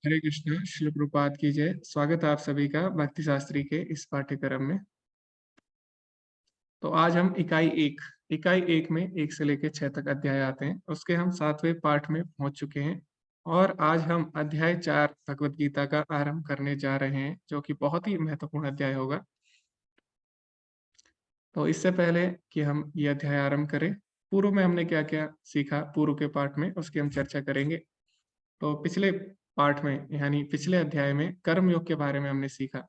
हरे कृष्णा, श्रील प्रभुपाद की जय। स्वागत है आप सभी का भक्ति शास्त्री के इस पाठ्यक्रम में। तो आज हम इकाई एक में 1 से लेकर 6 तक अध्याय आते हैं। उसके हम 7वें पाठ में पहुंच चुके हैं और आज हम अध्याय 4 भगवत गीता का आरंभ करने जा रहे हैं, जो कि बहुत ही महत्वपूर्ण अध्याय होगा। तो इससे पहले कि हम ये अध्याय आरंभ करें, पूर्व में हमने क्या-क्या सीखा पूर्व के पाठ में, उसकी हम चर्चा करेंगे। तो पिछले पाठ में यानी पिछले अध्याय में कर्म योग के बारे में हमने सीखा।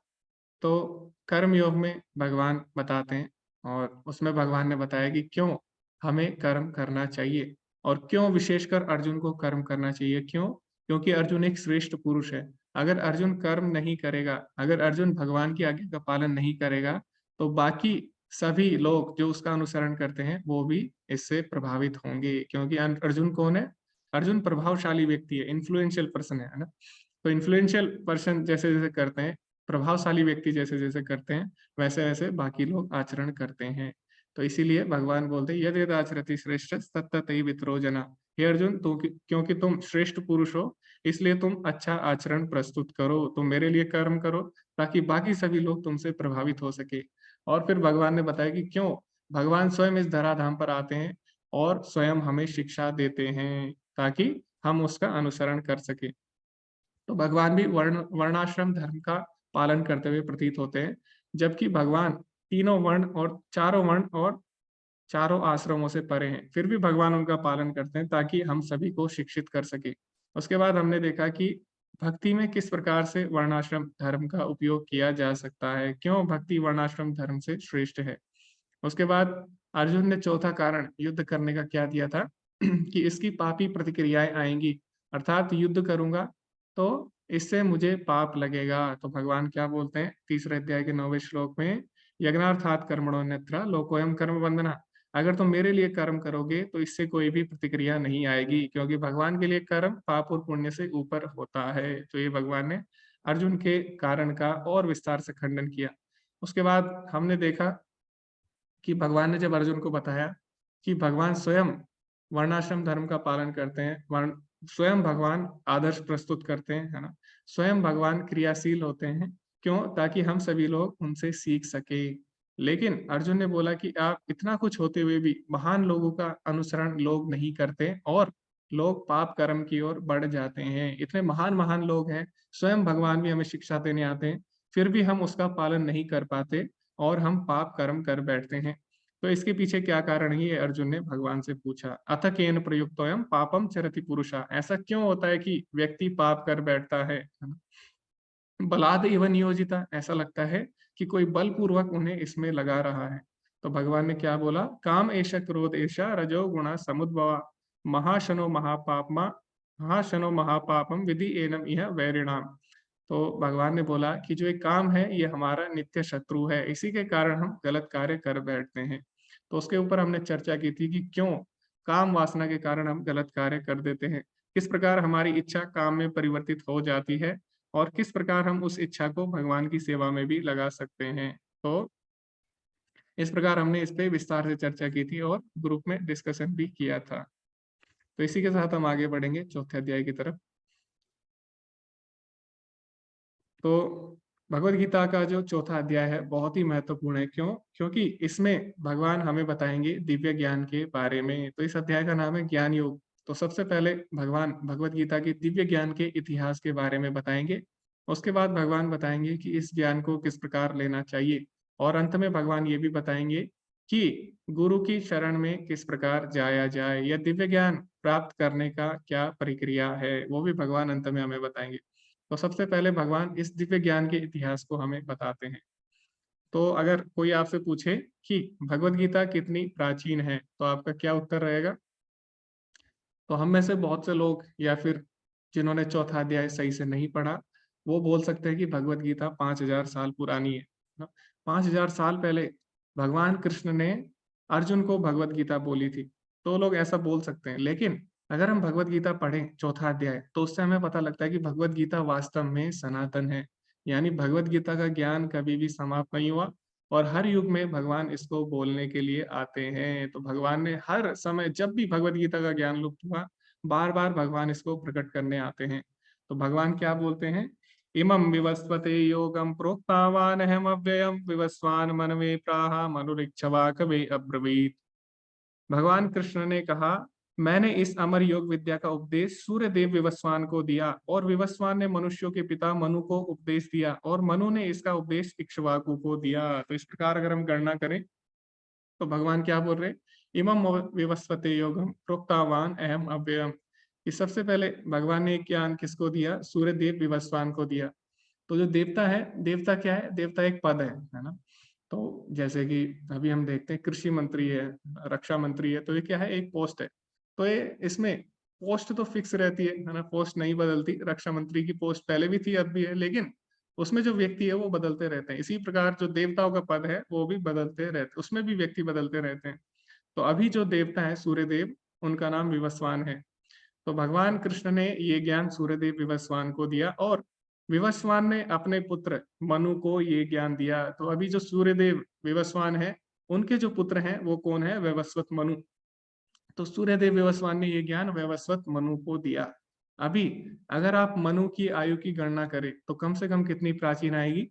तो कर्म योग में भगवान बताते हैं और उसमें भगवान ने बताया कि क्यों हमें कर्म करना चाहिए और क्यों विशेषकर अर्जुन को कर्म करना चाहिए। क्यों? क्योंकि अर्जुन एक श्रेष्ठ पुरुष है। अगर अर्जुन कर्म नहीं करेगा, अगर अर्जुन भगवान की आज्ञा का पालन नहीं करेगा, तो बाकी सभी लोग जो उसका अनुसरण करते हैं, वो भी इससे प्रभावित होंगे। क्योंकि अर्जुन कौन है? अर्जुन प्रभावशाली व्यक्ति है, इन्फ्लुएंशियल पर्सन है ना? तो इन्फ्लुएंशियल पर्सन जैसे-जैसे करते हैं, प्रभावशाली व्यक्ति जैसे-जैसे करते हैं, वैसे-वैसे बाकी लोग आचरण करते हैं। तो इसीलिए भगवान बोलते हैं, यद् यद् आचरति श्रेष्ठस् तत् तत् विप्रो जना। हे अर्जुन, क्योंकि तुम श्रेष्ठ पुरुष हो, इसलिए तुम अच्छा आचरण प्रस्तुत करो, तुम मेरे लिए कर्म करो, ताकि बाकी सभी लोग तुमसे प्रभावित हो सके। और फिर भगवान ने बताया कि क्यों भगवान स्वयं इस धराधाम पर आते हैं और स्वयं हमें शिक्षा देते हैं, ताकि हम उसका अनुसरण कर सकें। तो भगवान भी वर्णाश्रम धर्म का पालन करते हुए प्रतीत होते हैं, जबकि भगवान तीनों वर्ण और चारों वर्ण और चारों आश्रमों से परे हैं। फिर भी भगवान उनका पालन करते हैं ताकि हम सभी को शिक्षित कर सकें। उसके बाद हमने देखा कि भक्ति में किस प्रकार से वर्णाश्रम धर्म का उपयोग किया जा सकता है, क्यों भक्ति वर्णाश्रम धर्म से श्रेष्ठ है। उसके बाद अर्जुन ने चौथा कारण युद्ध करने का क्या दिया था कि इसकी पापी प्रतिक्रियाएँ आएँगी, अर्थात युद्ध करूँगा तो इससे मुझे पाप लगेगा। तो भगवान क्या बोलते हैं तीसरे अध्याय के 9वें श्लोक में, यज्ञार्थात् कर्मणोऽन्यत्र लोकोऽयं कर्मबन्धनः। अगर तुम मेरे लिए कर्म करोगे तो इससे कोई भी प्रतिक्रिया नहीं आएगी, क्योंकि भगवान के लिए कर्म पाप और पुण्य से ऊपर होता है। तो ये भगवान ने अर्जुन के कारण का और विस्तार से खंडन किया। उसके बाद हमने देखा कि भगवान ने जब अर्जुन को बताया कि भगवान स्वयं वर्णाश्रम धर्म का पालन करते हैं, वर्ण स्वयं भगवान आदर्श प्रस्तुत करते हैं, है ना? स्वयं भगवान क्रियाशील होते हैं, क्यों? ताकि हम सभी लोग उनसे सीख सकें। लेकिन अर्जुन ने बोला कि आप इतना कुछ होते हुए भी महान लोगों का अनुसरण लोग नहीं करते और लोग पाप कर्म की ओर बढ़ जाते हैं। इतने महान-महान लोग हैं, स्वयं भगवान भी हमें शिक्षा देने आते हैं, फिर भी हम उसका पालन नहीं कर पाते और हम पाप कर्म कर बैठते हैं। तो इसके पीछे क्या कारण है, ये अर्जुन ने भगवान से पूछा। अथ केन प्रयुक्तोऽयं पापं चरति पुरुषः। ऐसा क्यों होता है कि व्यक्ति पाप कर बैठता है ना? बलाद इव नियोजिता, ऐसा लगता है कि कोई बलपूर्वक उन्हें इसमें लगा रहा है। तो भगवान ने क्या बोला? काम एष क्रोध एषा रजो गुणः समुद्भवा महाशनो महापाप्मा महाशनो महापापम विधि एनम् इह वैरिणाम्। तो भगवान ने बोला कि जो ये काम है, ये हमारा नित्य शत्रु है, इसी के कारण हम गलत कार्य कर बैठते हैं। तो उसके ऊपर हमने चर्चा की थी कि क्यों काम वासना के कारण हम गलत कार्य कर देते हैं, किस प्रकार हमारी इच्छा काम में परिवर्तित हो जाती है और किस प्रकार हम उस इच्छा को भगवान की सेवा में भी लगा सकते हैं। तो इस प्रकार हमने इस पे विस्तार से चर्चा की थी और ग्रुप में डिस्कशन भी किया था। तो इसी के साथ हम आगे बढ़ेंगे चौथे अध्याय की तरफ। तो भगवद गीता का जो चौथा अध्याय है बहुत ही महत्वपूर्ण है। क्यों? क्योंकि इसमें भगवान हमें बताएँगे दिव्य ज्ञान के बारे में। तो इस अध्याय का नाम है ज्ञान योग। तो सबसे पहले भगवान भगवद गीता के दिव्य ज्ञान के इतिहास के बारे में बताएँगे। उसके बाद भगवान बताएँगे कि इस ज्ञान को किस प्रकार लेना चाहिए और अंत में भगवान ये भी बताएँगे कि गुरु की शरण में किस प्रकार जाया जाए या दिव्य ज्ञान प्राप्त करने का क्या प्रक्रिया है, वो भी भगवान अंत में हमें बताएँगे। तो सबसे पहले भगवान इस दिव्य ज्ञान के इतिहास को हमें बताते हैं। तो अगर कोई आपसे पूछे कि भगवद गीता कितनी प्राचीन है, तो आपका क्या उत्तर रहेगा? तो हम में से बहुत से लोग या फिर जिन्होंने चौथा अध्याय सही से नहीं पढ़ा, वो बोल सकते हैं कि भगवद गीता 5000 साल पुरानी है ना? 5000 साल पहले भगवान कृष्ण ने अर्जुन को भगवद गीता बोली थी। तो लोग ऐसा बोल सकते हैं, लेकिन अगर हम भगवद गीता पढ़ें चौथा अध्याय, तो उससे हमें पता लगता है कि भगवद गीता वास्तव में सनातन है। यानी भगवद गीता का ज्ञान कभी भी समाप्त नहीं हुआ और हर युग में भगवान इसको बोलने के लिए आते हैं। तो भगवान ने हर समय जब भी भगवद गीता का ज्ञान लुप्त हुआ, बार-बार भगवान इसको प्रकट करने आते हैं। तो भगवान क्या बोलते हैं, इमं विवस्वते योगम प्रोक्तावान अहम अव्ययम विवस्वान मनवे प्राह मनुरिच्छवा कवे अब्रवीत। भगवान कृष्ण ने कहा, मैंने इस अमर योग विद्या का उपदेश सूर्य देव विवस्वान को दिया और विवस्वान ने मनुष्यों के पिता मनु को उपदेश दिया और मनु ने इसका उपदेश इक्ष्वाकु को दिया। तो इस प्रकार अगर हम गणना करें तो भगवान क्या बोल रहे, इमम विवस्वते योगम प्रोक्तावान अहम अव्ययम। कि सबसे पहले भगवान ने ज्ञान किसको दिया, सूर्य देव विवस्वान को दिया। तो जो देवता है, देवता क्या है, देवता एक पद है ना। तो जैसे कि अभी हम देखते हैं कृषि मंत्री है, रक्षा मंत्री है, तो ये क्या है, एक पोस्ट है। तो ये इसमें पोस्ट तो फिक्स रहती है ना, पोस्ट नहीं बदलती। रक्षा मंत्री की पोस्ट पहले भी थी, अब भी है, लेकिन उसमें जो व्यक्ति है वो बदलते रहते हैं। इसी प्रकार जो देवताओं का पद है वो भी बदलते रहते हैं, उसमें भी व्यक्ति बदलते रहते हैं। तो अभी जो देवता है सूर्यदेव, उनका नाम विवस्वान है। तो भगवान कृष्ण ने ये ज्ञान सूर्यदेव विवस्वान को दिया और विवस्वान ने अपने पुत्र मनु को ये ज्ञान दिया। तो अभी जो सूर्यदेव विवस्वान है, उनके जो पुत्र हैं वो कौन है, वैवस्वत मनु। तो सूर्यदेव विवस्वान ने ये ज्ञान वैवस्वत मनु को दिया। अभी अगर आप मनु की आयु की गणना करें तो कम से कम कितनी प्राचीन आएगी।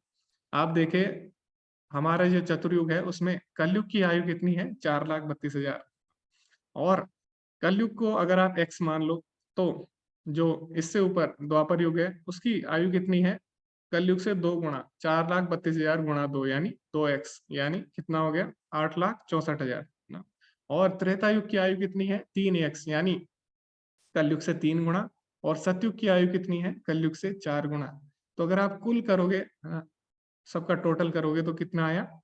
आप देखें, हमारा जो चतुर्युग है उसमें कलयुग की आयु कितनी है, 4,32,000। और कलयुग को अगर आप x मान लो तो जो इससे ऊपर द्वापर युग है उसकी आयु कितनी है, कलयुग से 2 गुणा, 4,32,000 गुणा 2 यानी 2x, यानी कितना हो गया, 8,64,000 ना। और त्रेता युग की आयु कितनी है, 3x, यानी कलयुग से 3 गुणा। और सतयुग की आयु कितनी है, कलयुग से 4 गुणा। तो अगर आप कुल करोगे है ना, सबका टोटल करोगे तो कितना आया,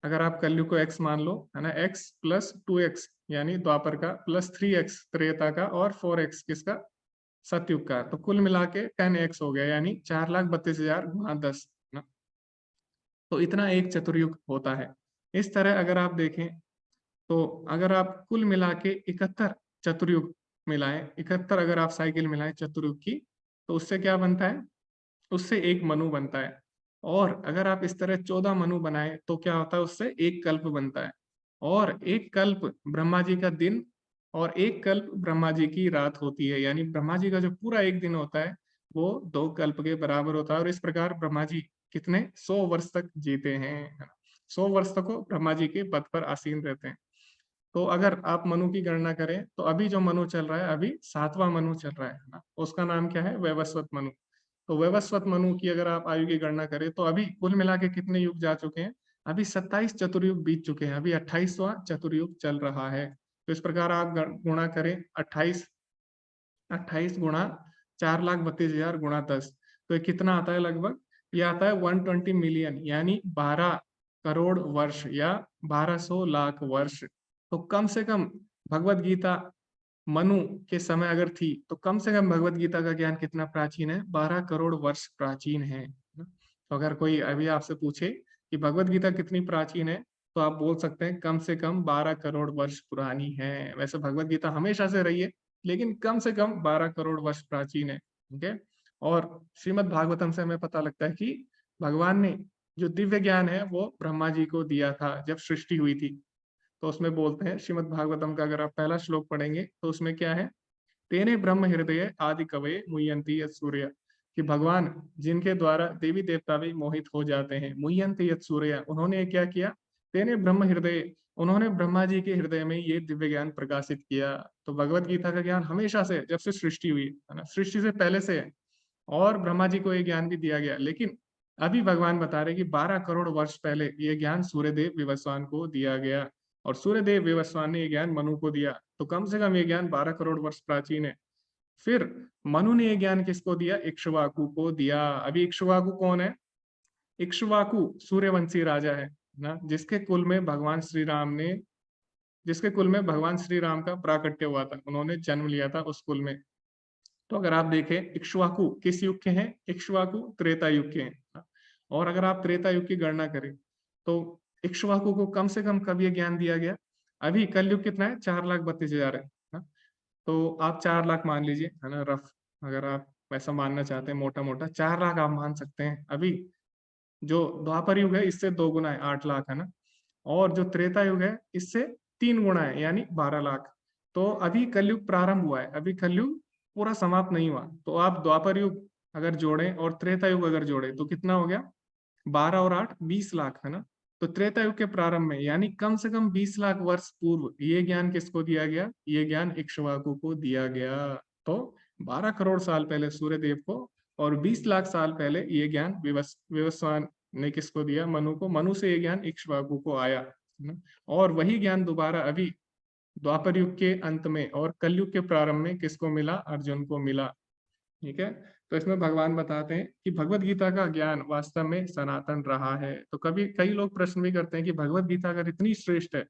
अगर आप कलयुग को x मान लो है ना, x प्लस 2x यानी द्वापर का, प्लस 3x त्रेता का, और 4x किसका, सतयुग का, तो कुल मिला के 10x हो गया, यानी 4,32,000 गुणा 10 ना। तो इतना एक चतुर्युग होता है। इस तरह अगर आप देखें तो अगर आप कुल मिला के 71 चतुर्युग मिलाएं, 71 अगर आप साइकिल मिलाएं चतुर्युग की, तो उससे क्या बनता है, उससे एक मनु बनता है। और अगर आप इस तरह 14 मनु बनाए तो क्या होता है, उससे एक कल्प बनता है। और एक कल्प ब्रह्मा जी का दिन और एक कल्प ब्रह्मा जी की रात होती है, यानी ब्रह्मा जी का जो पूरा एक दिन होता है वो 2 कल्प के बराबर होता है। और इस प्रकार ब्रह्मा जी कितने 100 वर्ष तक जीते हैं, 100 वर्ष तक वो ब्रह्मा जी के पद पर आसीन रहते हैं। तो अगर आप मनु की गणना करें तो अभी जो मनु चल रहा है, अभी 7वां मनु चल रहा है ना, उसका नाम क्या है, वैवस्वत मनु। तो वैवस्वत मनु की अगर आप आयु की गणना करें तो अभी कुल मिला के कितने युग जा चुके हैं, अभी 27 चतुर्युग बीत चुके हैं, अभी 28वां चतुर्युग चल रहा है। तो इस प्रकार आप गुणा करें, 28 28 गुणा 4,32,000 गुणा 10, तो ये कितना आता है, लगभग ये आता है 120 मिलियन, यानी 12 करोड़ वर्ष या 1200 लाख वर्ष। तो कम से कम भगवत गीता मनु के समय अगर थी तो कम से कम भगवत गीता का ज्ञान कितना प्राचीन है, 12 करोड़ वर्ष प्राचीन है। तो अगर कोई अभी आपसे पूछे कि भगवत गीता कितनी प्राचीन है, तो आप बोल सकते हैं कम से कम 12 करोड़ वर्ष पुरानी है। वैसे भगवत गीता हमेशा से रही है, लेकिन कम से कम 12 करोड़ वर्ष प्राचीन है। ठीक है। और श्रीमद् भागवतम से हमें पता लगता है कि भगवान ने जो दिव्य ज्ञान है वो ब्रह्मा जी को दिया था जब सृष्टि हुई थी। तो उसमें बोलते हैं श्रीमद् भागवतम का, अगर आप पहला श्लोक पढ़ेंगे तो उसमें क्या है, तेने ब्रह्म हृदय आदि कवये मुह्यंति यत् सूर्य। कि भगवान जिनके द्वारा देवी देवता भी मोहित हो जाते हैं, मुह्यंति यत् सूर्य, उन्होंने क्या किया, तेने ब्रह्म हृदय, उन्होंने ब्रह्मा जी के हृदय में ये दिव्य ज्ञान प्रकाशित किया। तो भगवत गीता का ज्ञान हमेशा से, जब से सृष्टि हुई है ना, सृष्टि से पहले से है। और ब्रह्मा जी को ये ज्ञान भी दिया गया, लेकिन अभी भगवान बता रहे कि 12 करोड़ वर्ष पहले ये ज्ञान सूर्यदेव विवस्वान को दिया गया। और सूर्यदेव विवस्वान ने ये ज्ञान मनु को दिया, तो कम से कम ये ज्ञान 12 करोड़ वर्ष प्राचीन है। फिर मनु ने ये ज्ञान किसको दिया, इक्ष्वाकु को दिया। अभी इक्ष्वाकु कौन है, इक्ष्वाकु सूर्यवंशी राजा है ना, जिसके कुल में भगवान श्री राम का प्राकट्य हुआ था, उन्होंने जन्म लिया था उस कुल में। तो अगर आप देखें इक्ष्वाकु किस युग के हैं, इक्ष्वाकु त्रेता युग के हैं। और अगर आप त्रेता युग की गणना करें तो इक्ष्वाकु को कम से कम कब ये ज्ञान दिया गया, अभी कलयुग कितना है, 4,32,000 है ना। तो आप 4 लाख मान लीजिए है ना, रफ, अगर आप वैसा मानना चाहते हैं मोटा मोटा 4 लाख आप मान सकते हैं। अभी जो द्वापर युग है इससे 2 गुना है, 8 लाख है ना। और जो त्रेता युग है इससे 3 गुना है, यानी 12 लाख। तो अभी कलयुग प्रारंभ हुआ है, अभी कलयुग पूरा समाप्त नहीं हुआ। तो आप द्वापर युग अगर जोड़ें और त्रेता युग अगर जोड़ें तो कितना हो गया, 12 और 8 20 लाख, है ना। तो त्रेता युग के प्रारंभ में यानी कम से कम 20 लाख वर्ष पूर्व ये ज्ञान किसको दिया गया, ये ज्ञान इक्ष्वाकु को दिया गया। तो 12 करोड़ साल पहले सूर्य देव को, और 20 लाख साल पहले ये ज्ञान विवस्वान ने किसको दिया, मनु को। मनु से ये ज्ञान इक्ष्वाकु को आया, है ना। और वही ज्ञान दोबारा अभी द्वापर युग के अंत में और कलयुग के प्रारंभ में किसको मिला, अर्जुन को मिला। ठीक है। तो इसमें भगवान बताते हैं कि भगवत गीता का ज्ञान वास्तव में सनातन रहा है। तो कभी कई लोग प्रश्न भी करते हैं कि भगवत गीता अगर इतनी श्रेष्ठ है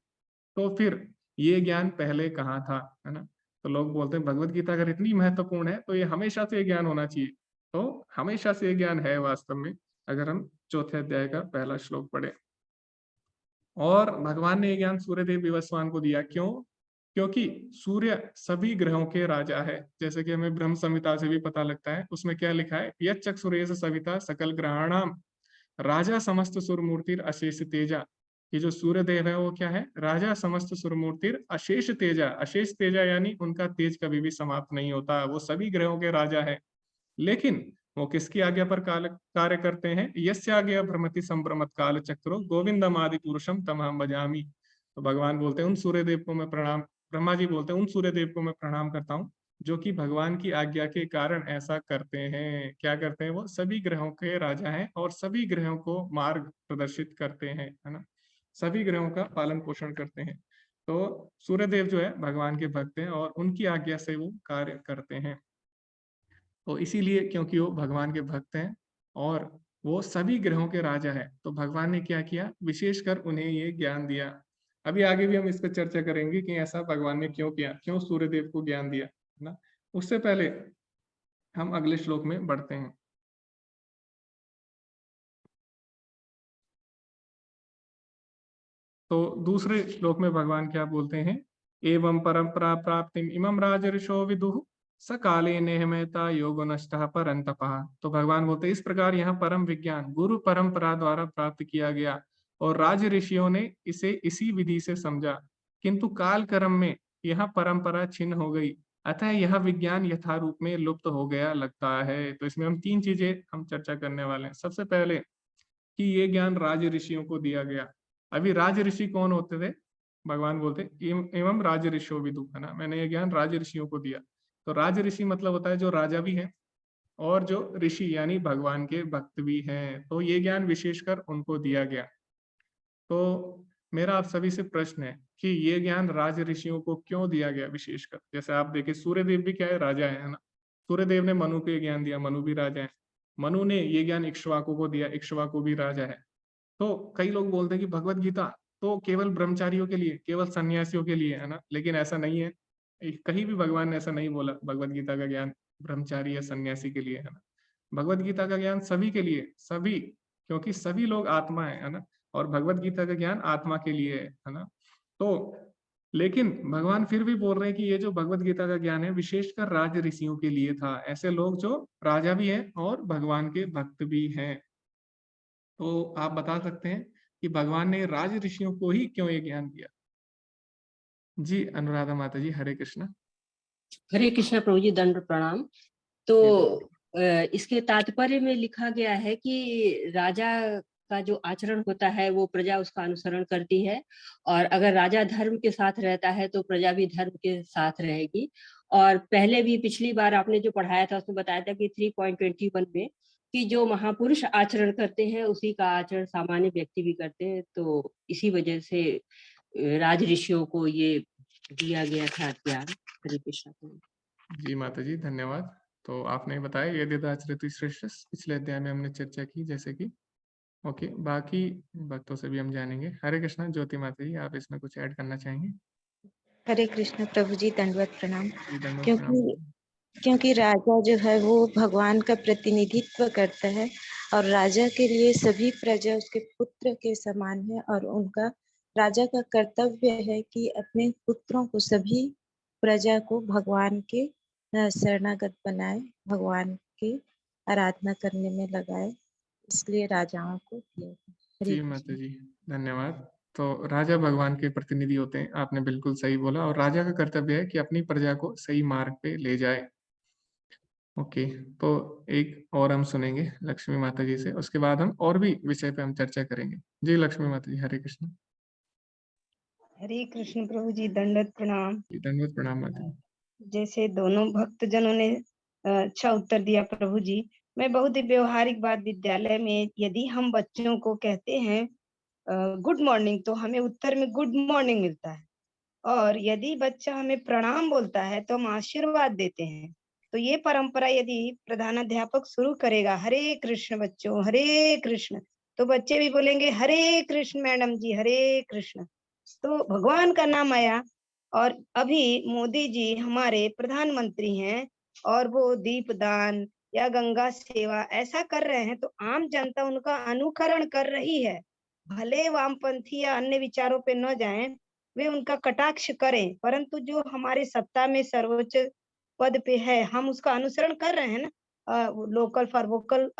तो फिर ये ज्ञान पहले कहाँ था, है ना। तो लोग बोलते हैं भगवत गीता अगर इतनी महत्वपूर्ण है तो ये हमेशा से ये ज्ञान होना चाहिए। तो हमेशा से ये ज्ञान है वास्तव में, अगर हम चौथे अध्याय का पहला श्लोक पढ़े। और भगवान ने ये ज्ञान सूर्यदेव विवस्वान को दिया, क्यों? क्योंकि सूर्य सभी ग्रहों के राजा है। जैसे कि हमें ब्रह्म संहिता से भी पता लगता है, उसमें क्या लिखा है, यच्चक्षुरेश सविता सकल ग्रहाणाम राजा समस्त सुरमूर्तिर अशेष तेजा। ये जो सूर्य देव है वो क्या है, राजा समस्त सुरमूर्तिर अशेष तेजा। अशेष तेजा यानी उनका तेज कभी भी समाप्त नहीं होता, वो सभी ग्रहों के राजा है। लेकिन वो किसकी आज्ञा पर कार्य करते हैं, यस्य आज्ञा भ्रमति संभ्रमत काल चक्रो गोविंदम आदि पुरुषम तमहम भजामि। तो भगवान बोलते हैं उन सूर्य देव को मैं प्रणाम, ब्रह्मा जी बोलते हैं उन सूर्य देव को मैं प्रणाम करता हूँ जो कि भगवान की आज्ञा के कारण ऐसा करते हैं। क्या करते हैं, वो सभी ग्रहों के राजा हैं और सभी ग्रहों को मार्ग प्रदर्शित करते हैं, है ना। सभी ग्रहों का पालन पोषण करते हैं। तो सूर्य देव जो है भगवान के भक्त हैं और उनकी आज्ञा से वो कार्य करते हैं। तो इसीलिए क्योंकि वो भगवान के भक्त हैं और वो सभी ग्रहों के राजा है, तो भगवान ने क्या किया, विशेषकर उन्हें ये ज्ञान दिया। अभी आगे भी हम इस पर चर्चा करेंगे कि ऐसा भगवान ने क्यों किया, क्यों सूर्यदेव को ज्ञान दिया, है ना। उससे पहले हम अगले श्लोक में बढ़ते हैं। तो दूसरे श्लोक में भगवान क्या बोलते हैं, एवं परंपरा प्राप्तिम इमं राजऋषो विदुः स काले नेहमेता योगो नष्टः परंतपः। तो भगवान बोलते हैं इस प्रकार यहाँ परम विज्ञान गुरु परंपरा द्वारा प्राप्त किया गया और राज ऋषियों ने इसे इसी विधि से समझा, किंतु काल क्रम में यह परंपरा छिन्न हो गई, अतः यह विज्ञान यथारूप में लुप्त हो गया लगता है। तो इसमें हम तीन चीजें हम चर्चा करने वाले हैं। सबसे पहले कि ये ज्ञान राज ऋषियों को दिया गया। अभी राज ऋषि कौन होते थे, भगवान बोलते एवं राज ऋषियो विदु, है ना, मैंने ये ज्ञान राज ऋषियों को दिया। तो राज ऋषि मतलब होता है जो राजा भी है और जो ऋषि यानी भगवान के भक्त भी हैं, तो ये ज्ञान विशेषकर उनको दिया गया। तो मेरा आप सभी से प्रश्न है कि ये ज्ञान राज ऋषियों को क्यों दिया गया विशेषकर। जैसे आप देखिए सूर्यदेव भी क्या है, राजा है ना। सूर्यदेव ने मनु को ये ज्ञान दिया, मनु भी राजा है। मनु ने ये ज्ञान इक्ष्वाकु को दिया, इक्ष्वाकु भी राजा है। तो कई लोग बोलते हैं कि भगवत गीता तो केवल ब्रह्मचारियों के लिए, केवल सन्यासियों के लिए, है ना, लेकिन ऐसा नहीं है। कहीं भी भगवान ने ऐसा नहीं बोला भगवत गीता का ज्ञान ब्रह्मचारी या सन्यासी के लिए, है ना। भगवत गीता का ज्ञान सभी के लिए, सभी, क्योंकि सभी लोग आत्मा है ना। और भगवत गीता का ज्ञान आत्मा के लिए है ना। तो लेकिन भगवान फिर भी बोल रहे हैं कि ये जो भगवत गीता का ज्ञान है विशेषकर राज ऋषियों के लिए था, ऐसे लोग जो राजा भी हैं और भगवान के भक्त भी हैं। तो आप बता सकते हैं कि भगवान ने राज ऋषियों को ही क्यों ये ज्ञान दिया। जी अनुराधा माता जी, हरे कृष्णा। हरे कृष्णा प्रभु जी, दंड प्रणाम। तो जी इसके तात्पर्य में लिखा गया है कि राजा का जो आचरण होता है वो प्रजा उसका अनुसरण करती है, और अगर राजा धर्म के साथ रहता है तो प्रजा भी धर्म के साथ रहेगी। और पहले भी पिछली बार आपने जो पढ़ाया था उसमें बताया था कि 3.21 में कि जो महापुरुष आचरण करते हैं उसी का आचरण सामान्य व्यक्ति भी करते हैं। तो इसी वजह से राज ऋषियों को ये दिया गया था ज्ञान। हरे कृष्णा। जी माता जी धन्यवाद। तो आपने बताया यद्यदाचरति श्रेष्ठ, पिछले अध्याय में हमने चर्चा की जैसे कि। ओके, बाकी भक्तों से भी हम जानेंगे। हरे कृष्णा। ज्योति माता जी, आप इसमें कुछ ऐड करना चाहेंगे। हरे कृष्ण प्रभु जी, दंडवत प्रणाम। जी दंडवत क्योंकि प्रणाम। क्योंकि राजा जो है वो भगवान का प्रतिनिधित्व करता है और राजा के लिए सभी प्रजा उसके पुत्र के समान है, और उनका राजा का कर्तव्य है कि अपने पुत्रों को, सभी प्रजा को भगवान के शरणागत बनाए, भगवान की आराधना करने में लगाए। इसलिए राजाओं को दिया। हरे जी कृष्ण। माता जी धन्यवाद। तो राजा भगवान के प्रतिनिधि होते हैं, आपने बिल्कुल सही बोला, और राजा का कर्तव्य है कि अपनी प्रजा को सही मार्ग पे ले जाए। ओके, तो एक और हम सुनेंगे लक्ष्मी माता जी से, उसके बाद हम और भी विषय पे हम चर्चा करेंगे। जी लक्ष्मी माता जी, हरे कृष्ण। हरे कृष्ण प्रभु जी, दंडवत प्रणाम। जी, दंडवत प्रणाम माता जी। जैसे दोनों भक्तजनों ने अच्छा उत्तर दिया प्रभु जी। मैं बहुत ही व्यवहारिक बात, विद्यालय में यदि हम बच्चों को कहते हैं गुड मॉर्निंग, तो हमें उत्तर में गुड मॉर्निंग मिलता है। और यदि बच्चा हमें प्रणाम बोलता है तो हम आशीर्वाद देते हैं। तो ये परंपरा यदि प्रधानाध्यापक शुरू करेगा, हरे कृष्ण बच्चों, हरे कृष्ण, तो बच्चे भी बोलेंगे हरे कृष्ण मैडम जी, हरे कृष्ण। तो भगवान का नाम आया। और अभी मोदी जी हमारे प्रधानमंत्री हैं और वो दीपदान या गंगा सेवा ऐसा कर रहे हैं, तो आम जनता उनका अनुकरण कर रही है। भले वामपंथी या अन्य विचारों पे न जाएं, वे उनका कटाक्ष करें, परंतु जो हमारे सत्ता में सर्वोच्च पद पे है, हम उसका अनुसरण कर रहे हैं ना। लोकल फॉर वोकल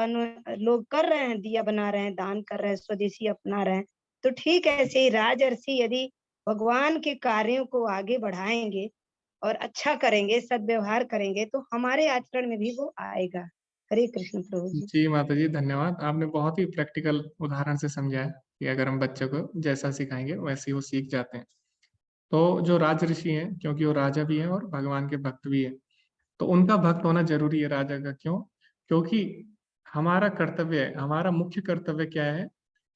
लोग कर रहे हैं, दिया बना रहे हैं, दान कर रहे हैं, स्वदेशी अपना रहे हैं। तो ठीक है, ऐसे ही राजर्षि यदि भगवान के कार्यों को आगे बढ़ाएंगे और अच्छा करेंगे, सद्व्यवहार करेंगे, तो हमारे आचरण में भी वो आएगा। हरे कृष्ण प्रभु जी। जी माता जी, धन्यवाद। आपने बहुत ही प्रैक्टिकल उदाहरण से समझाया कि अगर हम बच्चों को जैसा सिखाएंगे वैसे ही वो सीख जाते हैं। तो जो राजऋषि हैं, क्योंकि वो राजा भी हैं और भगवान के भक्त भी हैं, तो उनका भक्त होना जरूरी है राजा का। क्यों? क्योंकि हमारा कर्तव्य है, हमारा मुख्य कर्तव्य क्या है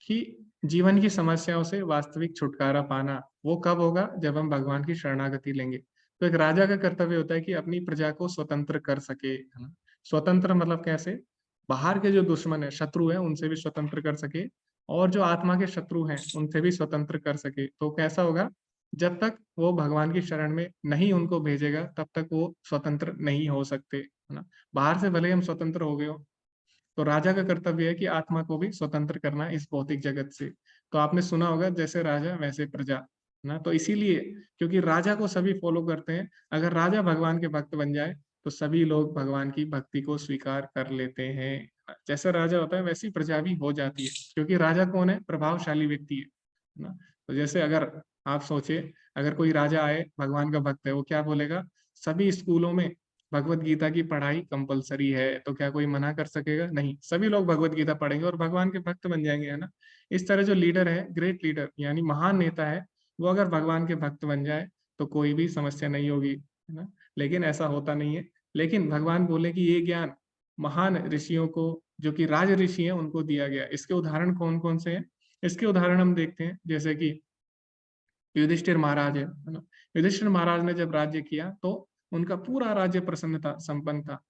कि जीवन की समस्याओं से वास्तविक छुटकारा पाना। वो कब होगा? जब हम भगवान की शरणागति लेंगे। तो एक राजा का कर्तव्य होता है कि अपनी प्रजा को स्वतंत्र कर सके, है ना। स्वतंत्र मतलब कैसे? बाहर के जो दुश्मन है, शत्रु है, उनसे भी स्वतंत्र कर सके, और जो आत्मा के शत्रु हैं उनसे भी स्वतंत्र कर सके। तो कैसा होगा? जब तक वो भगवान की शरण में नहीं उनको भेजेगा, तब तक वो स्वतंत्र नहीं हो सकते, है ना। बाहर से भले ही हम स्वतंत्र हो गए हो, तो राजा का कर्तव्य है कि आत्मा को भी स्वतंत्र करना इस भौतिक जगत से। तो आपने सुना होगा, जैसे राजा वैसे प्रजा, है ना। तो इसीलिए, क्योंकि राजा को सभी फॉलो करते हैं, अगर राजा भगवान के भक्त बन जाए तो सभी लोग भगवान की भक्ति को स्वीकार कर लेते हैं। जैसा राजा होता है वैसी प्रजा भी हो जाती है, क्योंकि राजा कौन है? प्रभावशाली व्यक्ति है ना। तो जैसे अगर आप सोचे, अगर कोई राजा आए, भगवान का भक्त है, वो क्या बोलेगा? सभी स्कूलों में भगवत गीता की पढ़ाई कंपलसरी है। तो क्या कोई मना कर सकेगा? नहीं, सभी लोग भगवत गीता पढ़ेंगे और भगवान के भक्त बन जाएंगे, है ना। इस तरह जो लीडर है, ग्रेट लीडर यानी महान नेता है, वो अगर भगवान के भक्त बन जाए तो कोई भी समस्या नहीं होगी, है ना। लेकिन ऐसा होता नहीं है। लेकिन भगवान बोले कि ये ज्ञान महान ऋषियों को, जो कि राज ऋषि हैं, उनको दिया गया। इसके उदाहरण कौन कौन से हैं? इसके उदाहरण हम देखते हैं, जैसे कि युधिष्ठिर महाराज है ना। युधिष्ठिर महाराज ने जब राज्य किया तो उनका पूरा राज्य प्रसन्न था, संपन्न था।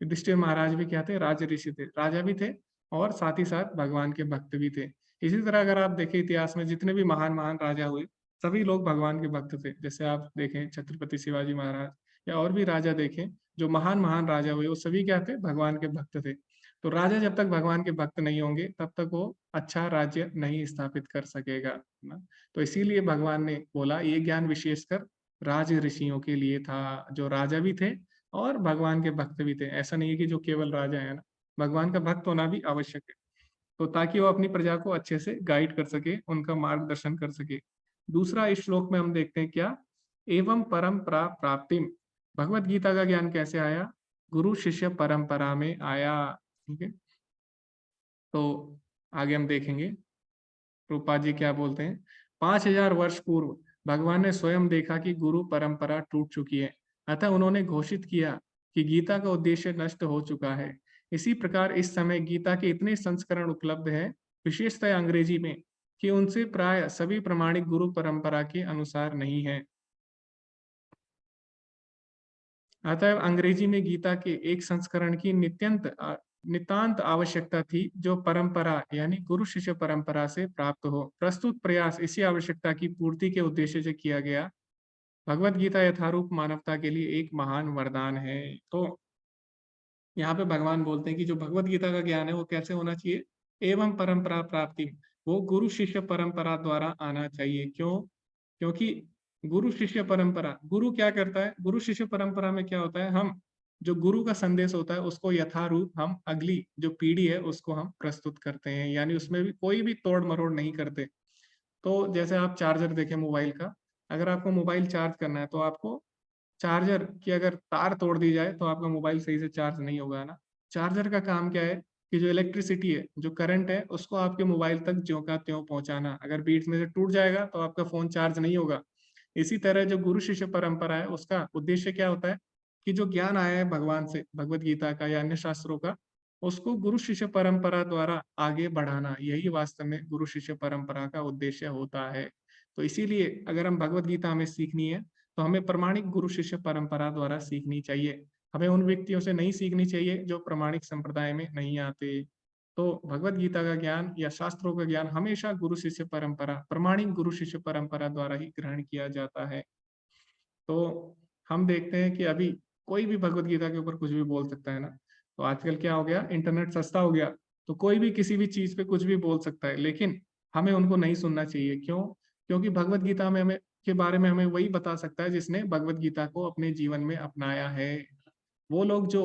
युधिष्ठिर महाराज भी क्या थे? राज ऋषि थे, राजा भी थे, और साथ ही साथ भगवान के भक्त भी थे। इसी तरह अगर आप देखें इतिहास में जितने भी महान महान राजा हुए, सभी लोग भगवान के भक्त थे। जैसे आप देखें छत्रपति शिवाजी महाराज, या और भी राजा देखें, जो महान महान राजा हुए, वो सभी क्या थे? भगवान के भक्त थे। तो राजा जब तक भगवान के भक्त नहीं होंगे, तब तक वो अच्छा राज्य नहीं स्थापित कर सकेगा, है ना। तो इसीलिए भगवान ने बोला ये ज्ञान विशेषकर राज ऋषियों के लिए था, जो राजा भी थे और भगवान के भक्त भी थे। ऐसा नहीं है कि जो केवल राजा है ना, भगवान का भक्त होना भी आवश्यक है, तो ताकि वो अपनी प्रजा को अच्छे से गाइड कर सके, उनका मार्गदर्शन कर सके। दूसरा, इस श्लोक में हम देखते हैं क्या? एवं परंपरा प्राप्तिम। भगवत गीता का ज्ञान कैसे आया? गुरु शिष्य परंपरा में आया। ठीक है, तो आगे हम देखेंगे रूपा जी क्या बोलते हैं। 5000 वर्ष पूर्व भगवान ने स्वयं देखा कि गुरु परंपरा टूट चुकी है, अतः उन्होंने घोषित किया कि गीता का उद्देश्य नष्ट हो चुका है। इसी प्रकार इस समय गीता के इतने संस्करण उपलब्ध है, विशेषतः अंग्रेजी में, कि उनसे प्राय सभी प्रमाणिक गुरु परंपरा के अनुसार नहीं है। अतः अंग्रेजी में गीता के एक संस्करण की नितांत आवश्यकता थी, जो परंपरा यानी गुरु शिष्य परंपरा से प्राप्त हो। प्रस्तुत प्रयास इसी आवश्यकता की पूर्ति के उद्देश्य से किया गया। भगवत गीता यथारूप मानवता के लिए एक महान वरदान है। तो यहाँ पे भगवान बोलते हैं कि जो भगवत गीता का ज्ञान है वो कैसे होना चाहिए? एवं परंपरा प्राप्ति, वो गुरु शिष्य परंपरा द्वारा आना चाहिए। क्यों? क्योंकि गुरु शिष्य परंपरा, गुरु क्या करता है? गुरु शिष्य परंपरा में क्या होता है? हम जो गुरु का संदेश होता है उसको यथारूप हम अगली जो पीढ़ी है उसको हम प्रस्तुत करते हैं, यानी उसमें भी कोई भी तोड़ मरोड़ नहीं करते। तो जैसे आप चार्जर देखें मोबाइल का, अगर आपको मोबाइल चार्ज करना है तो आपको चार्जर की अगर तार तोड़ दी जाए तो आपका मोबाइल सही से चार्ज नहीं होगा ना। चार्जर का काम क्या है कि जो इलेक्ट्रिसिटी है, जो करंट है, उसको आपके मोबाइल तक ज्यों का त्यों पहुंचाना। अगर बीच में से टूट जाएगा तो आपका फोन चार्ज नहीं होगा। इसी तरह जो गुरु शिष्य परंपरा है, उसका उद्देश्य क्या होता है कि जो ज्ञान आया है भगवान से, भगवत गीता का या अन्य शास्त्रों का, उसको गुरु शिष्य परंपरा द्वारा आगे बढ़ाना, यही वास्तव में गुरु शिष्य परंपरा का उद्देश्य होता है। तो इसीलिए अगर हम भगवत गीता हमें सीखनी है तो हमें प्रमाणिक गुरु शिष्य परंपरा द्वारा सीखनी चाहिए। हमें उन व्यक्तियों से नहीं सीखनी चाहिए जो प्रमाणिक संप्रदाय में नहीं आते। तो भगवत गीता का ज्ञान या शास्त्रों का ज्ञान हमेशा गुरु शिष्य परंपरा, प्रमाणिक गुरु शिष्य परंपरा द्वारा ही ग्रहण किया जाता है। तो हम देखते हैं कि अभी कोई भी भगवत गीता के ऊपर कुछ भी बोल सकता है ना। तो आजकल क्या हो गया, इंटरनेट सस्ता हो गया, तो कोई भी किसी भी चीज पे कुछ भी बोल सकता है, लेकिन हमें उनको नहीं सुनना चाहिए। क्यों? क्योंकि भगवत गीता में हमें के बारे में हमें वही बता सकता है जिसने भगवत गीता को अपने जीवन में अपनाया है। वो लोग जो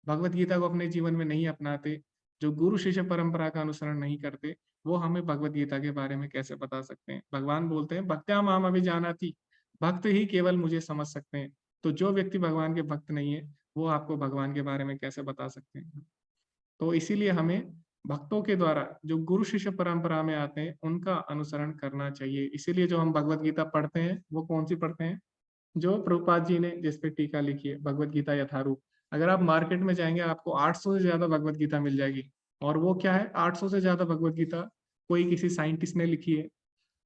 भगवत गीता को अपने जीवन में नहीं अपनाते, जो गुरु शिष्य परंपरा का अनुसरण नहीं करते, वो हमें भगवत गीता के बारे में कैसे बता सकते हैं? भगवान बोलते हैं भक्त्या माम अभिजानाति, भक्त ही केवल मुझे समझ सकते हैं। तो जो व्यक्ति भगवान के भक्त नहीं है, वो आपको भगवान के बारे में कैसे बता सकते हैं? तो इसीलिए हमें भक्तों के द्वारा जो गुरु शिष्य परंपरा में आते हैं उनका अनुसरण करना चाहिए। इसीलिए जो हम भगवत गीता पढ़ते हैं वो कौन सी पढ़ते हैं? जो प्रभुपाद जी ने जिस पे टीका लिखी है, भगवत गीता यथारूप। अगर आप मार्केट में जाएंगे आपको 800 से ज्यादा भगवत गीता मिल जाएगी। और वो क्या है, 800 से ज्यादा भगवत गीता कोई किसी साइंटिस्ट ने लिखी है,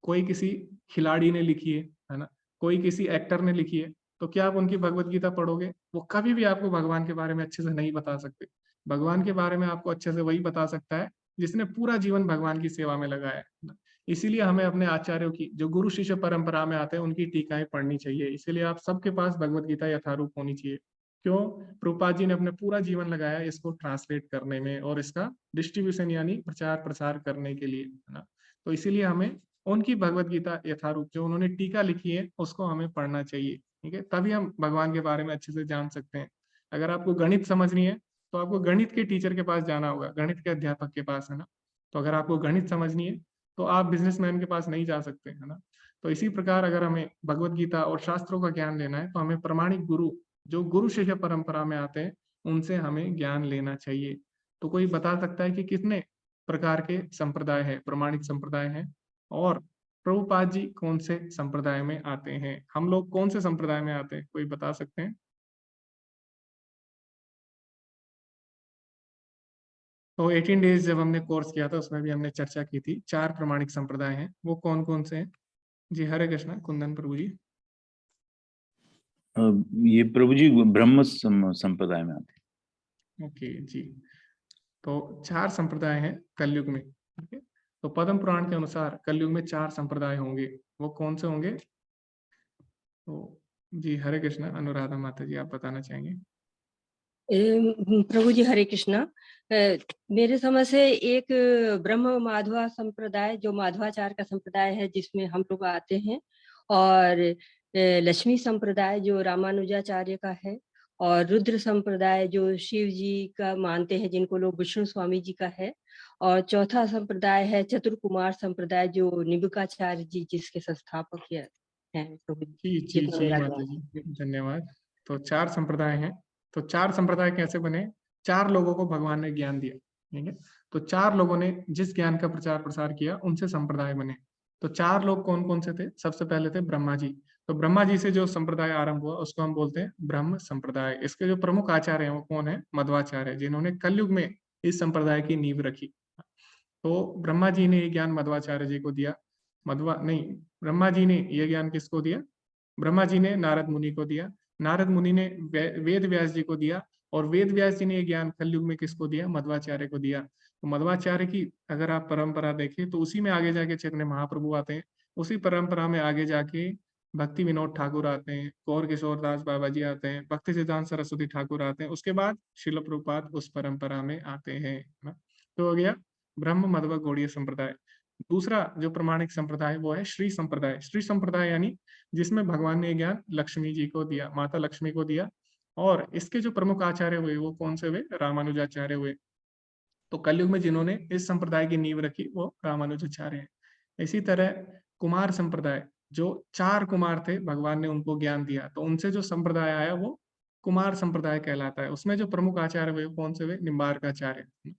कोई किसी खिलाड़ी ने लिखी है ना, कोई किसी एक्टर ने लिखी है। तो क्या आप उनकी भगवत गीता पढ़ोगे? वो कभी भी आपको भगवान के बारे में अच्छे से नहीं बता सकते। भगवान के बारे में आपको अच्छे से वही बता सकता है जिसने पूरा जीवन भगवान की सेवा में लगाया है ना। इसीलिए हमें अपने आचार्यों की, जो गुरु शिष्य परंपरा में आते हैं, उनकी टीकाएं पढ़नी चाहिए। इसीलिए आप सबके पास भगवत गीता यथारूप होनी चाहिए। क्यों? प्रभुपाद जी ने अपने पूरा जीवन लगाया इसको ट्रांसलेट करने में और इसका डिस्ट्रीब्यूशन यानी प्रचार प्रसार करने के लिए, है ना। तो इसीलिए हमें उनकी भगवत गीता यथारूप, जो उन्होंने टीका लिखी है, उसको हमें पढ़ना चाहिए। ठीक है, तभी हम भगवान के बारे में अच्छे से जान सकते हैं। अगर आपको गणित समझनी है तो आपको गणित के टीचर के पास जाना होगा, गणित के अध्यापक के पास, है ना। तो अगर आपको गणित समझनी है तो आप बिजनेसमैन के पास नहीं जा सकते, है ना। तो इसी प्रकार अगर हमें भगवत गीता और शास्त्रों का ज्ञान लेना है तो हमें प्रमाणिक गुरु, जो गुरु शिष्य परंपरा में आते हैं, उनसे हमें ज्ञान लेना चाहिए। तो कोई बता सकता है कि कितने प्रकार के संप्रदाय है, प्रमाणिक संप्रदाय हैं? और प्रभुपाद जी कौन से संप्रदाय में आते हैं? हम लोग कौन से संप्रदाय में आते हैं, कोई बता सकते हैं? तो 18 डेज जब हमने कोर्स किया था उसमें भी हमने चर्चा की थी, 4 प्रमाणिक संप्रदाय हैं। वो कौन कौन से हैं? जी हरे कृष्णा, कुंदन प्रभु जी। ये प्रभु जी ब्रह्म संप्रदाय में आते हैं। ओके जी। तो 4 संप्रदाय हैं कलयुग में। ठीक है, तो पद्म पुराण के अनुसार कलयुग में 4 संप्रदाय होंगे। वो कौन से होंगे? तो जी हरे कृष्णा, अनुराधा माता जी आप बताना चाहेंगे? प्रभु जी हरे कृष्णा। मेरे समझ से एक ब्रह्म माधवा संप्रदाय, जो माधवाचार का संप्रदाय है, जिसमें हम लोग आते हैं, और लक्ष्मी संप्रदाय जो रामानुजाचार्य का है, और रुद्र संप्रदाय जो शिव जी का मानते हैं, जिनको लोग विष्णु स्वामी जी का है, और चौथा संप्रदाय है चतुर्कुमार संप्रदाय जो निबुकाचार्य जी जिसके संस्थापक हैं प्रभु जी, जी जी जितना जी मेरा माता ज्ञान जी, है। धन्यवाद। तो 4 संप्रदाय हैं। तो 4 संप्रदाय कैसे बने? 4 लोगों को भगवान ने ज्ञान दिया। ठीक है, तो 4 लोगों ने जिस ज्ञान का प्रचार प्रसार किया उनसे संप्रदाय बने। तो 4 लोग कौन कौन से थे? सबसे पहले थे ब्रह्मा जी। तो ब्रह्मा जी से जो संप्रदाय आरंभ हुआ उसको हम बोलते हैं ब्रह्म संप्रदाय। इसके जो प्रमुख आचार्य हैं वो कौन है? मध्वाचार्य, जिन्होंने कलयुग में इस संप्रदाय की नींव रखी। तो ब्रह्मा जी ने ये ज्ञान मध्वाचार्य जी को दिया। मध्वा नहीं, ब्रह्मा जी ने ये ज्ञान किसको दिया? ब्रह्मा जी ने नारद मुनि को दिया। नारद मुनि ने वेद व्यास जी को दिया। और वेद व्यास जी ने ये ज्ञान कलयुग में किसको दिया? मध्वाचार्य को दिया। तो मध्वाचार्य की अगर आप परंपरा देखें तो उसी में आगे जाके चैतन्य महाप्रभु आते हैं। उसी परंपरा में आगे जाके भक्ति विनोद ठाकुर आते हैं, गौर किशोर दास बाबा जी आते हैं, भक्ति सिद्धांत सरस्वती ठाकुर आते हैं। उसके बाद शिल प्रभुपाद उस परंपरा में आते हैं ना। तो हो गया ब्रह्म मध्व गौड़ीय संप्रदाय। दूसरा जो प्रमाणिक संप्रदाय वो है श्री संप्रदाय। श्री संप्रदाय यानी जिसमें भगवान ने ज्ञान लक्ष्मी जी को दिया, माता लक्ष्मी को दिया। और इसके जो प्रमुख आचार्य हुए वो कौन से हुए? रामानुजाचार्य हुए। तो कलयुग में जिन्होंने इस संप्रदाय की नींव रखी वो रामानुजाचार्य हैं। इसी तरह कुमार संप्रदाय, जो 4 कुमार थे, भगवान ने उनको ज्ञान दिया, तो उनसे जो संप्रदाय आया वो कुमार संप्रदाय कहलाता है। उसमें जो प्रमुख आचार्य हुए कौन से हुए? निम्बार्काचार्य।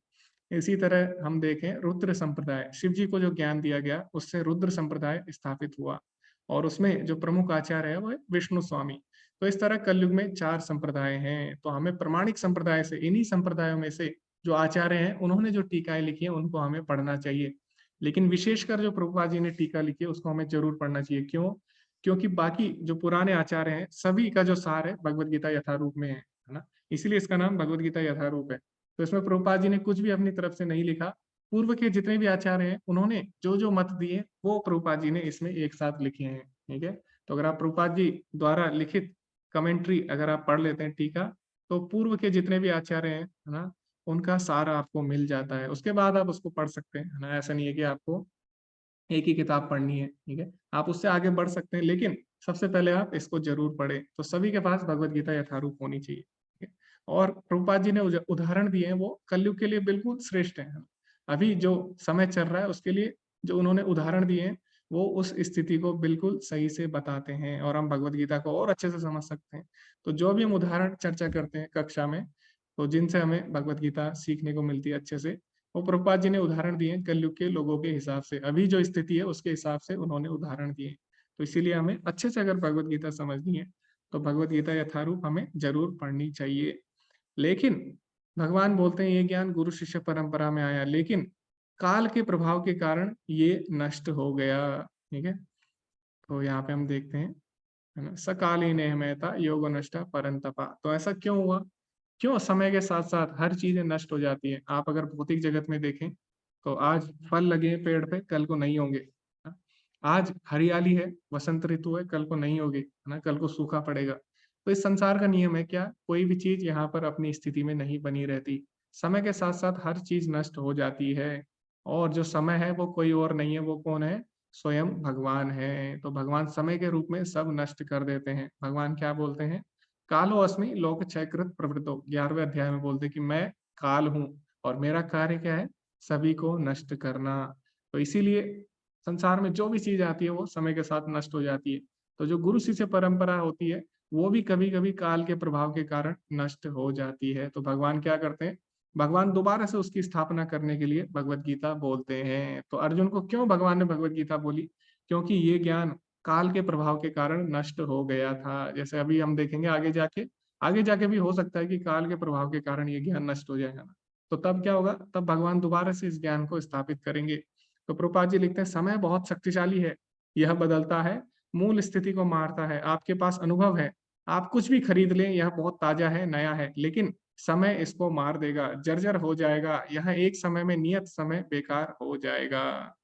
इसी तरह हम देखें रुद्र संप्रदाय, शिव जी को जो ज्ञान दिया गया उससे रुद्र संप्रदाय स्थापित हुआ, और उसमें जो प्रमुख आचार्य है वो है विष्णु स्वामी। तो इस तरह कलयुग में 4 संप्रदाय हैं। तो हमें प्रमाणिक संप्रदाय से, इन्हीं संप्रदायों में से जो आचार्य हैं उन्होंने जो टीकाएं लिखी है उनको हमें पढ़ना चाहिए। लेकिन विशेषकर जो प्रभुपाद जी ने टीका लिखी है उसको हमें जरूर पढ़ना चाहिए। क्यों? क्योंकि बाकी जो पुराने आचार्य हैं सभी का जो सार है भगवत गीता यथारूप में है ना, इसीलिए इसका नाम भगवत गीता यथारूप है। तो इसमें प्रभुपाद जी ने कुछ भी अपनी तरफ से नहीं लिखा। पूर्व के जितने भी आचार्य हैं उन्होंने जो जो मत दिए वो प्रभुपाद जी ने इसमें एक साथ लिखे हैं। ठीक है, तो अगर आप प्रभुपाद जी द्वारा लिखित कमेंट्री अगर आप पढ़ लेते हैं टीका, तो पूर्व के जितने भी आचार्य हैं है ना, उनका सार आपको मिल जाता है। उसके बाद आप उसको पढ़ सकते हैं, है ना। ऐसा नहीं है कि आपको एक ही किताब पढ़नी है, ठीक है, आप उससे आगे बढ़ सकते हैं, लेकिन सबसे पहले आप इसको जरूर पढ़ें। तो सभी के पास भगवत गीता यथारूप होनी चाहिए, ठीक है? और प्रभुपाद जी ने उदाहरण दिए हैं वो कलयुग के लिए बिल्कुल श्रेष्ठ है। अभी जो समय चल रहा है उसके लिए जो उन्होंने उदाहरण दिए हैं वो उस स्थिति को बिल्कुल सही से बताते हैं, और हम भगवत गीता को और अच्छे से समझ सकते हैं। तो जो भी हम उदाहरण चर्चा करते हैं कक्षा में, तो जिनसे हमें भगवत गीता सीखने को मिलती है अच्छे से, वो प्रभुपाद जी ने उदाहरण दिए कलयुग के लोगों के हिसाब से, अभी जो स्थिति है उसके हिसाब से उन्होंने उदाहरण दिए। तो इसीलिए हमें अच्छे से अगर भगवत गीता समझनी है तो भगवत गीता यथारूप हमें जरूर पढ़नी चाहिए। लेकिन भगवान बोलते हैं ये ज्ञान गुरु शिष्य परंपरा में आया, लेकिन काल के प्रभाव के कारण ये नष्ट हो गया। ठीक है, तो यहाँ पे हम देखते हैं, है ना, सकालीन महता योग नष्ट परंतपा। तो ऐसा क्यों हुआ? क्यों समय के साथ साथ हर चीजें नष्ट हो जाती है? आप अगर भौतिक जगत में देखें तो आज फल लगे हैं पेड़ पे, कल को नहीं होंगे। आज हरियाली है, वसंत ऋतु है, कल को नहीं होगी, है ना, कल को सूखा पड़ेगा। तो इस संसार का नियम है क्या, कोई भी चीज यहाँ पर अपनी स्थिति में नहीं बनी रहती। समय के साथ साथ हर चीज नष्ट हो जाती है, और जो समय है वो कोई और नहीं है, वो कौन है? स्वयं भगवान है। तो भगवान समय के रूप में सब नष्ट कर देते हैं। भगवान क्या बोलते हैं? कालो अस्मि लोक क्षयकृत प्रवृत्तो, 11वें अध्याय में बोलते हैं कि मैं काल हूं और मेरा कार्य क्या है? सभी को नष्ट करना। तो इसीलिए संसार में जो भी चीज आती है वो समय के साथ नष्ट हो जाती है। तो जो गुरु शिष्य परंपरा होती है वो भी कभी कभी काल के प्रभाव के कारण नष्ट हो जाती है। तो भगवान क्या करते हैं? भगवान दोबारा से उसकी स्थापना करने के लिए भगवत गीता बोलते हैं। तो अर्जुन को क्यों भगवान ने भगवत गीता बोली? क्योंकि ये ज्ञान काल के प्रभाव के कारण नष्ट हो गया था। जैसे अभी हम देखेंगे आगे जाके भी हो सकता है कि काल के प्रभाव के कारण ये ज्ञान नष्ट हो जाएगा ना, तो तब क्या होगा? तब भगवान दोबारा से इस ज्ञान को स्थापित करेंगे। तो प्रभुपाद जी लिखते हैं समय बहुत शक्तिशाली है, यह बदलता है, मूल स्थिति को मारता है। आपके पास अनुभव है, आप कुछ भी खरीद लें, यह बहुत ताजा है, नया है, लेकिन समय इसको मार देगा, जर्जर हो जाएगा, यह एक समय में नियत समय बेकार हो जाएगा।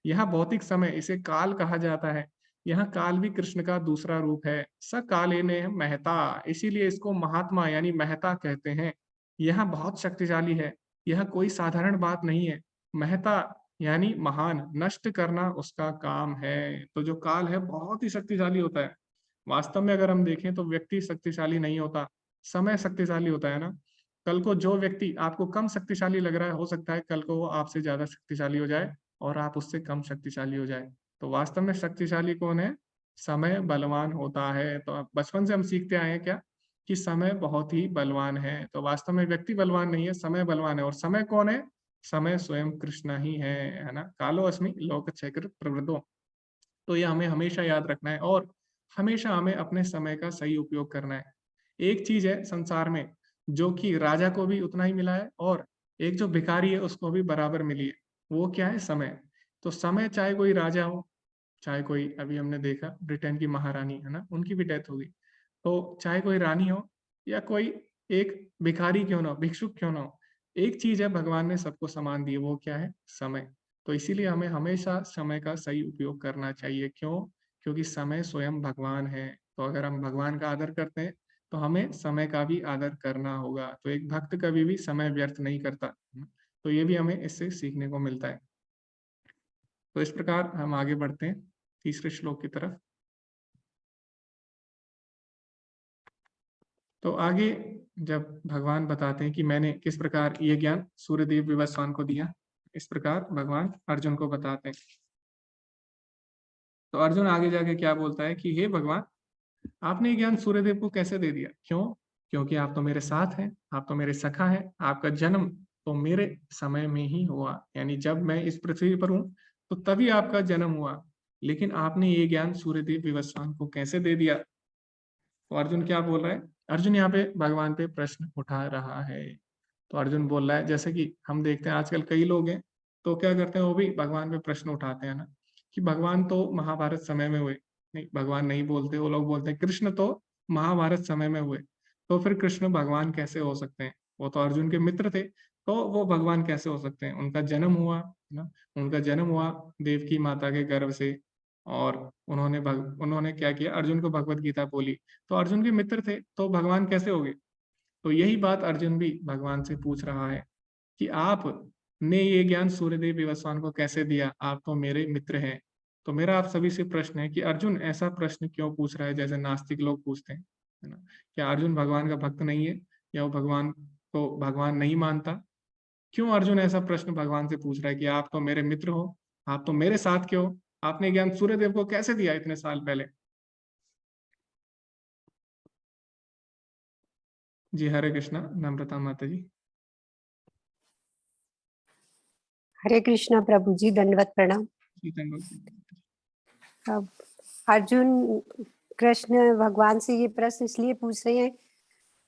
यह भौतिक समय, इसे काल कहा जाता है। यह काल भी कृष्ण का दूसरा रूप है। स काले ने महता, इसीलिए इसको महात्मा यानी महता कहते हैं। यह बहुत शक्तिशाली है, यह कोई साधारण बात नहीं है। महता यानी महान, नष्ट करना उसका काम है। तो जो काल है बहुत ही शक्तिशाली होता है। वास्तव में अगर हम देखें तो व्यक्ति शक्तिशाली नहीं होता, समय शक्तिशाली होता है ना। कल को जो व्यक्ति आपको कम शक्तिशाली लग रहा है, हो सकता है कल को वो आपसे ज्यादा शक्तिशाली हो जाए और आप उससे कम शक्तिशाली हो जाए। तो वास्तव में शक्तिशाली कौन है? समय बलवान होता है। तो बचपन से हम सीखते आए हैं क्या? कि समय बहुत ही बलवान है। तो वास्तव में व्यक्ति बलवान नहीं है, समय बलवान है। और समय कौन है? समय स्वयं कृष्ण ही है ना। कालो अस्मि लोक क्षयकृत प्रवृत्तो। तो ये हमें हमेशा याद रखना है, और हमेशा हमें अपने समय का सही उपयोग करना है। एक चीज है संसार में जो कि राजा को भी उतना ही मिला है, और एक जो भिखारी है उसको भी बराबर मिली है। वो क्या है? समय। तो समय, चाहे कोई राजा हो, चाहे कोई, अभी हमने देखा ब्रिटेन की महारानी है ना, उनकी भी डेथ हो गई। तो चाहे कोई रानी हो या कोई एक भिखारी क्यों ना हो, भिक्षुक क्यों ना हो, एक चीज है भगवान ने सबको समान दी है, वो क्या है? समय। तो इसीलिए हमें हमेशा समय का सही उपयोग करना चाहिए। क्यों? क्योंकि समय स्वयं भगवान है। तो अगर हम भगवान का आदर करते हैं तो हमें समय का भी आदर करना होगा। तो एक भक्त कभी भी समय व्यर्थ नहीं करता। तो ये भी हमें इससे सीखने को मिलता है। तो इस प्रकार हम आगे बढ़ते हैं तीसरे श्लोक की तरफ। तो आगे जब भगवान बताते हैं कि मैंने किस प्रकार ये ज्ञान सूर्यदेव विवस्वान को दिया, इस प्रकार भगवान अर्जुन को बताते हैं। तो अर्जुन आगे जाके क्या बोलता है कि हे भगवान, आपने ये ज्ञान सूर्यदेव को कैसे दे दिया? क्यों? क्योंकि आप तो मेरे साथ हैं, आप तो मेरे सखा हैं, आपका जन्म तो मेरे समय में ही हुआ, यानी जब मैं इस पृथ्वी पर हूँ तो तभी आपका जन्म हुआ, लेकिन आपने ये ज्ञान सूर्यदेव विवस्वान को कैसे दे दिया? तो अर्जुन क्या बोल रहा है? अर्जुन यहाँ पे भगवान पे प्रश्न उठा रहा है। तो अर्जुन बोल रहा है, जैसे कि हम देखते हैं आजकल कई लोग हैं तो क्या करते हैं, वो भी भगवान पे प्रश्न उठाते हैं ना, कि भगवान तो महाभारत समय में हुए। नहीं, भगवान नहीं बोलते, वो लोग बोलते हैं कृष्ण तो महाभारत समय में हुए, तो फिर कृष्ण भगवान कैसे हो सकते हैं? वो तो अर्जुन के मित्र थे, तो वो भगवान कैसे हो सकते हैं? उनका जन्म हुआ ना, उनका जन्म हुआ देवकी माता के गर्भ से, और उन्होंने क्या किया, अर्जुन को भगवत गीता बोली, तो अर्जुन के मित्र थे, तो भगवान कैसे हो गए? तो यही बात अर्जुन भी भगवान से पूछ रहा है कि आप ने ये ज्ञान सूर्यदेव विवस्वान को कैसे दिया? आप तो मेरे मित्र हैं। तो मेरा आप सभी से प्रश्न है कि अर्जुन ऐसा प्रश्न क्यों पूछ रहा है जैसे नास्तिक लोग पूछते हैं, है ना? क्या अर्जुन भगवान का भक्त नहीं है, या वो भगवान को भगवान नहीं मानता? क्यों अर्जुन ऐसा प्रश्न भगवान से पूछ रहा है कि आप तो मेरे मित्र हो, आप तो मेरे साथ क्यों, आपने ज्ञान सूर्यदेव को कैसे दिया इतने साल पहले? जी हरे कृष्णा। नम्रता माता जी। हरे कृष्णा प्रभु जी, दंडवत प्रणाम। जी धन्यवाद। अब अर्जुन कृष्ण भगवान से ये प्रश्न इसलिए पूछ रहे हैं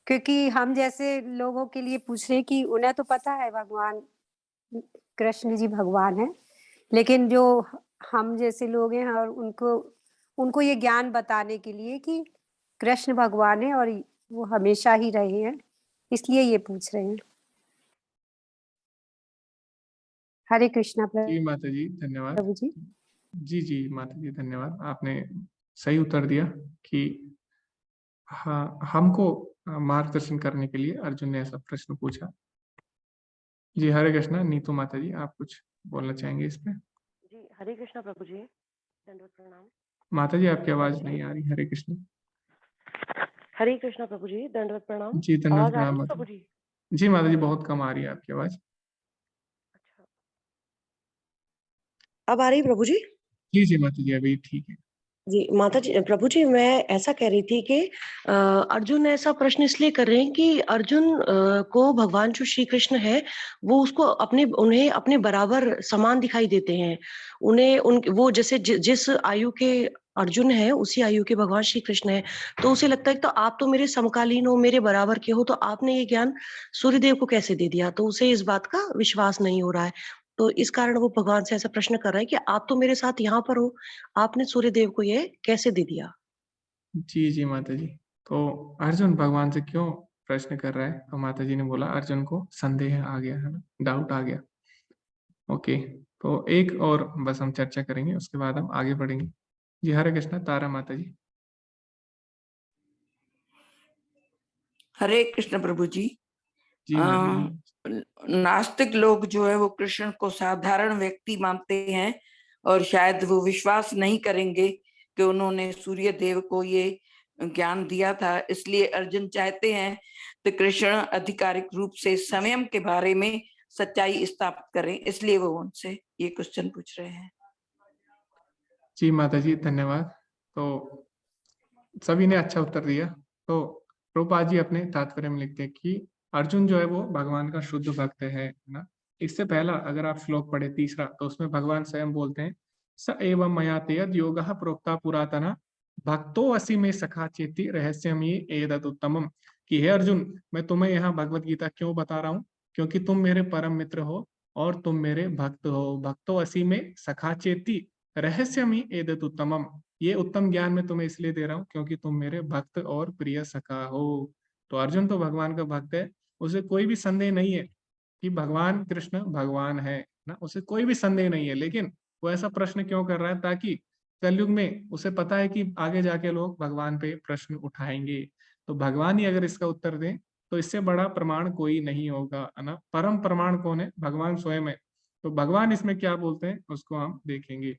क्योंकि हम जैसे लोगों के लिए पूछ रहे हैं कि उन्हें तो पता है भगवान कृष्ण जी भगवान है, लेकिन जो हम जैसे लोग हैं और उनको ये ज्ञान बताने के लिए कि कृष्ण भगवान है और वो हमेशा ही रहे हैं, इसलिए ये पूछ रहे हैं। हरे कृष्णा जी माता जी धन्यवाद। प्रभु जी। जी माता जी धन्यवाद, आपने सही उत्तर दिया कि हाँ, हमको मार्गदर्शन करने के लिए अर्जुन ने ऐसा प्रश्न पूछा। जी हरे कृष्णा। नीतू माता जी, आप कुछ बोलना चाहेंगे इस पे? जी हरे कृष्णा प्रभु जी, दंडवत प्रणाम। माता जी आपकी आवाज नहीं आ रही। हरे कृष्ण। हरे कृष्णा प्रभु जी, दंडवत प्रणाम। जी धन्यवाद आवाज आ प्रणाम रही है माता प्रभु जी। जी? जी माता जी बहुत कम आ रही है आपकी आवाज। अच्छा, अब आ रही प्रभु जी? जी माता जी अभी ठीक है। जी माता जी, प्रभु जी मैं ऐसा कह रही थी कि अर्जुन ऐसा प्रश्न इसलिए कर रहे हैं कि अर्जुन को भगवान जो श्री कृष्ण है वो उसको उन्हें अपने बराबर समान दिखाई देते हैं। उन्हें वो जैसे जिस आयु के अर्जुन है उसी आयु के भगवान श्री कृष्ण है, तो उसे लगता है तो आप तो मेरे समकालीन हो, मेरे बराबर के हो, तो आपने ये ज्ञान सूर्यदेव को कैसे दे दिया? तो उसे इस बात का विश्वास नहीं हो रहा है। तो इस कारण वो भगवान से ऐसा प्रश्न कर रहा है कि आप तो मेरे साथ यहाँ पर हो, आपने सूर्यदेव को ये कैसे दे दिया? जी माता जी। तो अर्जुन भगवान से क्यों प्रश्न कर रहा है? तो माता जी ने बोला अर्जुन को संदेह आ गया है ना, डाउट आ गया। ओके, तो एक और बस हम चर्चा करेंगे, उसके बाद हम आगे बढ़ेंगे। जी हरे कृष्णा। तारा माता जी। हरे कृष्ण प्रभु जी। जी माता जी। नास्तिक लोग जो है वो कृष्ण को साधारण व्यक्ति मानते हैं और शायद वो विश्वास नहीं करेंगे कि उन्होंने सूर्य देव को ये ज्ञान दिया था, इसलिए अर्जुन चाहते हैं तो कृष्ण आधिकारिक रूप से स्वयं के बारे में सच्चाई स्थापित करें, इसलिए वो उनसे ये क्वेश्चन पूछ रहे हैं। जी माता जी धन्यवाद। तो सभी ने अच्छा उत्तर दिया। तो प्रभुपाद जी अपने तात्पर्य में लिखते हैं कि अर्जुन जो है वो भगवान का शुद्ध भक्त है ना। इससे पहला अगर आप श्लोक पढ़े तीसरा, तो उसमें भगवान स्वयं बोलते हैं स एवं मया तेयद योगः प्रोक्ता पुरातना भक्तो असि में सखा चेति रहस्यम ये एतद् उत्तमम। कि हे अर्जुन, मैं तुम्हें यहाँ भगवत गीता क्यों बता रहा हूँ? क्योंकि तुम मेरे परम मित्र हो और तुम मेरे भक्त हो। भक्तो असि में सखा चेति रहस्यम ही एतद् उत्तमम। ये उत्तम ज्ञान मैं तुम्हें इसलिए दे रहा हूँ क्योंकि तुम मेरे भक्त और प्रिय सखा हो। तो अर्जुन तो भगवान का भक्त है, उसे कोई भी संदेह नहीं है कि भगवान कृष्ण भगवान है ना, उसे कोई भी संदेह नहीं है। लेकिन वो ऐसा प्रश्न क्यों कर रहा है? ताकि कलयुग में उसे पता है कि आगे जाके लोग भगवान पे प्रश्न उठाएंगे, तो भगवान ही अगर इसका उत्तर दें तो इससे बड़ा प्रमाण कोई नहीं होगा, है ना। परम प्रमाण कौन है? भगवान स्वयं है। तो भगवान इसमें क्या बोलते हैं उसको हम देखेंगे।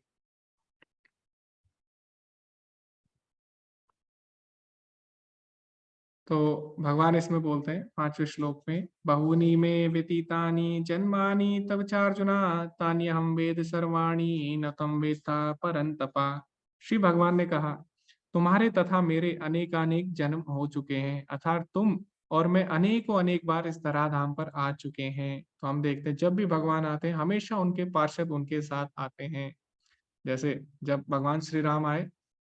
तो भगवान इसमें बोलते हैं 5वें श्लोक में, बहूनि में व्यतीतानि जन्मानि तव चार्जुना तानि हम वेद सर्वाणि न तम वेत्ता परंतपा। श्री भगवान ने कहा, तुम्हारे तथा मेरे अनेकानेक जन्म हो चुके हैं, अर्थात तुम और मैं अनेकों अनेक बार इस धराधाम पर आ चुके हैं। तो हम देखते हैं जब भी भगवान आते हैं हमेशा उनके पार्षद उनके साथ आते हैं। जैसे जब भगवान श्री राम आए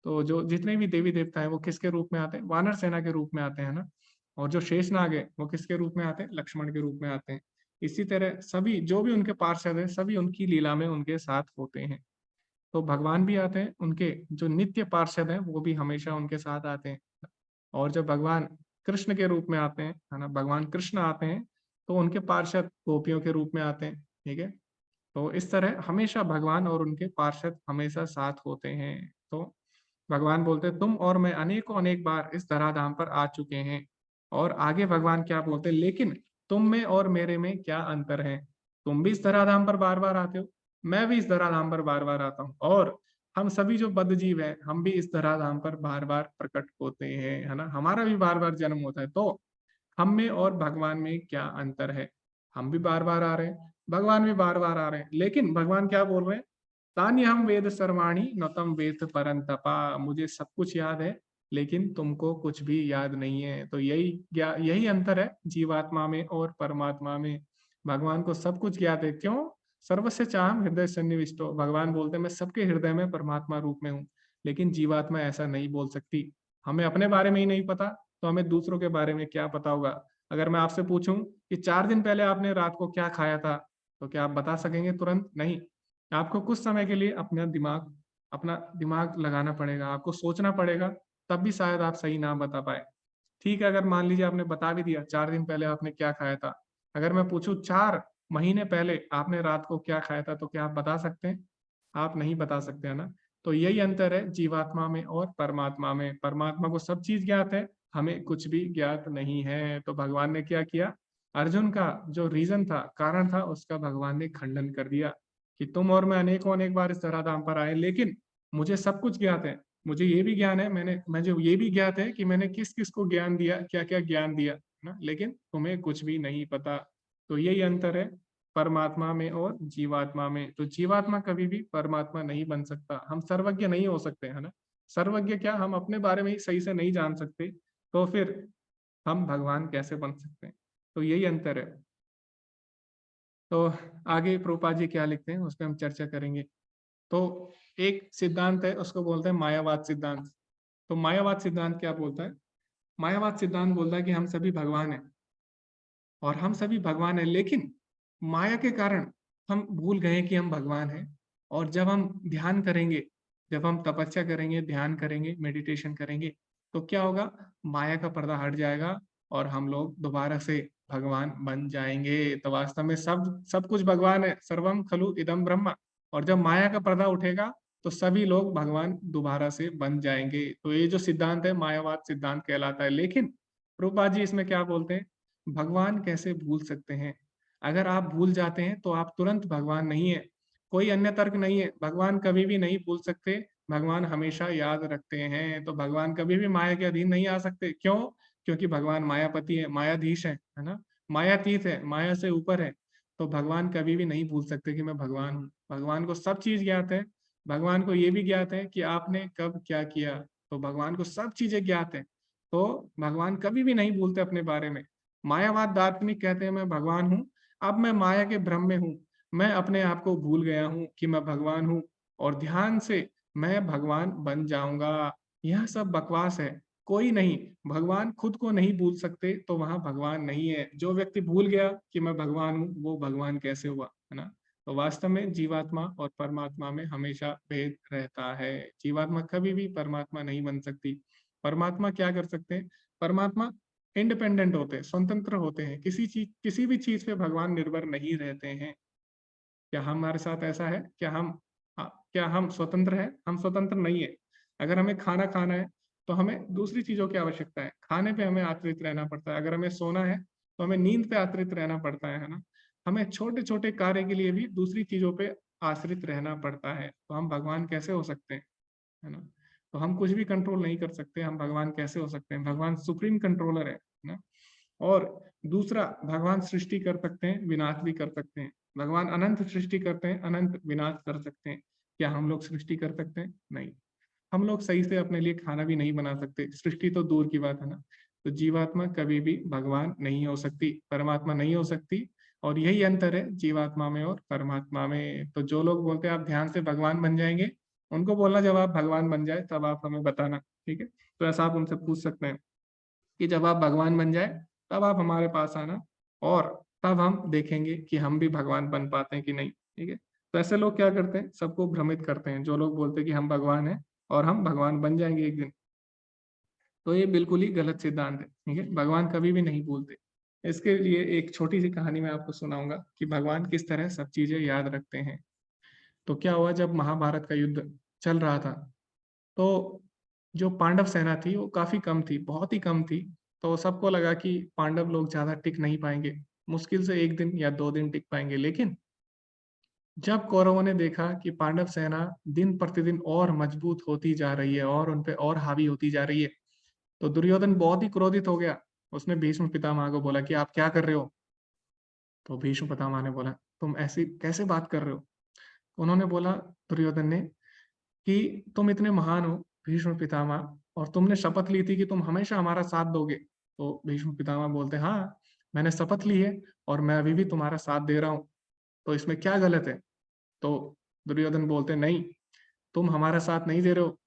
तो जो जितने भी देवी देवता हैं वो किसके रूप में आते हैं? वानर सेना के रूप में आते हैं ना। और जो शेषनाग है वो किसके रूप में आते हैं? लक्ष्मण के रूप में आते हैं। इसी तरह सभी जो भी उनके पार्षद हैं सभी उनकी लीला में उनके साथ होते हैं। तो भगवान भी आते हैं, उनके जो नित्य पार्षद हैं वो भी हमेशा उनके साथ आते हैं। और जब भगवान कृष्ण के रूप में आते हैं, है ना, भगवान कृष्ण आते हैं तो उनके पार्षद गोपियों के रूप में आते हैं। ठीक है, तो इस तरह हमेशा भगवान और उनके पार्षद हमेशा साथ होते हैं। तो भगवान बोलते हैं, तुम और मैं अनेकों अनेक बार इस धराधाम पर आ चुके हैं। और आगे भगवान क्या बोलते हैं, लेकिन तुम में और मेरे में क्या अंतर है? तुम भी इस धराधाम पर बार बार आते हो, मैं भी इस धराधाम पर बार बार आता हूँ, और हम सभी जो बद्ध जीव है हम भी इस धराधाम पर बार बार प्रकट होते हैं, है ना, हमारा भी बार बार जन्म होता है। तो हम में और भगवान में क्या अंतर है? हम भी बार बार आ रहे हैं, भगवान भी बार बार आ रहे हैं, लेकिन भगवान क्या बोल रहे हैं? तान्य हम वेद सर्वाणी न तम वेद परंतपा, मुझे सब कुछ याद है लेकिन तुमको कुछ भी याद नहीं है। तो यही अंतर है जीवात्मा में और परमात्मा में। भगवान को सब कुछ ज्ञात है, क्यों? सर्वस्य चाहम हृदय सन्निविष्टो, भगवान बोलते हैं मैं सबके हृदय में परमात्मा रूप में हूँ। लेकिन जीवात्मा ऐसा नहीं बोल सकती। हमें अपने बारे में ही नहीं पता तो हमें दूसरों के बारे में क्या पता होगा? अगर मैं आपसे पूछूं कि 4 दिन पहले आपने रात को क्या खाया था, तो क्या आप बता सकेंगे तुरंत? नहीं। आपको कुछ समय के लिए अपना दिमाग लगाना पड़ेगा, आपको सोचना पड़ेगा, तब भी शायद आप सही ना बता पाए। ठीक है, अगर मान लीजिए आपने बता भी दिया 4 दिन पहले आपने क्या खाया था, अगर मैं पूछूं 4 महीने पहले आपने रात को क्या खाया था, तो क्या आप बता सकते हैं? आप नहीं बता सकते, है ना। तो यही अंतर है जीवात्मा में और परमात्मा में। परमात्मा को सब चीज ज्ञात है, हमें कुछ भी ज्ञात नहीं है। तो भगवान ने क्या किया? अर्जुन का जो रीजन था, कारण था, उसका भगवान ने खंडन कर दिया कि तुम और मैं अनेकों अनेक बार इस धराधाम पर आए, लेकिन मुझे सब कुछ ज्ञात है। मुझे ये भी ज्ञान है, मुझे ये भी ज्ञात है कि मैंने किस किस को ज्ञान दिया, क्या क्या ज्ञान दिया ना, लेकिन तुम्हें कुछ भी नहीं पता। तो यही अंतर है परमात्मा में और जीवात्मा में। तो जीवात्मा कभी भी परमात्मा नहीं बन सकता। हम सर्वज्ञ नहीं हो सकते, है ना। सर्वज्ञ क्या, हम अपने बारे में ही सही से नहीं जान सकते, तो फिर हम भगवान कैसे बन सकते हैं? तो यही अंतर है। तो आगे प्रभुपाद जी क्या लिखते हैं उस पर हम चर्चा करेंगे। तो एक सिद्धांत है, उसको बोलते हैं मायावाद सिद्धांत। तो मायावाद सिद्धांत क्या बोलता है? मायावाद सिद्धांत बोलता है कि हम सभी भगवान हैं, और हम सभी भगवान हैं, लेकिन माया के कारण हम भूल गए कि हम भगवान हैं। और जब हम ध्यान करेंगे, जब हम तपस्या करेंगे, ध्यान करेंगे, मेडिटेशन करेंगे, तो क्या होगा? माया का पर्दा हट जाएगा और हम लोग दोबारा से भगवान बन जाएंगे। तो वास्तव में सब कुछ भगवान है, सर्वम खलु इदम ब्रह्मा। और जब माया का पर्दा उठेगा तो सभी लोग भगवान दोबारा से बन जाएंगे। तो ये जो सिद्धांत है मायावाद सिद्धांत कहलाता है। लेकिन प्रभुपाद जी इसमें क्या बोलते हैं? भगवान कैसे भूल सकते हैं? अगर आप भूल जाते हैं तो आप तुरंत भगवान नहीं है। कोई अन्य तर्क नहीं है, भगवान कभी भी नहीं भूल सकते, भगवान हमेशा याद रखते हैं। तो भगवान कभी भी माया के अधीन नहीं आ सकते। क्यों? क्योंकि भगवान मायापति है, मायाधीश है ना, मायातीत है, माया से ऊपर है। तो भगवान कभी भी नहीं भूल सकते कि मैं भगवान हूँ। भगवान को सब चीज ज्ञात है। भगवान को ये भी ज्ञात है कि आपने कब क्या किया। तो भगवान को सब चीजें ज्ञात है। तो भगवान कभी भी नहीं भूलते अपने बारे में। मायावाद दार्शनिक कहते हैं मैं भगवान हूँ, अब मैं माया के भ्रम में हूँ, मैं अपने आप को भूल गया हूँ कि मैं भगवान हूँ, और ध्यान से मैं भगवान बन जाऊंगा। यह सब बकवास है। कोई नहीं, भगवान खुद को नहीं भूल सकते तो वहां भगवान नहीं है। जो व्यक्ति भूल गया कि मैं भगवान हूँ वो भगवान कैसे हुआ, है ना। तो वास्तव में जीवात्मा और परमात्मा में हमेशा भेद रहता है। जीवात्मा कभी भी परमात्मा नहीं बन सकती। परमात्मा क्या कर सकते हैं? परमात्मा इंडिपेंडेंट होते हैं, स्वतंत्र होते हैं, किसी भी चीज पे भगवान निर्भर नहीं रहते हैं। क्या हमारे साथ ऐसा है? क्या हम स्वतंत्र हैं? हम स्वतंत्र नहीं है। अगर हमें खाना खाना है तो हमें दूसरी चीजों की आवश्यकता है, खाने पे हमें आश्रित रहना पड़ता है। अगर हमें सोना है तो हमें नींद पे आश्रित रहना पड़ता है ना। हमें छोटे छोटे कार्य के लिए भी दूसरी चीजों पे आश्रित रहना पड़ता है। तो हम भगवान कैसे हो सकते हैं, है ना। तो हम कुछ भी कंट्रोल नहीं कर सकते, हम भगवान कैसे हो सकते हैं? भगवान सुप्रीम कंट्रोलर है ना। और दूसरा, भगवान सृष्टि कर सकते हैं, विनाश भी कर सकते हैं। भगवान अनंत सृष्टि करते हैं, अनंत विनाश कर सकते हैं। क्या हम लोग सृष्टि कर सकते हैं? नहीं। हम लोग सही से अपने लिए खाना भी नहीं बना सकते, सृष्टि तो दूर की बात है ना। तो जीवात्मा कभी भी भगवान नहीं हो सकती, परमात्मा नहीं हो सकती, और यही अंतर है जीवात्मा में और परमात्मा में। तो जो लोग बोलते हैं आप ध्यान से भगवान बन जाएंगे, उनको बोलना जब आप भगवान बन जाए तब आप हमें बताना, ठीक है। तो ऐसा आप उनसे पूछ सकते हैं कि जब आप भगवान बन जाए तब आप हमारे पास आना, और तब हम देखेंगे कि हम भी भगवान बन पाते हैं कि नहीं, ठीक है। तो ऐसे लोग क्या करते हैं, सबको भ्रमित करते हैं, जो लोग बोलते हैं कि हम भगवान हैं और हम भगवान बन जाएंगे एक दिन। तो ये बिल्कुल ही गलत सिद्धांत है, ठीक है। भगवान कभी भी नहीं भूलते। इसके लिए एक छोटी सी कहानी मैं आपको सुनाऊंगा कि भगवान किस तरह सब चीजें याद रखते हैं। तो क्या हुआ, जब महाभारत का युद्ध चल रहा था, तो जो पांडव सेना थी वो काफी कम थी, बहुत ही कम थी। तो सबको लगा कि पांडव लोग ज्यादा टिक नहीं पाएंगे, मुश्किल से 1 दिन या 2 दिन टिक पाएंगे। लेकिन जब कौरवों ने देखा कि पांडव सेना दिन प्रतिदिन और मजबूत होती जा रही है और उनपे और हावी होती जा रही है, तो दुर्योधन बहुत ही क्रोधित हो गया। उसने भीष्म पितामह को बोला कि आप क्या कर रहे हो। तो भीष्म पितामह ने बोला तुम ऐसी कैसे बात कर रहे हो। उन्होंने बोला, दुर्योधन ने, कि तुम इतने महान हो भीष्म पितामह, और तुमने शपथ ली थी कि तुम हमेशा हमारा साथ दोगे। तो भीष्म पितामह बोलते, हाँ मैंने शपथ ली है और मैं अभी भी तुम्हारा साथ दे रहा हूँ, तो इसमें क्या गलत है। तो दुर्योधन बोलते, नहीं, तुम हमारा साथ नहीं दे रहे हो,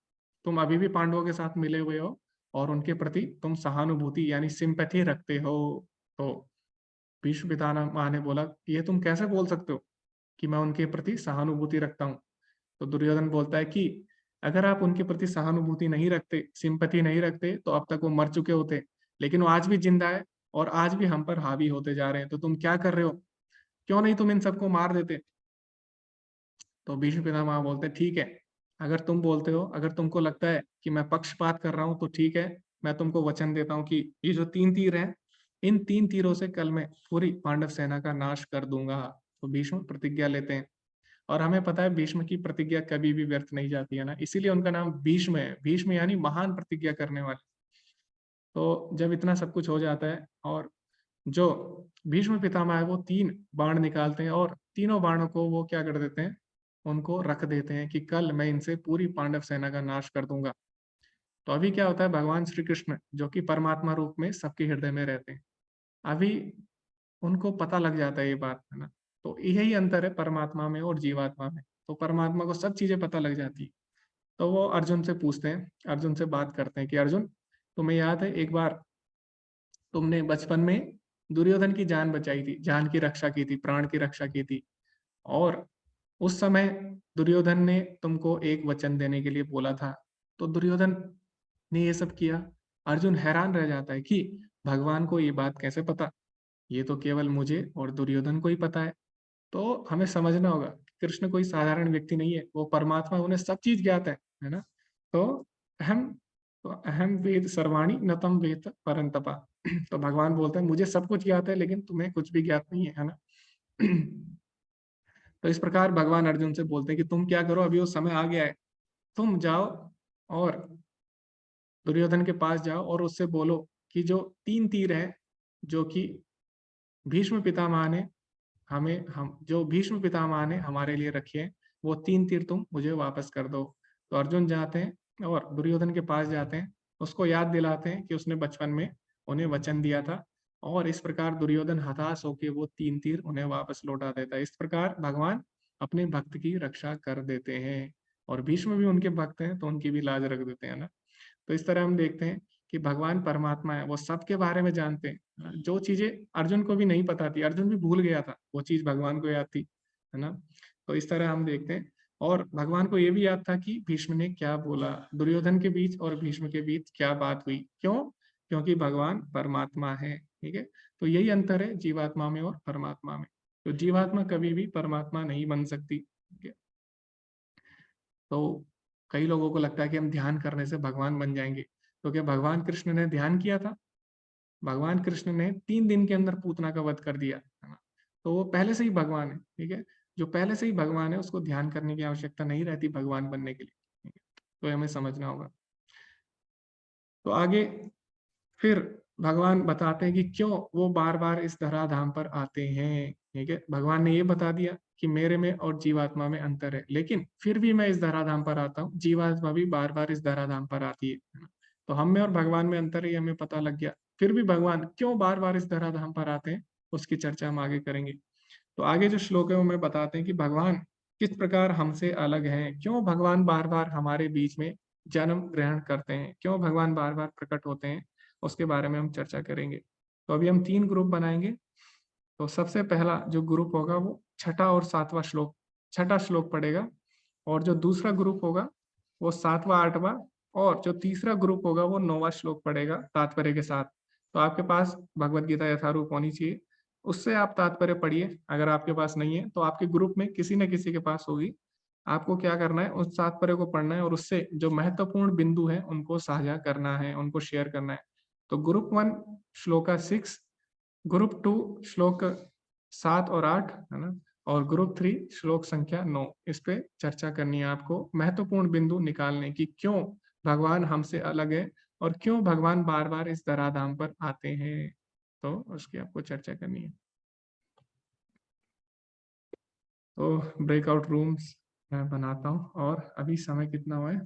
तुम अभी भी पांडवों के साथ मिले हुए हो और उनके प्रति तुम सहानुभूति यानी सिंपैथी रखते हो। तो भीष्म पितामह ने बोला, ये तुम कैसे बोल सकते हो कि मैं उनके प्रति सहानुभूति रखता हूँ। तो दुर्योधन बोलता है कि अगर आप उनके प्रति सहानुभूति नहीं रखते, सिंपैथी नहीं रखते, तो अब तक वो मर चुके होते, लेकिन वो आज भी जिंदा है और आज भी हम पर हावी होते जा रहे हैं। तो तुम क्या कर रहे हो, क्यों नहीं तुम इन सबको मार देते। तो भीष्म पितामह बोलते, ठीक है, अगर तुम बोलते हो, अगर तुमको लगता है कि मैं पक्षपात कर रहा हूँ, तो ठीक है, मैं तुमको वचन देता हूँ कि ये जो 3 तीर हैं, इन 3 तीरों से कल मैं पूरी पांडव सेना का नाश कर दूंगा। तो भीष्म प्रतिज्ञा लेते हैं, और हमें पता है भीष्म की प्रतिज्ञा कभी भी व्यर्थ नहीं जाती है ना, इसीलिए उनका नाम भीष्म है। भीष्म यानी महान प्रतिज्ञा करने वाले। तो जब इतना सब कुछ हो जाता है, और जो भीष्म पितामह है वो 3 बाण निकालते हैं, और तीनों बाणों को वो क्या कर देते हैं, उनको रख देते हैं कि कल मैं इनसे पूरी पांडव सेना का नाश कर दूंगा। तो अभी क्या होता है, भगवान श्री कृष्ण जो कि परमात्मा रूप में सबके हृदय में रहते हैं, अभी उनको पता लग जाता है ये बात, है ना। तो यही अंतर है परमात्मा में और जीवात्मा में। तो परमात्मा को सब चीजें पता लग जाती है। तो वो अर्जुन से पूछते हैं, अर्जुन से बात करते हैं कि अर्जुन, तुम्हें याद है एक बार तुमने बचपन में दुर्योधन की जान बचाई थी, जान की रक्षा की थी, प्राण की रक्षा की थी, और उस समय दुर्योधन ने तुमको एक वचन देने के लिए बोला था। तो दुर्योधन ने ये सब किया। अर्जुन हैरान रह जाता है कि भगवान को ये बात कैसे पता, ये तो केवल मुझे और दुर्योधन को ही पता है। तो हमें समझना होगा कृष्ण कोई साधारण व्यक्ति नहीं है, वो परमात्मा, उन्हें सब चीज ज्ञात है ना। तो अहम तो अहम वेद सर्वाणी न तम वेद परंतपा। तो भगवान बोलते हैं मुझे सब कुछ ज्ञात है, लेकिन तुम्हें कुछ भी ज्ञात नहीं है ना। तो इस प्रकार भगवान अर्जुन से बोलते हैं कि तुम क्या करो, अभी वो समय आ गया है, तुम जाओ और दुर्योधन के पास जाओ और उससे बोलो कि जो 3 तीर हैं, जो कि भीष्म पितामह ने जो भीष्म पितामह ने हमारे लिए रखे हैं, वो 3 तीर तुम मुझे वापस कर दो। तो अर्जुन जाते हैं और दुर्योधन के पास जाते हैं, उसको याद दिलाते हैं कि उसने बचपन में उन्हें वचन दिया था, और इस प्रकार दुर्योधन हताश होकर वो 3 तीर उन्हें वापस लौटा देता है। इस प्रकार भगवान अपने भक्त की रक्षा कर देते हैं, और भीष्म भी उनके भक्त हैं तो उनकी भी लाज रख देते हैं ना। तो इस तरह हम देखते हैं कि भगवान परमात्मा है, वो सबके बारे में जानते हैं। जो चीजें अर्जुन को भी नहीं पता थी, अर्जुन भी भूल गया था, वो चीज भगवान को याद थी, है ना। तो इस तरह हम देखते हैं, और भगवान को ये भी याद था कि भीष्म ने क्या बोला, दुर्योधन के बीच और भीष्म के बीच क्या बात हुई, क्यों, क्योंकि भगवान परमात्मा है, ठीक है। तो यही अंतर है जीवात्मा में और परमात्मा में। तो जीवात्मा कभी भी परमात्मा नहीं बन सकती, ठीक है। तो कई लोगों को लगता है कि हम ध्यान करने से भगवान बन जाएंगे। तो क्या भगवान कृष्ण ने ध्यान किया था? भगवान कृष्ण ने 3 दिन के अंदर पूतना का वध कर दिया, है ना। तो वो पहले से ही भगवान है, ठीक है। जो पहले से ही भगवान है उसको ध्यान करने की आवश्यकता नहीं रहती भगवान बनने के लिए, ठीक है? तो हमें समझना होगा। तो आगे फिर भगवान बताते हैं कि क्यों वो बार बार इस धराधाम पर आते हैं। ठीक है, भगवान ने ये बता दिया कि मेरे में और जीवात्मा में अंतर है, लेकिन फिर भी मैं इस धराधाम पर आता हूँ, जीवात्मा भी बार बार इस धराधाम पर आती है। तो हम में और भगवान में अंतर है, ये हमें पता लग गया। फिर भी भगवान क्यों बार बार इस धराधाम पर आते हैं, उसकी चर्चा हम आगे करेंगे। तो आगे जो श्लोक है वो हमें बताते हैं कि भगवान किस प्रकार हमसे अलग हैं, क्यों भगवान बार बार हमारे बीच में जन्म ग्रहण करते हैं, क्यों भगवान बार बार प्रकट होते हैं, उसके बारे में हम चर्चा करेंगे। तो अभी हम 3 ग्रुप बनाएंगे। तो सबसे पहला जो ग्रुप होगा वो छठा और 7वां श्लोक, छठा श्लोक पढ़ेगा, और जो दूसरा ग्रुप होगा वो 7वां 8वां, और जो तीसरा ग्रुप होगा वो 9वां श्लोक पढ़ेगा तात्पर्य के साथ। तो आपके पास भगवत गीता यथारूप होनी चाहिए, उससे आप तात्पर्य पढ़िए। अगर आपके पास नहीं है तो आपके ग्रुप में किसी न किसी के पास होगी। आपको क्या करना है, उस तात्पर्य को पढ़ना है और उससे जो महत्वपूर्ण बिंदु है उनको साझा करना है, उनको शेयर करना है। तो ग्रुप 1 श्लोका 6, ग्रुप 2 श्लोक 7 और 8, है ना, और ग्रुप 3 श्लोक संख्या 9। इस पे चर्चा करनी है आपको, महत्वपूर्ण बिंदु निकालने की, क्यों भगवान हमसे अलग है और क्यों भगवान बार बार इस धराधाम पर आते हैं, तो उसकी आपको चर्चा करनी है। तो ब्रेकआउट रूम्स मैं बनाता हूँ, और अभी समय कितना हुआ है,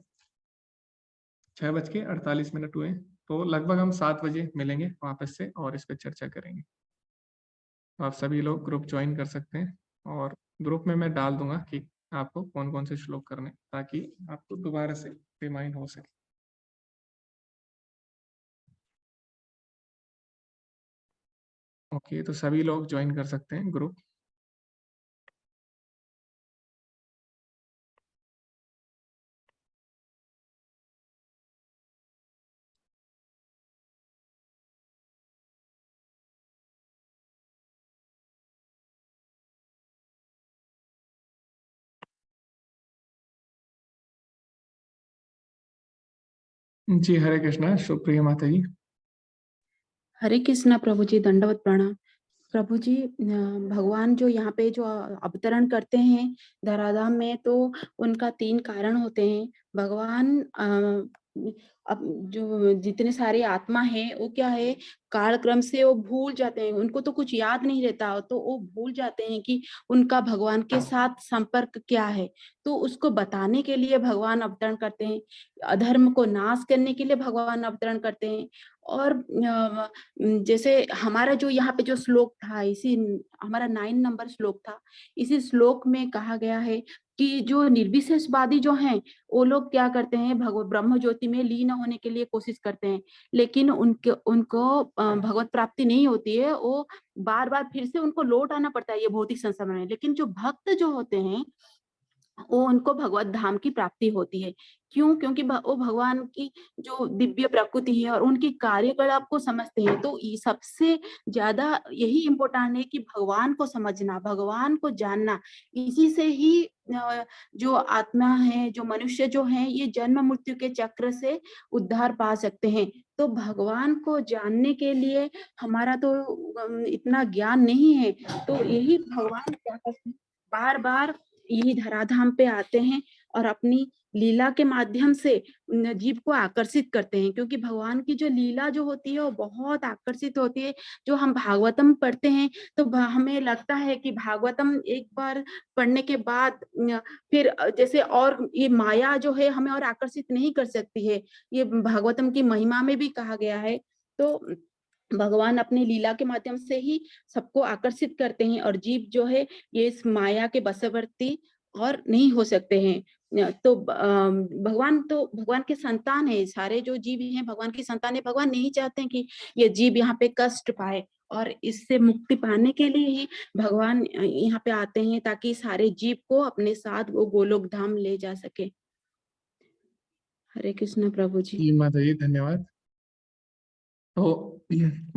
6:48 हुए। तो लगभग हम 7 बजे मिलेंगे वापस से और इस पे चर्चा करेंगे। तो आप सभी लोग ग्रुप ज्वाइन कर सकते हैं, और ग्रुप में मैं डाल दूंगा कि आपको कौन कौन से श्लोक करने, ताकि आपको दोबारा से रिमाइंड हो सके। ओके, तो सभी लोग ज्वाइन कर सकते हैं ग्रुप। जी, हरे कृष्णा, शुक्रिया माता जी। हरे कृष्णा प्रभु जी, दंडवत प्रणाम। प्रभु जी, भगवान जो यहाँ पे जो अवतरण करते हैं धराधाम में, तो उनका 3 कारण होते हैं। भगवान अब जो जितने सारे आत्मा है वो क्या है, कालक्रम से वो भूल जाते हैं, उनको तो कुछ याद नहीं रहता, तो वो भूल जाते हैं कि उनका भगवान के साथ संपर्क क्या है। तो उसको बताने के लिए भगवान अवतरण करते हैं, अधर्म को नाश करने के लिए भगवान अवतरण करते हैं। और जैसे हमारा जो यहाँ पे जो श्लोक था, इसी हमारा 9 नंबर श्लोक था, इसी श्लोक में कहा गया है कि जो निर्विशेषवादी जो हैं वो लोग क्या करते हैं, ब्रह्म ज्योति में लीन होने के लिए कोशिश करते हैं, लेकिन उनको भगवत प्राप्ति नहीं होती है, वो बार बार फिर से उनको लौट आना पड़ता है ये भौतिक संसार में। लेकिन जो भक्त जो होते हैं वो उनको भगवत धाम की प्राप्ति होती है। क्यों? क्योंकि वो भगवान की जो दिव्य प्रकृति है और उनकी कार्यकलाप को समझते हैं। तो ये सबसे ज्यादा यही इम्पोर्टेंट है कि भगवान को समझना, भगवान को जानना। इसी से ही जो आत्मा है, जो मनुष्य जो है, ये जन्म मृत्यु के चक्र से उद्धार पा सकते हैं। तो भगवान को जानने के लिए हमारा तो इतना ज्ञान नहीं है, तो यही भगवान क्या करते हैं, बार बार यही धराधाम पे आते हैं और अपनी लीला के माध्यम से जीव को आकर्षित करते हैं। क्योंकि भगवान की जो लीला जो होती है वो बहुत आकर्षित होती है। जो हम भागवतम पढ़ते हैं तो हमें लगता है कि भागवतम एक बार पढ़ने के बाद फिर जैसे, और ये माया जो है हमें और आकर्षित नहीं कर सकती है, ये भागवतम की महिमा में भी कहा गया है। तो भगवान अपने लीला के माध्यम से ही सबको आकर्षित करते हैं, और जीव जो है ये इस माया के वशवर्ती और नहीं हो सकते हैं। तो भगवान के संतान है, सारे जो जीव हैं भगवान की संतान है। भगवान नहीं चाहते हैं कि ये जीव यहाँ पे कष्ट पाए, और इससे मुक्ति पाने के लिए ही भगवान यहाँ पे आते हैं, ताकि सारे जीव को अपने साथ वो गोलोक धाम ले जा सके। हरे कृष्ण प्रभु जी। माता जी, धन्यवाद। तो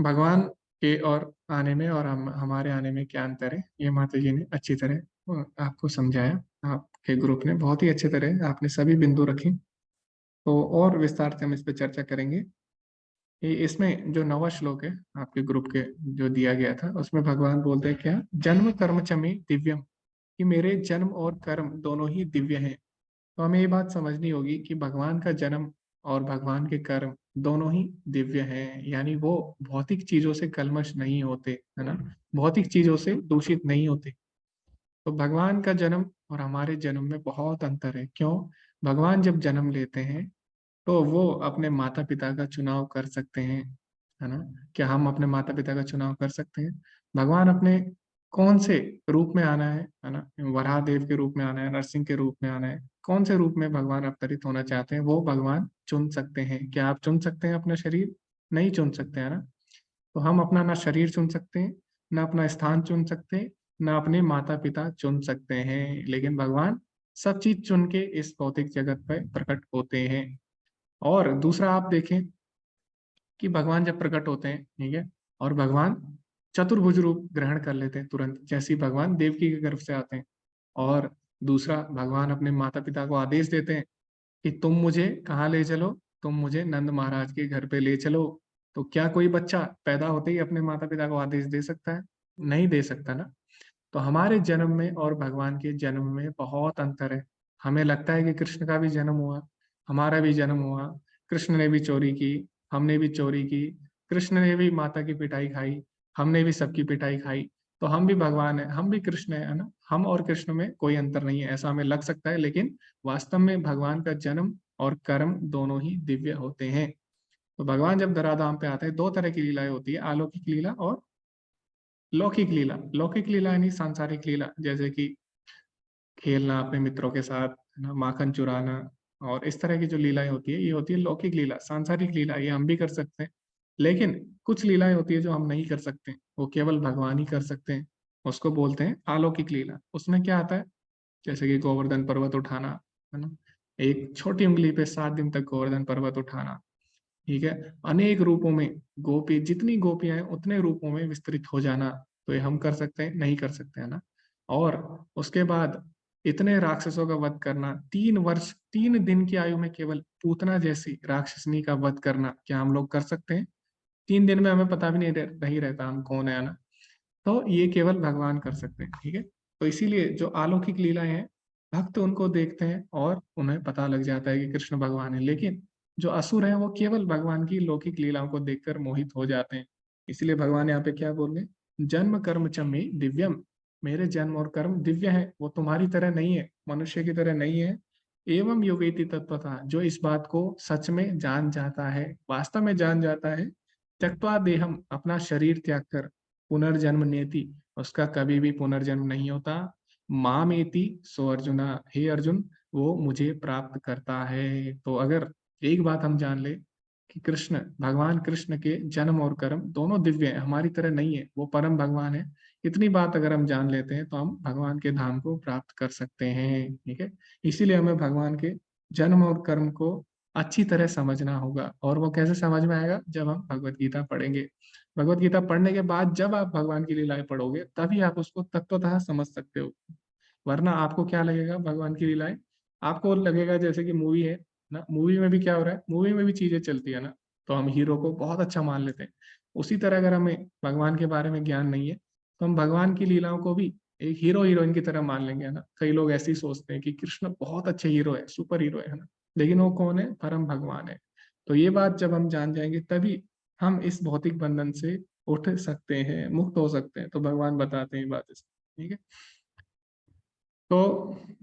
भगवान के और आने में और हमारे आने में क्या अंतर है, ये माता जी ने अच्छी तरह आपको समझाया। आपके ग्रुप ने बहुत ही अच्छी तरह आपने सभी बिंदु रखे। तो और विस्तार से हम इस पर चर्चा करेंगे। इसमें जो 9वां श्लोक है आपके ग्रुप के जो दिया गया था, उसमें भगवान बोलते हैं क्या, जन्म कर्म च मे दिव्यम, कि मेरे जन्म और कर्म दोनों ही दिव्य हैं। तो हमें ये बात समझनी होगी कि भगवान का जन्म और भगवान के कर्म दोनों ही दिव्य हैं, यानी वो भौतिक चीजों से कलमश नहीं होते, है ना, भौतिक चीजों से दूषित नहीं होते। तो भगवान का जन्म और हमारे जन्म में बहुत अंतर है। क्यों? भगवान जब जन्म लेते हैं तो वो अपने माता पिता का चुनाव कर सकते हैं, है ना। क्या हम अपने माता पिता का चुनाव कर सकते हैं? भगवान अपने कौन से रूप में आना है ना, वराह देव के रूप में आना है, नरसिंह के रूप में आना है, कौन से रूप में भगवान अवतरित होना चाहते हैं, वो भगवान चुन सकते हैं। क्या आप चुन सकते हैं अपना शरीर? नहीं चुन सकते, है ना। तो हम अपना ना शरीर चुन सकते हैं, ना अपना स्थान चुन सकते हैं, ना अपने माता पिता चुन सकते हैं, लेकिन भगवान सब चीज चुन के इस भौतिक जगत पर प्रकट होते हैं। और दूसरा आप देखें कि भगवान जब प्रकट होते हैं, ठीक है, और भगवान चतुर्भुज रूप ग्रहण कर लेते हैं तुरंत, जैसे ही भगवान देवकी के गर्भ से आते हैं। और दूसरा, भगवान अपने माता पिता को आदेश देते हैं कि तुम मुझे कहाँ ले चलो, तुम मुझे नंद महाराज के घर पे ले चलो। तो क्या कोई बच्चा पैदा होते ही अपने माता पिता को आदेश दे सकता है? नहीं दे सकता ना। तो हमारे जन्म में और भगवान के जन्म में बहुत अंतर है। हमें लगता है कि कृष्ण का भी जन्म हुआ, हमारा भी जन्म हुआ, कृष्ण ने भी चोरी की, हमने भी चोरी की, कृष्ण ने भी माता की पिटाई खाई, हमने भी सबकी पिटाई खाई, तो हम भी भगवान है, हम भी कृष्ण है ना। हम और कृष्ण में कोई अंतर नहीं है, ऐसा हमें लग सकता है, लेकिन वास्तव में भगवान का जन्म और कर्म दोनों ही दिव्य होते हैं। तो भगवान जब धराधाम पे आते हैं, दो तरह की लीलाएं होती है, अलौकिक लीला और लौकिक लीला। लौकिक लीला यानी सांसारिक लीला, जैसे कि खेलना अपने मित्रों के साथ, है ना, माखन चुराना, और इस तरह की जो लीलाएं होती है, ये होती है लौकिक लीला, सांसारिक लीला, ये हम भी कर सकते हैं। लेकिन कुछ लीलाएं होती है जो हम नहीं कर सकते, वो केवल भगवान ही कर सकते हैं, उसको बोलते हैं अलौकिक लीला। उसमें क्या आता है? जैसे कि गोवर्धन पर्वत उठाना, है ना, एक छोटी उंगली पे 7 दिन तक गोवर्धन पर्वत उठाना, ठीक है, अनेक रूपों में, गोपी जितनी गोपियां हैं उतने रूपों में विस्तृत हो जाना, तो ये हम कर सकते हैं? नहीं कर सकते, है ना। और उसके बाद इतने राक्षसों का वध करना, 3 वर्ष 3 दिन की आयु में केवल पूतना जैसी राक्षसनी का वध करना, क्या हम लोग कर सकते हैं? 3 दिन में हमें पता भी नहीं रहता हम कौन है ना। तो ये केवल भगवान कर सकते हैं, ठीक है। तो इसीलिए जो अलौकिक लीलाएं हैं, भक्त उनको देखते हैं और उन्हें पता लग जाता है कि कृष्ण भगवान है। लेकिन जो असुर हैं वो केवल भगवान की लौकिक लीलाओं को देखकर मोहित हो जाते हैं। इसलिए भगवान यहाँ पे क्या बोल रहे हैं? जन्म कर्म च मे दिव्यम, मेरे जन्म और कर्म दिव्य है, वो तुम्हारी तरह नहीं है, मनुष्य की तरह नहीं है। एवं योगेति तत्वतः, जो इस बात को सच में जान जाता है, वास्तव में जान जाता है, त्यक्त्वा देहम, अपना शरीर त्याग कर, पुनर्जन्म नेति, उसका कभी भी पुनर्जन्म नहीं होता, मामेति सो अर्जुना, हे अर्जुन, वो मुझे प्राप्त करता है। तो अगर एक बात हम जान ले कि कृष्ण, भगवान कृष्ण के जन्म और कर्म दोनों दिव्य हैं, हमारी तरह नहीं है, वो परम भगवान है, इतनी बात अगर हम जान लेते हैं तो हम भगवान के धाम को प्राप्त कर सकते हैं, ठीक है। इसीलिए हमें भगवान के जन्म और कर्म को अच्छी तरह समझना होगा। और वो कैसे समझ में आएगा? जब हम भगवत गीता पढ़ेंगे। भगवत गीता पढ़ने के बाद जब आप भगवान की लीलाएं पढ़ोगे, तभी आप उसको तत्वतः समझ सकते हो। वरना आपको क्या लगेगा? भगवान की लीलाएं आपको लगेगा जैसे कि मूवी है ना, मूवी में भी क्या हो रहा है, मूवी में भी चीजें चलती है ना, तो हम हीरो को बहुत अच्छा मान लेते हैं। उसी तरह अगर हमें भगवान के बारे में ज्ञान नहीं है, तो हम भगवान की लीलाओं को भी एक हीरो हीरोइन की तरह मान लेंगे, है ना। कई लोग ऐसे ही सोचते हैं कि कृष्ण बहुत अच्छे हीरो है, सुपर हीरो है ना, लेकिन वो कौन है? परम भगवान है। तो ये बात जब हम जान जाएंगे, तभी हम इस भौतिक बंधन से उठ सकते हैं, मुक्त हो सकते हैं। तो भगवान बताते हैं ये बात, ठीक है। तो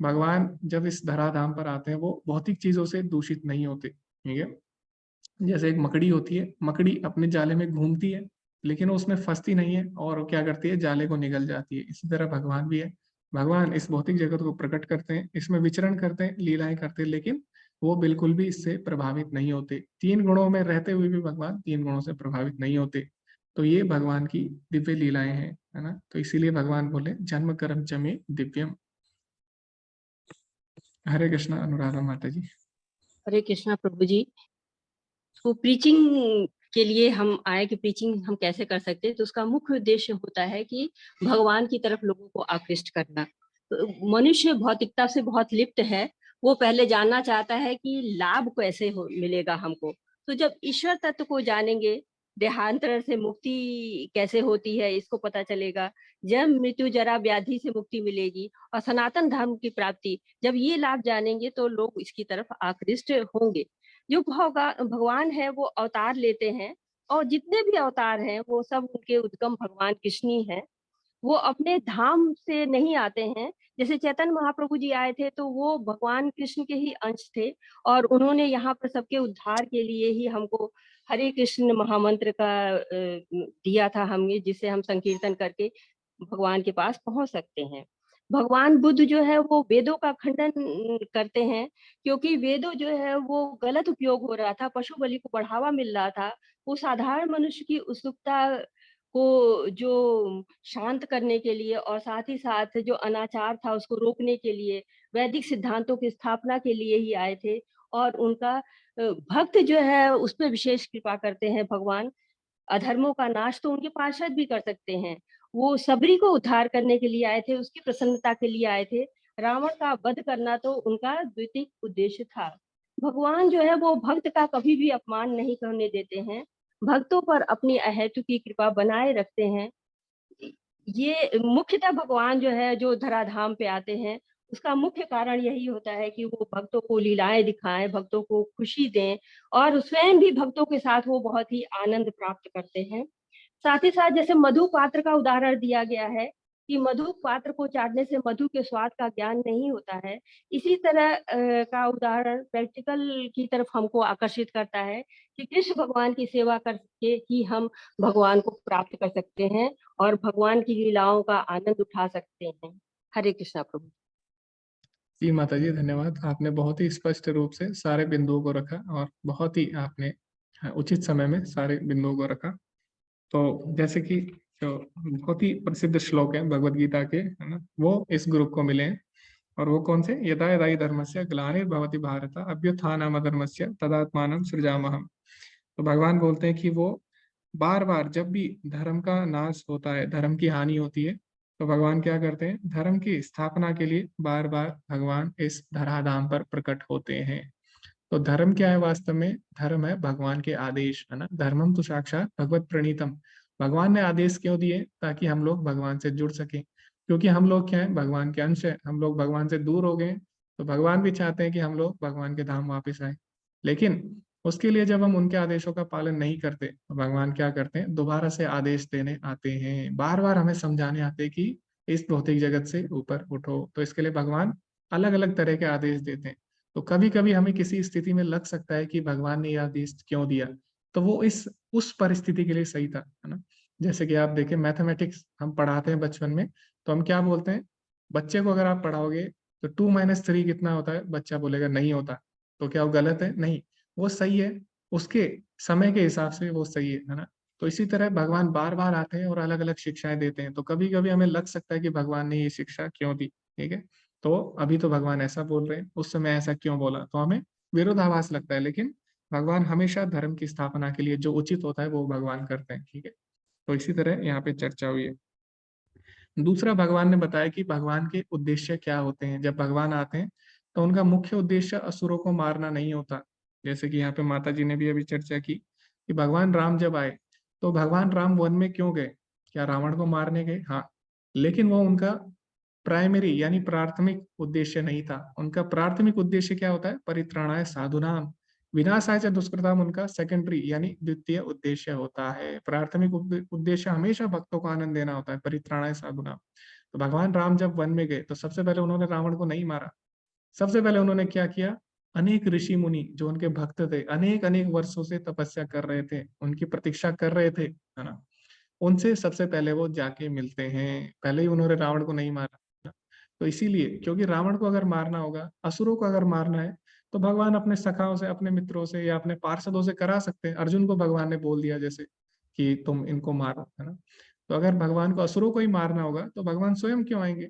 भगवान जब इस धराधाम पर आते हैं, वो भौतिक चीजों से दूषित नहीं होते, ठीक है। जैसे एक मकड़ी होती है, मकड़ी अपने जाले में घूमती है, लेकिन वो उसमें फंसती नहीं है, और वो क्या करती है? जाले को निगल जाती है। इसी तरह भगवान भी है। भगवान इस भौतिक जगत को प्रकट करते हैं, इसमें विचरण करते हैं, लीलाएं करते हैं, लेकिन वो बिल्कुल भी इससे प्रभावित नहीं होते। 3 गुणों में रहते हुए भी भगवान 3 गुणों से प्रभावित नहीं होते। तो ये भगवान की दिव्य लीलाएं हैं, है ना। तो इसीलिए भगवान बोले जन्म कर्म च मे दिव्यम। हरे कृष्णा अनुराधा माता जी। हरे कृष्णा प्रभु जी। तो प्रीचिंग के लिए हम आए कि प्रीचिंग हम कैसे कर सकते हैं, तो उसका मुख्य उद्देश्य होता है कि भगवान की तरफ लोगों को आकृष्ट करना। तो मनुष्य भौतिकता से बहुत लिप्त है, वो पहले जानना चाहता है कि लाभ कैसे मिलेगा हमको। तो जब ईश्वर तत्व को जानेंगे, देहांतरण से मुक्ति कैसे होती है इसको पता चलेगा, जन्म मृत्यु जरा व्याधि से मुक्ति मिलेगी, और सनातन धर्म की प्राप्ति, जब ये लाभ जानेंगे तो लोग इसकी तरफ आकृष्ट होंगे। जो भगवान है वो अवतार लेते हैं और जितने भी अवतार हैं वो सब उनके उद्गम भगवान कृष्ण ही हैं। वो अपने धाम से नहीं आते हैं। जैसे चैतन्य महाप्रभु जी आए थे तो वो भगवान कृष्ण के ही अंश थे और उन्होंने यहाँ पर सबके उद्धार के लिए ही हमको हरे कृष्ण महामंत्र का दिया था हमें, जिसे हम संकीर्तन करके भगवान के पास पहुंच सकते हैं। भगवान बुद्ध जो है वो वेदों का खंडन करते हैं, क्योंकि वेदों जो है वो गलत उपयोग हो रहा था, पशु बलि को बढ़ावा मिल रहा था। वो साधारण मनुष्य की उत्सुकता को जो शांत करने के लिए और साथ ही साथ जो अनाचार था उसको रोकने के लिए वैदिक सिद्धांतों की स्थापना के लिए ही आए थे। और उनका भक्त जो है उस पे विशेष कृपा करते हैं भगवान। अधर्मों का नाश तो उनके पार्षद भी कर सकते हैं। वो सबरी को उद्धार करने के लिए आए थे, उसकी प्रसन्नता के लिए आए थे। रावण का वध करना तो उनका द्वितीय उद्देश्य था। भगवान जो है वो भक्त का कभी भी अपमान नहीं करने देते हैं, भक्तों पर अपनी अहेतु की कृपा बनाए रखते हैं। ये मुख्यतः भगवान जो है जो धराधाम पे आते हैं उसका मुख्य कारण यही होता है कि वो भक्तों को लीलाएं दिखाएं, भक्तों को खुशी दें और स्वयं भी भक्तों के साथ वो बहुत ही आनंद प्राप्त करते हैं। साथ ही साथ जैसे मधु पात्र का उदाहरण दिया गया है कि मधु पात्र को चाटने से मधु के स्वाद का ज्ञान नहीं होता है। इसी तरह का उदाहरण प्रैक्टिकल की तरफ हमको आकर्षित करता है कि कृष्ण भगवान की सेवा करके ही हम भगवान को प्राप्त कर सकते हैं और भगवान की लीलाओं का आनंद उठा सकते हैं। हरे कृष्णा प्रभु। जी माता जी, धन्यवाद। आपने बहुत ही स्पष्ट रूप से सारे बिंदुओं को रखा और बहुत ही आपने उचित समय में सारे बिंदुओं को रखा। तो जैसे कि जो बहुत ही प्रसिद्ध श्लोक है भगवत गीता के, है ना, वो इस ग्रुप को मिले हैं। और वो कौन से? यदा यदा हि धर्मस्य ग्लानिर्भवति भारत अभ्युत्थानमधर्मस्य तदात्मानं सृजाम्यहम्। तो भगवान बोलते हैं कि वो बार बार जब भी धर्म का नाश होता है, धर्म की हानि होती है, तो भगवान क्या करते हैं? धर्म की स्थापना के लिए बार बार भगवान इस धराधाम पर प्रकट होते हैं। तो धर्म क्या है वास्तव में? धर्म है भगवान के आदेश, है ना। धर्मम तो साक्षात भगवत प्रणीतम। भगवान ने आदेश क्यों दिए? ताकि हम लोग भगवान से जुड़ सकें, क्योंकि हम लोग क्या है? भगवान के अंश है। हम लोग भगवान से दूर हो गए, तो भगवान भी चाहते हैं कि हम लोग भगवान के धाम वापस आए। लेकिन उसके लिए जब हम उनके आदेशों का पालन नहीं करते, तो भगवान क्या करते हैं? दोबारा से आदेश देने आते हैं, बार बार हमें समझाने आते हैं कि इस भौतिक जगत से ऊपर उठो। तो इसके लिए भगवान अलग अलग तरह के आदेश देते हैं। तो कभी कभी हमें किसी स्थिति में लग सकता है कि भगवान ने यह आदेश क्यों दिया, तो वो इस उस परिस्थिति के लिए सही था, है ना। जैसे कि आप देखें, मैथमेटिक्स हम पढ़ाते हैं बचपन में, तो हम क्या बोलते हैं? बच्चे को अगर आप पढ़ाओगे तो 2 - 3 कितना होता है? बच्चा बोलेगा नहीं होता। तो क्या वो गलत है? नहीं, वो सही है। उसके समय के हिसाब से वो सही है ना। तो इसी तरह भगवान बार बार आते हैं और अलग अलग शिक्षाएं देते हैं। तो कभी कभी हमें लग सकता है कि भगवान ने ये शिक्षा क्यों दी, ठीक है। तो अभी तो भगवान ऐसा बोल रहे हैं, उस समय ऐसा क्यों बोला, तो हमें विरोधाभास लगता है। लेकिन भगवान हमेशा धर्म की स्थापना के लिए जो उचित होता है वो भगवान करते हैं, ठीक है। तो इसी तरह यहाँ पे चर्चा हुई है। दूसरा, भगवान ने बताया कि भगवान के उद्देश्य क्या होते हैं। जब भगवान आते हैं तो उनका मुख्य उद्देश्य असुरों को मारना नहीं होता। जैसे कि यहाँ पे माता जी ने भी अभी चर्चा की कि भगवान राम जब आए तो भगवान राम वन में क्यों गए? क्या रावण को मारने गए? हाँ, लेकिन वो उनका प्राइमरी यानी प्राथमिक उद्देश्य नहीं था। उनका प्राथमिक उद्देश्य क्या होता है? परित्राणाय साधुनाम विनाशाय च दुष्कृताम उनका सेकेंडरी यानी द्वितीय उद्देश्य होता है। प्राथमिक उद्देश्य हमेशा भक्तों को आनंद देना होता है, परित्राणाय साधुनाम। तो भगवान राम जब वन में गए तो सबसे पहले उन्होंने रावण को नहीं मारा। सबसे पहले उन्होंने क्या किया? अनेक ऋषि मुनि जो उनके भक्त थे, अनेक अनेक वर्षों से तपस्या कर रहे थे, उनकी प्रतीक्षा कर रहे थे, है ना, उनसे सबसे पहले वो जाके मिलते हैं। पहले ही उन्होंने रावण को नहीं मारा। तो इसीलिए, क्योंकि रावण को अगर मारना होगा, असुरों को अगर मारना है, तो भगवान अपने सखाओं से, अपने मित्रों से या अपने पार्षदों से करा सकते हैं। अर्जुन को भगवान ने बोल दिया जैसे कि तुम इनको मारो, है ना। तो अगर भगवान को असुरों को ही मारना होगा तो भगवान स्वयं क्यों आएंगे?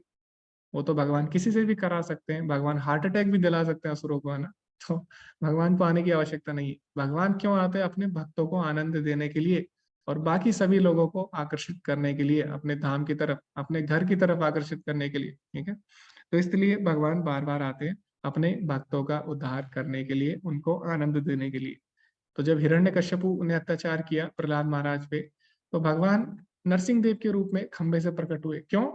वो तो भगवान किसी से भी करा सकते हैं। भगवान हार्ट अटैक भी दिला सकते हैं असुरों को, है ना। तो भगवान को आने की आवश्यकता नहीं है। भगवान क्यों आते हैं? अपने भक्तों को आनंद देने के लिए और बाकी सभी लोगों को आकर्षित करने के लिए, अपने धाम की तरफ, अपने घर की तरफ आकर्षित करने के लिए, ठीक है। तो इसलिए भगवान बार बार आते हैं अपने भक्तों का उद्धार करने के लिए, उनको आनंद देने के लिए। तो जब हिरण्यकश्यपु ने अत्याचार किया प्रहलाद महाराज पे, तो भगवान नरसिंह देव के रूप में खंबे से प्रकट हुए। क्यों?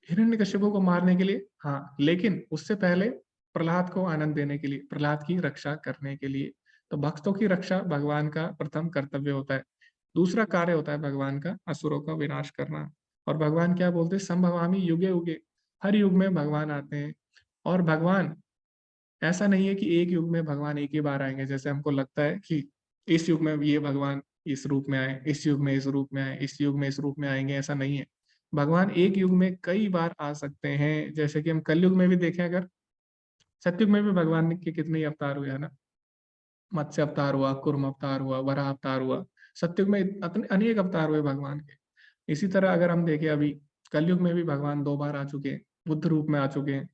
हिरण्यकश्यपु को मारने के लिए, हाँ। लेकिन उससे पहले प्रहलाद को आनंद देने के लिए, प्रहलाद की रक्षा करने के लिए। तो भक्तों की रक्षा भगवान का प्रथम कर्तव्य होता है। दूसरा कार्य होता है भगवान का असुरों का विनाश करना। और भगवान क्या बोलते हैं, संभवामि युगे युगे, हर युग में भगवान आते हैं। और भगवान ऐसा नहीं है कि एक युग में भगवान एक ही बार आएंगे, जैसे हमको लगता है कि इस युग में ये भगवान इस रूप में आए, इस युग में इस रूप में आए, इस युग में इस रूप में आएंगे, ऐसा नहीं है। भगवान एक युग में कई बार आ सकते हैं, जैसे कि हम कलयुग में भी देखें, अगर सतयुग में भी भगवान के कितने ही अवतार हुए हैं ना, मत्स्य अवतार हुआ, कुर्म अवतार हुआ, वराह अवतार हुआ, सतयुग में अनेक अवतार हुए भगवान के। इसी तरह अगर हम देखें अभी कलयुग में भी भगवान 2 बार आ चुके हैं, बुद्ध रूप में आ चुके हैं,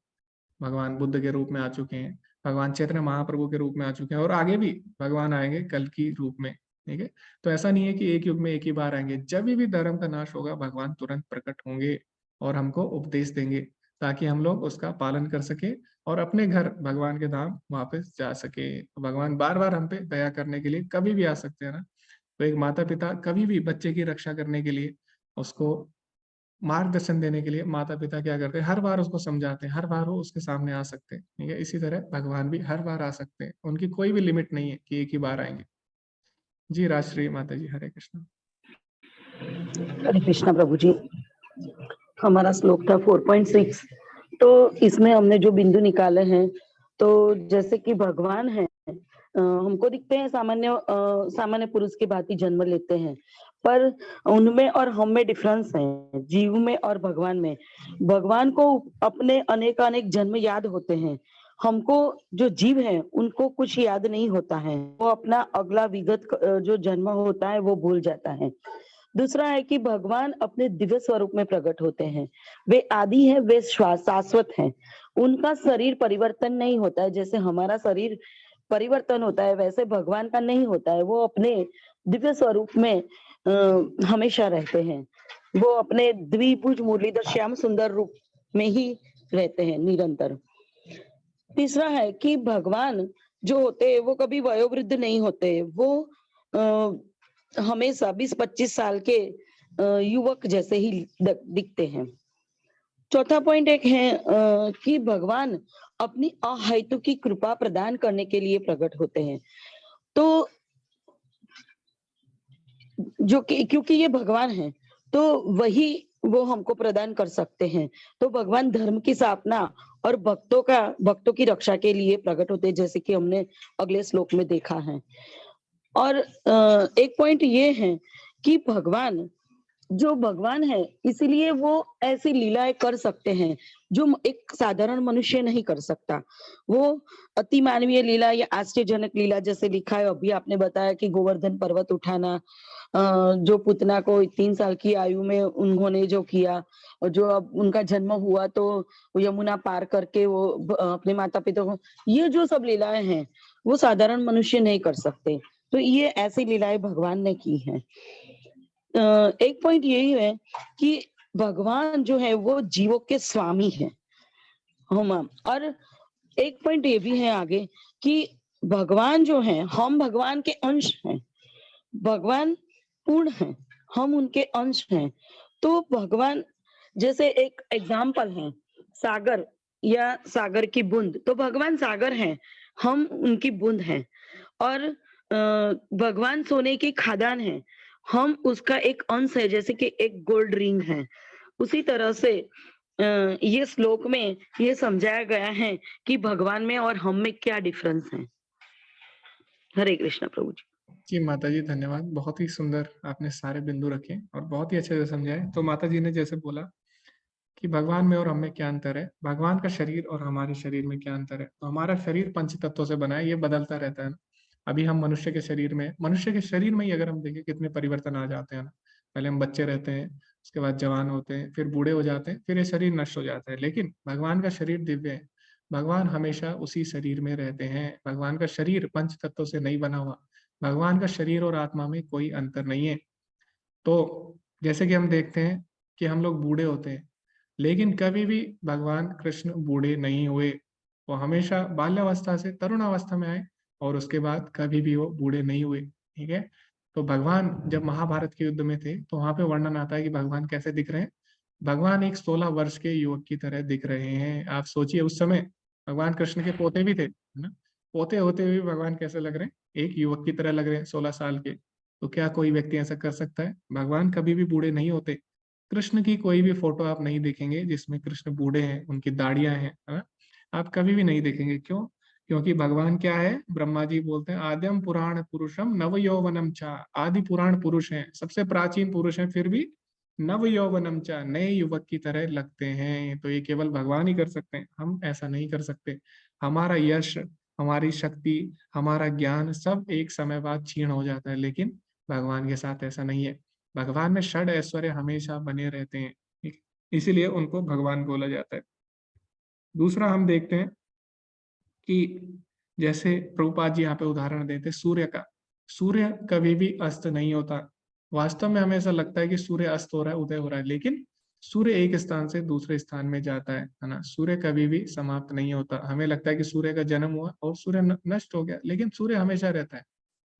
भगवान बुद्ध के रूप में आ चुके हैं, भगवान चैतन्य महाप्रभु के रूप में आ चुके हैं, और आगे भी भगवान आएंगे कल की रूप में। ठीक है, तो ऐसा नहीं है कि एक युग में एक ही बार आएंगे। जब भी धर्म का नाश होगा भगवान तुरंत प्रकट होंगे और हमको उपदेश देंगे, ताकि हम लोग उसका पालन कर सके और अपने घर भगवान के धाम वापस जा सके। तो भगवान बार बार हम पे दया करने के लिए कभी भी आ सकते हैं ना। तो एक माता पिता कभी भी बच्चे की रक्षा करने के लिए, उसको मार्गदर्शन देने के लिए माता पिता क्या करते हैं, हर बार उसको समझाते हैं, हर बार वो उसके सामने आ सकते हैं। ठीक है, इसी तरह भगवान भी हर बार आ सकते हैं, उनकी कोई भी लिमिट नहीं है कि एक ही बार आएंगे। जी राजश्री माता जी, हरे कृष्ण। हरे कृष्णा प्रभु जी। हमारा श्लोक था 4.6। तो इसमें हमने जो बिंदु निकाले हैं, तो जैसे कि भगवान है, हमको दिखते हैं सामान्य पुरुष की भांति जन्म लेते हैं, पर उनमें और हम में डिफरेंस है, जीव में और भगवान में। भगवान को अपने अनेक जन्म याद होते हैं, हमको जो जीव है उनको कुछ याद नहीं होता है, वो अपना अगला विगत जो जन्म होता है वो भूल जाता है। दूसरा है कि भगवान अपने दिव्य स्वरूप में प्रकट होते हैं, वे आदि है, वे शाश्वत हैं, उनका शरीर परिवर्तन नहीं होता है। जैसे हमारा शरीर परिवर्तन होता है वैसे भगवान का नहीं होता है, वो अपने दिव्य स्वरूप में हमेशा रहते हैं, वो अपने द्विभुज मुरलीधर श्याम सुंदर रूप में ही रहते हैं निरंतर। तीसरा है कि भगवान जो होते हैं वो कभी वयोवृद्ध नहीं होते, वो हमेशा 20-25 साल के युवक जैसे ही दिखते हैं। चौथा पॉइंट एक है कि भगवान अपनी अहेतु की कृपा प्रदान करने के लिए प्रकट होते हैं। तो जो कि क्योंकि ये भगवान है तो वही वो हमको प्रदान कर सकते हैं। तो भगवान धर्म की स्थापना और भक्तों की रक्षा के लिए प्रकट होते हैं, जैसे कि हमने अगले श्लोक में देखा है। और एक पॉइंट ये है कि भगवान है, इसलिए वो ऐसी लीलाएं कर सकते हैं जो एक साधारण मनुष्य नहीं कर सकता। वो अति मानवीय लीला या आश्चर्यजनक लीला, जैसे लिखा है अभी आपने बताया कि गोवर्धन पर्वत उठाना, जो पुतना को 3 साल की आयु में उन्होंने जो किया, और जो अब उनका जन्म हुआ तो यमुना पार करके वो अपने माता पिता को, ये जो सब लीलाएं हैं वो साधारण मनुष्य नहीं कर सकते। तो ये ऐसी लीलाएं भगवान ने की हैं। एक पॉइंट यही है कि भगवान जो है वो जीवों के स्वामी है। और एक पॉइंट ये भी है आगे कि भगवान जो है, हम भगवान के अंश हैं, भगवान पूर्ण है, हम उनके अंश हैं। तो भगवान जैसे एक एग्जाम्पल है सागर या सागर की बूंद, तो भगवान सागर हैं, हम उनकी बूंद हैं। और भगवान सोने की खादान है, हम उसका एक अंश है, जैसे कि एक गोल्ड रिंग है। उसी तरह से ये श्लोक में ये समझाया गया है कि भगवान में और हम में क्या डिफरेंस है। हरे कृष्णा प्रभु जी। जी माता जी धन्यवाद, बहुत ही सुंदर आपने सारे बिंदु रखे और बहुत ही अच्छे से समझाए। तो माता जी ने जैसे बोला कि भगवान में और हम में क्या अंतर है, भगवान का शरीर और हमारे शरीर में क्या अंतर है। तो हमारा शरीर 5 तत्वों से बना है, ये बदलता रहता है ना। अभी हम मनुष्य के शरीर में ही अगर हम देखें कितने परिवर्तन आ जाते हैं ना। पहले हम बच्चे रहते हैं, उसके बाद जवान होते हैं, फिर बूढ़े हो जाते हैं, फिर ये शरीर नष्ट हो जाता है। लेकिन भगवान का शरीर दिव्य है, भगवान हमेशा उसी शरीर में रहते हैं। भगवान का शरीर 5 तत्वों से नहीं बना हुआ, भगवान का शरीर और आत्मा में कोई अंतर नहीं है। तो जैसे कि हम देखते हैं कि हम लोग बूढ़े होते हैं, लेकिन कभी भी भगवान कृष्ण बूढ़े नहीं हुए, वो हमेशा बाल्यावस्था से तरुणावस्था में आए और उसके बाद कभी भी वो बूढ़े नहीं हुए। ठीक है, तो भगवान जब महाभारत के युद्ध में थे तो वहां पे वर्णन आता है कि भगवान कैसे दिख रहे हैं। भगवान एक 16 वर्ष के युवक की तरह दिख रहे हैं। आप सोचिए उस समय भगवान कृष्ण के पोते भी थे, है ना। पोते होते हुए भगवान कैसे लग रहे हैं, एक युवक की तरह लग रहे हैं, 16 साल के। तो क्या कोई व्यक्ति ऐसा कर सकता है? भगवान कभी भी बूढ़े नहीं होते। कृष्ण की कोई भी फोटो आप नहीं देखेंगे जिसमें कृष्ण बूढ़े हैं, उनकी दाढ़ियां हैं, है ना, आप कभी भी नहीं देखेंगे। क्यों? क्योंकि भगवान क्या है, ब्रह्मा जी बोलते हैं आद्यम पुराण पुरुषम नव यौवनम चा, आदि पुराण पुरुष हैं, सबसे प्राचीन पुरुष हैं, फिर भी नव यौवनम चा, नए युवक की तरह लगते हैं। तो ये केवल भगवान ही कर सकते हैं, हम ऐसा नहीं कर सकते। हमारा यश, हमारी शक्ति, हमारा ज्ञान सब एक समय बाद क्षीण हो जाता है, लेकिन भगवान के साथ ऐसा नहीं है। भगवान में षड ऐश्वर्य हमेशा बने रहते हैं, ठीक है? इसीलिए उनको भगवान बोला जाता है। दूसरा हम देखते हैं कि जैसे प्रभुपाद जी यहाँ पे उदाहरण देते सूर्य का। सूर्य कभी भी अस्त नहीं होता। वास्तव में हमें ऐसा लगता है कि सूर्य अस्त हो रहा है, उदय हो रहा है, लेकिन सूर्य एक स्थान से दूसरे स्थान में जाता है ना। सूर्य कभी भी समाप्त नहीं होता। हमें लगता है कि सूर्य का जन्म हुआ और सूर्य नष्ट हो गया, लेकिन सूर्य हमेशा रहता है,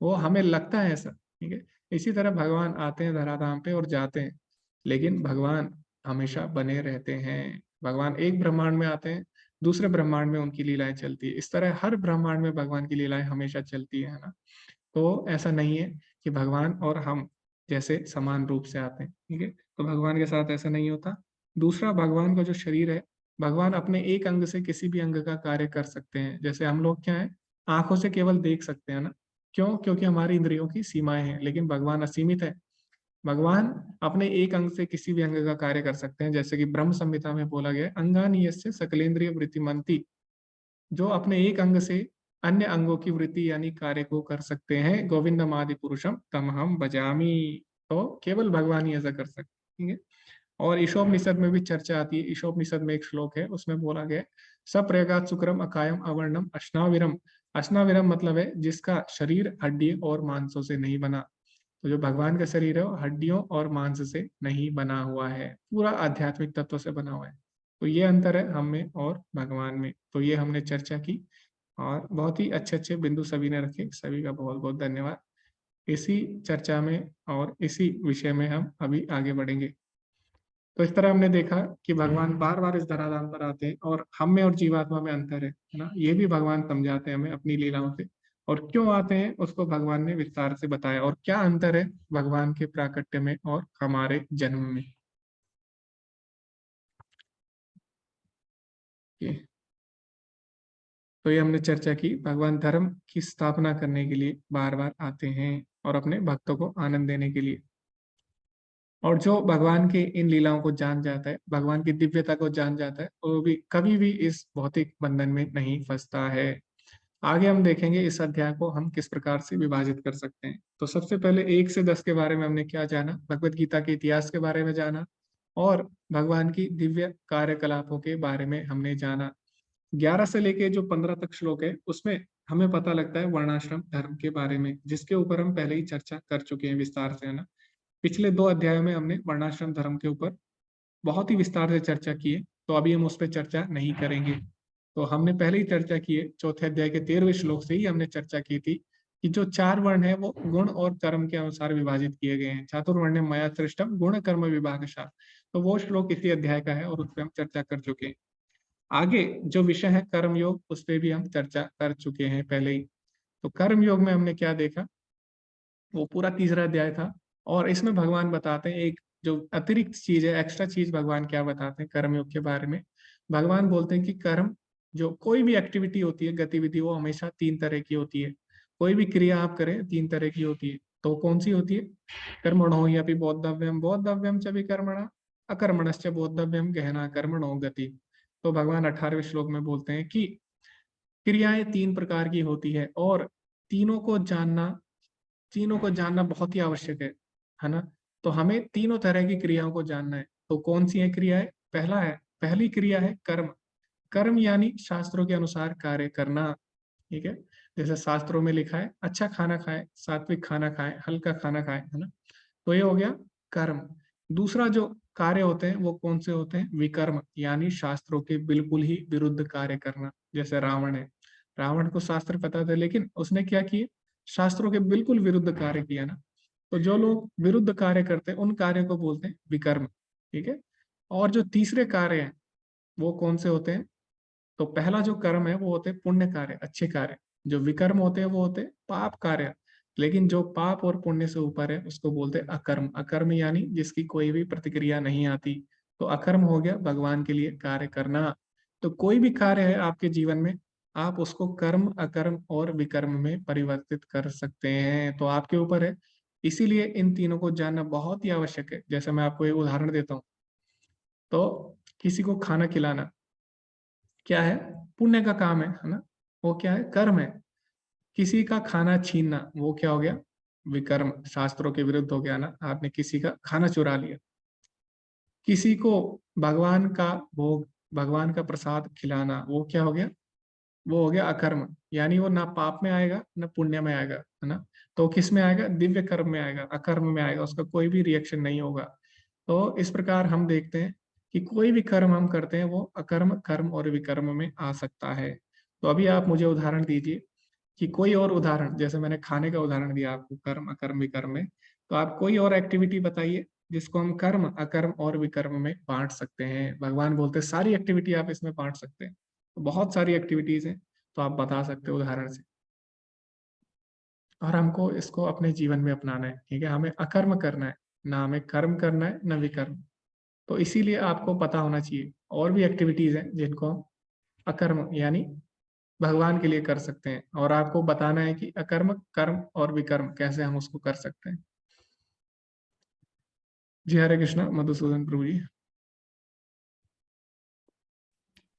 वो हमें लगता है ऐसा, ठीक है। इसी तरह भगवान आते हैं धराधाम पे और जाते हैं, लेकिन भगवान हमेशा बने रहते हैं। भगवान एक ब्रह्मांड में आते हैं, दूसरे ब्रह्मांड में उनकी लीलाएं चलती है। इस तरह हर ब्रह्मांड में भगवान की लीलाएं हमेशा चलती है ना। तो ऐसा नहीं है कि भगवान और हम जैसे समान रूप से आते हैं, ठीक है। तो भगवान के साथ ऐसा नहीं होता। दूसरा, भगवान का जो शरीर है, भगवान अपने एक अंग से किसी भी अंग का कार्य कर सकते हैं। जैसे हम लोग क्या है, आंखों से केवल देख सकते हैं ना। क्यों? क्योंकि हमारी इंद्रियों की सीमाएं हैं, लेकिन भगवान असीमित है। भगवान अपने एक अंग से किसी भी अंग का कार्य कर सकते हैं। जैसे कि ब्रह्म संहिता में बोला गया, अंगानि यस्य सकलेंद्रिय वृत्तिमंती, जो अपने एक अंग से अन्य अंगों की वृत्ति यानी कार्य को कर सकते हैं। गोविंदम आदि पुरुषम तमहम भजामी। तो केवल भगवान ही ऐसा कर सकते हैं, ठीक है। और ईशोपनिषद में भी चर्चा आती है। ईशोपनिषद में एक श्लोक है, उसमें बोला गया सप्रयगात शुक्रम अकायम अवर्णम अश्नाविरम। अश्नाविरम मतलब है जिसका शरीर हड्डी और मांसों से नहीं बना। तो जो भगवान का शरीर है वो हड्डियों और मांस से नहीं बना हुआ है, पूरा आध्यात्मिक तत्व से बना हुआ है। तो ये अंतर है हम में और भगवान में। तो ये हमने चर्चा की और बहुत ही अच्छे अच्छे बिंदु सभी ने रखे। सभी का बहुत बहुत धन्यवाद। इसी चर्चा में और इसी विषय में हम अभी आगे बढ़ेंगे। तो इस तरह हमने देखा कि भगवान बार बार इस धराधाम पर आते हैं और हम में और जीवात्मा में अंतर है ना। ये भी भगवान समझाते हैं हमें अपनी लीलाओं से, और क्यों आते हैं उसको भगवान ने विस्तार से बताया, और क्या अंतर है भगवान के प्राकट्य में और हमारे जन्म में। तो ये हमने चर्चा की, भगवान धर्म की स्थापना करने के लिए बार बार आते हैं और अपने भक्तों को आनंद देने के लिए। और जो भगवान के इन लीलाओं को जान जाता है, भगवान की दिव्यता को जान जाता है, वो भी कभी भी इस भौतिक बंधन में नहीं फंसता है। आगे हम देखेंगे इस अध्याय को हम किस प्रकार से विभाजित कर सकते हैं। तो सबसे पहले 1 से 10 के बारे में हमने क्या जाना, भगवत गीता के इतिहास के बारे में जाना, और भगवान की दिव्य कार्यकलापों के बारे में हमने जाना। 11 से लेके जो 15 तक श्लोक है, उसमें हमें पता लगता है वर्णाश्रम धर्म के बारे में, जिसके ऊपर हम पहले ही चर्चा कर चुके हैं विस्तार से, है ना। पिछले 2 अध्यायों में हमने वर्णाश्रम धर्म के ऊपर बहुत ही विस्तार से चर्चा की है, तो अभी हम उस पर चर्चा नहीं करेंगे। तो हमने पहले ही चर्चा की है, चौथे अध्याय के 13वें श्लोक से ही हमने चर्चा की थी कि जो 4 वर्ण है वो गुण और कर्म के अनुसार विभाजित किए गए हैं। चातुर्वर्ण मया सृष्टम गुण कर्म विभागशः, तो वो श्लोक इसी अध्याय का है और उस पर हम चर्चा कर चुके हैं। आगे जो विषय है कर्म योग, उस पर भी हम चर्चा कर चुके हैं पहले ही। तो कर्म योग में हमने क्या देखा, वो पूरा तीसरा अध्याय था, और इसमें भगवान बताते हैं एक जो अतिरिक्त चीज है, एक्स्ट्रा चीज भगवान क्या बताते हैं कर्मयोग के बारे में। भगवान बोलते हैं कि कर्म, जो कोई भी एक्टिविटी होती है, गतिविधि, वो हमेशा 3 तरह की होती है। कोई भी क्रिया आप करें 3 तरह की होती है। तो कौन सी होती है? कर्मणो ह्यपि बोद्धव्यम बोद्धव्यम च विकर्मणा अकर्मणश्च बोद्धव्यम गहना कर्मणो गति। तो भगवान 18वें श्लोक में बोलते हैं कि क्रियाएं 3 प्रकार की होती है, और तीनों को जानना बहुत ही आवश्यक है ना। तो हमें तीनों तरह की क्रियाओं को जानना है। तो कौन सी है क्रियाएं? पहली क्रिया है कर्म। कर्म यानी शास्त्रों के अनुसार कार्य करना, ठीक है। जैसे शास्त्रों में लिखा है अच्छा खाना खाए, सात्विक खाना खाए, हल्का खाना खाए, है ना। तो ये हो गया कर्म। दूसरा जो कार्य होते हैं वो कौन से होते हैं? विकर्म, यानी शास्त्रों के बिल्कुल ही विरुद्ध कार्य करना। जैसे रावण है, रावण को शास्त्र पता था, लेकिन उसने क्या किया? शास्त्रों के बिल्कुल विरुद्ध कार्य किया ना। तो जो लोग विरुद्ध कार्य करते हैं उन कार्यों को बोलते हैं विकर्म, ठीक है। और जो तीसरे कार्य हैं वो कौन से होते हैं? तो पहला जो कर्म है वो होते हैं पुण्य कार्य, अच्छे कार्य। जो विकर्म होते हैं वो होते हैं पाप कार्य। लेकिन जो पाप और पुण्य से ऊपर है उसको बोलते हैं अकर्म। अकर्म यानी जिसकी कोई भी प्रतिक्रिया नहीं आती। तो अकर्म हो गया भगवान के लिए कार्य करना। तो कोई भी कार्य है आपके जीवन में, आप उसको कर्म, अकर्म और विकर्म में परिवर्तित कर सकते हैं। तो आपके ऊपर है। इसीलिए इन तीनों को जानना बहुत ही आवश्यक है। जैसे मैं आपको एक उदाहरण देता हूँ। तो किसी को खाना खिलाना क्या है? पुण्य का काम है ना? वो क्या है? कर्म है। किसी का खाना छीनना वो क्या हो गया? विकर्म, शास्त्रों के विरुद्ध हो गया ना, आपने किसी का खाना चुरा लिया। किसी को भगवान का भोग, भगवान का प्रसाद खिलाना वो क्या हो गया? वो हो गया अकर्म। यानी वो ना पाप में आएगा ना पुण्य में आएगा, है ना? तो किस में आएगा? दिव्य कर्म में आएगा, अकर्म में आएगा, उसका कोई भी रिएक्शन नहीं होगा। तो इस प्रकार हम देखते हैं कि कोई भी कर्म हम करते हैं वो अकर्म, कर्म और विकर्म में आ सकता है। तो अभी आप मुझे उदाहरण दीजिए कि कोई और उदाहरण, जैसे मैंने खाने का उदाहरण दिया आपको कर्म, अकर्म, विकर्म में, तो आप कोई और एक्टिविटी बताइए जिसको हम कर्म, अकर्म और विकर्म में बांट सकते हैं। भगवान बोलते हैं सारी एक्टिविटी आप इसमें बांट सकते हैं। तो बहुत सारी एक्टिविटीज हैं, तो आप बता सकते हो उदाहरण से। और हमको इसको अपने जीवन में अपनाना है, ठीक है? हमें अकर्म करना है, ना हमें कर्म करना है ना विकर्म। तो इसीलिए आपको पता होना चाहिए और भी एक्टिविटीज हैं जिनको हम अकर्म यानी भगवान के लिए कर सकते हैं, और आपको बताना है कि अकर्म, कर्म और विकर्म कैसे हम उसको कर सकते हैं। जी हरे कृष्णा, मधुसूदन प्रभु जी।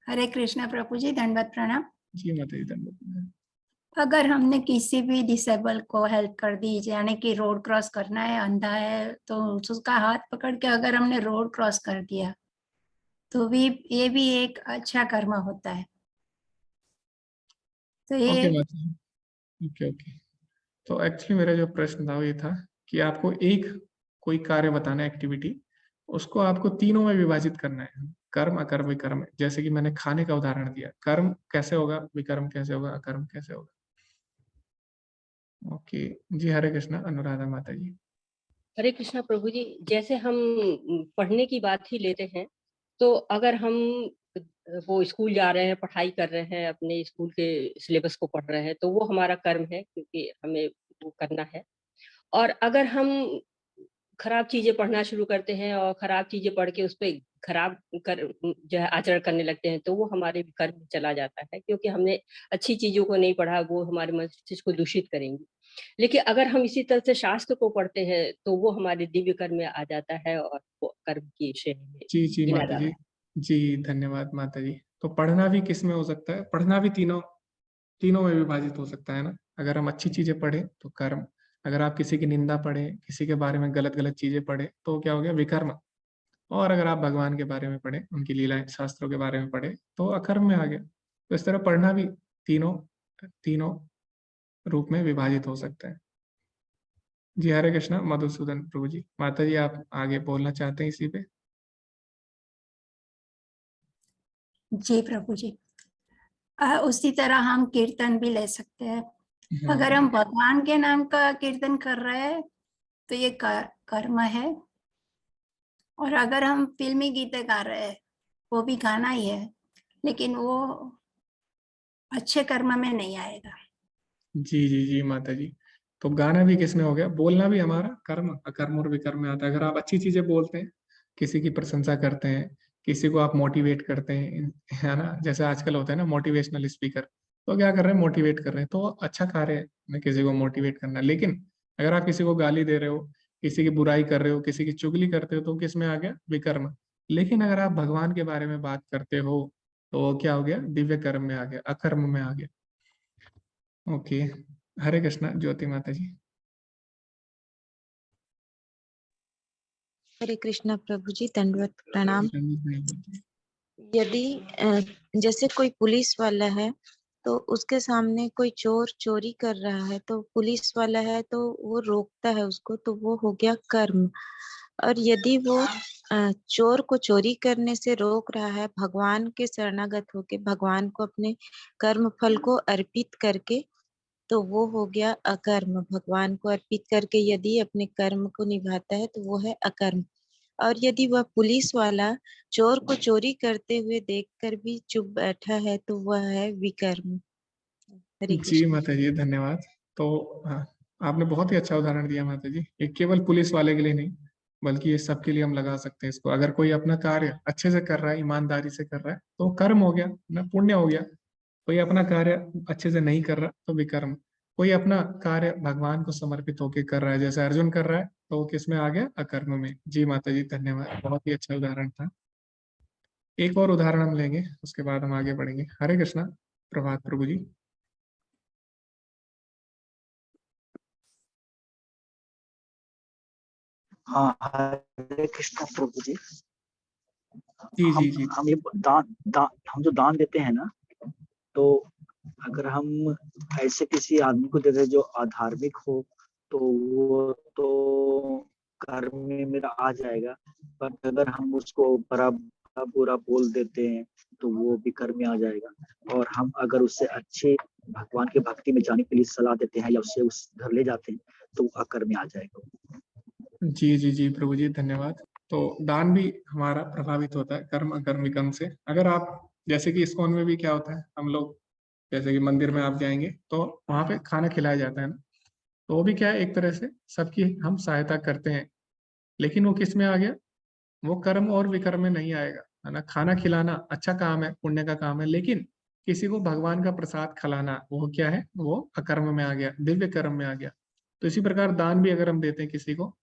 हरे कृष्णा प्रभु जी, दंडवत प्रणाम। जी माता जी, धन्यवाद। अगर हमने किसी भी डिसेबल को हेल्प कर दी, यानी कि रोड क्रॉस करना है, अंधा है, तो उसका हाथ पकड़ के अगर हमने रोड क्रॉस कर दिया तो भी ये भी एक अच्छा कर्म होता है। तो ये ओके माता जी, ओके ओके। तो एक्चुअली मेरा जो प्रश्न था वो ये था कि आपको एक कोई कार्य बताना है, एक्टिविटी, उसको आपको तीनों में विभाजित करना है, कर्म, अकर्म, विकर्म। जैसे कि मैंने खाने का उदाहरण दिया, कर्म कैसे होगा, विकर्म कैसे होगा, अकर्म कैसे होगा। ओके। जी हरे कृष्णा, अनुराधा माता जी। हरे कृष्णा प्रभु जी, जैसे हम पढ़ने की बात ही लेते हैं, तो अगर हम वो स्कूल जा रहे हैं, पढ़ाई कर रहे हैं, अपने स्कूल के सिलेबस को पढ़ रहे हैं, तो वो हमारा कर्म है, क्योंकि हमें वो करना है। और अगर हम खराब चीजें पढ़ना शुरू करते हैं और खराब चीजें पढ़ के उस पर खराब कर जो है आचरण करने लगते हैं, तो वो हमारे कर्म में चला जाता है, क्योंकि हमने अच्छी चीजों को नहीं पढ़ा, वो हमारे मस्तिष्क को दूषित करेंगी। लेकिन अगर हम इसी तरह से शास्त्र को पढ़ते हैं तो वो हमारे दिव्य कर्म में आ जाता है और वो कर्म की श्रेणी में जी जी गिना माता जी। जाता है। जी धन्यवाद माता जी। तो पढ़ना भी किस में हो सकता है? पढ़ना भी तीनों तीनों में विभाजित हो सकता है ना। अगर हम अच्छी चीजें पढ़ें तो कर्म, अगर आप किसी की निंदा पढ़ें, किसी के बारे में गलत गलत चीजें पढ़ें, तो क्या हो गया? विकर्म। और अगर आप भगवान के बारे में पढ़ें, उनकी लीलाएं, शास्त्रों के बारे में पढ़ें, तो अकर्म में आ गया। तो इस तरह पढ़ना भी तीनों तीनों रूप में विभाजित हो सकता है। जी हरे कृष्णा, मधुसूदन प्रभु जी। माता जी आप आगे बोलना चाहते हैं इसी पे? जी प्रभु जी, उसी तरह हम कीर्तन भी ले सकते हैं। अगर हाँ हम भगवान के नाम का कीर्तन कर रहे हैं तो ये कर्म है, और अगर हम फिल्मी गीतें गा रहे हैं वो भी गाना ही है, लेकिन वो अच्छे कर्म में नहीं आएगा। जी जी जी माता जी। तो गाना भी किसमें हो गया? बोलना भी हमारा कर्म, अकर्म और विकर्म में आता है। अगर आप अच्छी चीजें बोलते हैं, किसी की प्रशंसा करते हैं, किसी को आप मोटिवेट करते हैं, है ना, जैसे आजकल होता है ना मोटिवेशनल स्पीकर, तो क्या कर रहे हैं? मोटिवेट कर रहे हैं। तो अच्छा कार्य है ना किसी को मोटिवेट करना। लेकिन अगर आप किसी को गाली दे रहे हो, किसी की बुराई कर रहे हो, किसी की चुगली करते हो, तो किस में आ गया? विकर्म। लेकिन अगर आप भगवान के बारे में बात करते हो, तो वो क्या हो गया? दिव्य कर्म में आ गया, अकर्म में आ गया। ओके। हरे कृष्णा, ज्योति माता जी। हरे कृष्णा प्रभु जी, दंडवत प्रणाम। यदि जैसे कोई पुलिस वाला है, तो उसके सामने कोई चोर चोरी कर रहा है, तो पुलिस वाला है तो वो रोकता है उसको, तो वो हो गया कर्म। और यदि वो चोर को चोरी करने से रोक रहा है, भगवान के शरणागत होके, भगवान को अपने कर्म फल को अर्पित करके, तो वो हो गया अकर्म। भगवान को अर्पित करके यदि अपने कर्म को निभाता है तो वो है अकर्म। और यदि वह पुलिस वाला चोर को चोरी करते हुए देखकर भी चुप बैठा है तो वह है विकर्म। हरे जी कृष्ण। माता जी, धन्यवाद। तो हाँ, आपने बहुत ही अच्छा उदाहरण दिया माता जी। ये केवल पुलिस वाले के लिए नहीं, बल्कि ये सबके लिए हम लगा सकते हैं इसको। अगर कोई अपना कार्य अच्छे से कर रहा है, ईमानदारी से कर रहा है, तो कर्म हो गया ना, पुण्य हो गया। कोई अपना कार्य अच्छे से नहीं कर रहा तो विकर्म। कोई अपना कार्य भगवान को समर्पित होकर कर रहा है, जैसे अर्जुन कर रहा है, तो वो किस में आ गया? अकर्म में। जी माता जी, धन्यवाद, बहुत ही अच्छा उदाहरण था। एक और उदाहरण हम लेंगे, उसके बाद हम आगे बढ़ेंगे। हरे कृष्णा। प्रभात प्रभु जी। हाँ, हरे कृष्ण प्रभु जी। जी हम जी जी। हम ये हम जो दान देते हैं ना, तो अगर हम ऐसे किसी आदमी को देते हैं जो अधार्मिक हो, तो वो तो कर्म में मेरा आ जाएगा। पर अगर हम उसको बड़ा बुरा बोल देते हैं तो वो भी कर्म में आ जाएगा। और हम अगर उससे अच्छे भगवान के भक्ति में जाने के लिए सलाह देते हैं या उससे उस घर ले जाते हैं तो वो अकर्म में आ जाएगा। जी जी जी प्रभु जी, धन्यवाद। तो दान भी हमारा प्रभावित होता है कर्म अकर्म विकर्म से। अगर आप, जैसे कि इस्कॉन में भी क्या होता है, हम लोग जैसे कि मंदिर में आप जाएंगे तो वहां पे खाना खिलाया जाता है ना, तो वो भी क्या है, एक तरह से सबकी हम सहायता करते हैं। लेकिन वो किस में आ गया? वो कर्म और विकर्म में नहीं आएगा, है ना। खाना खिलाना अच्छा काम है, पुण्य का काम है, लेकिन किसी को भगवान का प्रसाद खिलाना वो क्या है? वो अकर्म में आ गया, दिव्य कर्म में आ गया। तो इसी प्रकार दान भी अगर हम देते हैं किसी को,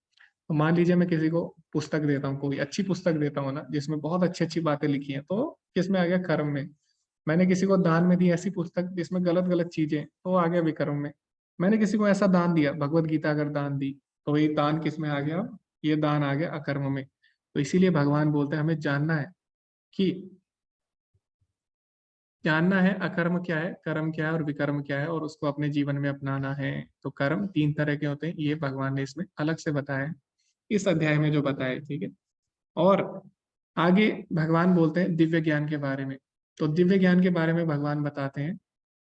तो मान लीजिए मैं किसी को पुस्तक देता हूँ, कोई अच्छी पुस्तक देता हूँ ना, जिसमें बहुत अच्छी अच्छी बातें लिखी हैं, तो किस में आ गया? कर्म में। मैंने किसी को दान में दी ऐसी पुस्तक जिसमें गलत गलत चीजें, तो आ गया विकर्म में। मैंने किसी को ऐसा दान दिया, भगवत गीता अगर दान दी, तो ये दान किस में आ गया? ये दान आ गया अकर्म में। तो इसीलिए भगवान बोलते हैं हमें जानना है कि जानना है अकर्म क्या है, कर्म क्या है और विकर्म क्या है, और उसको अपने जीवन में अपनाना है। तो कर्म 3 तरह के होते हैं, ये भगवान ने इसमें अलग से बताया है, इस अध्याय में जो बताया है, ठीक है। और आगे भगवान बोलते हैं दिव्य ज्ञान के बारे में। तो दिव्य ज्ञान के बारे में भगवान बताते हैं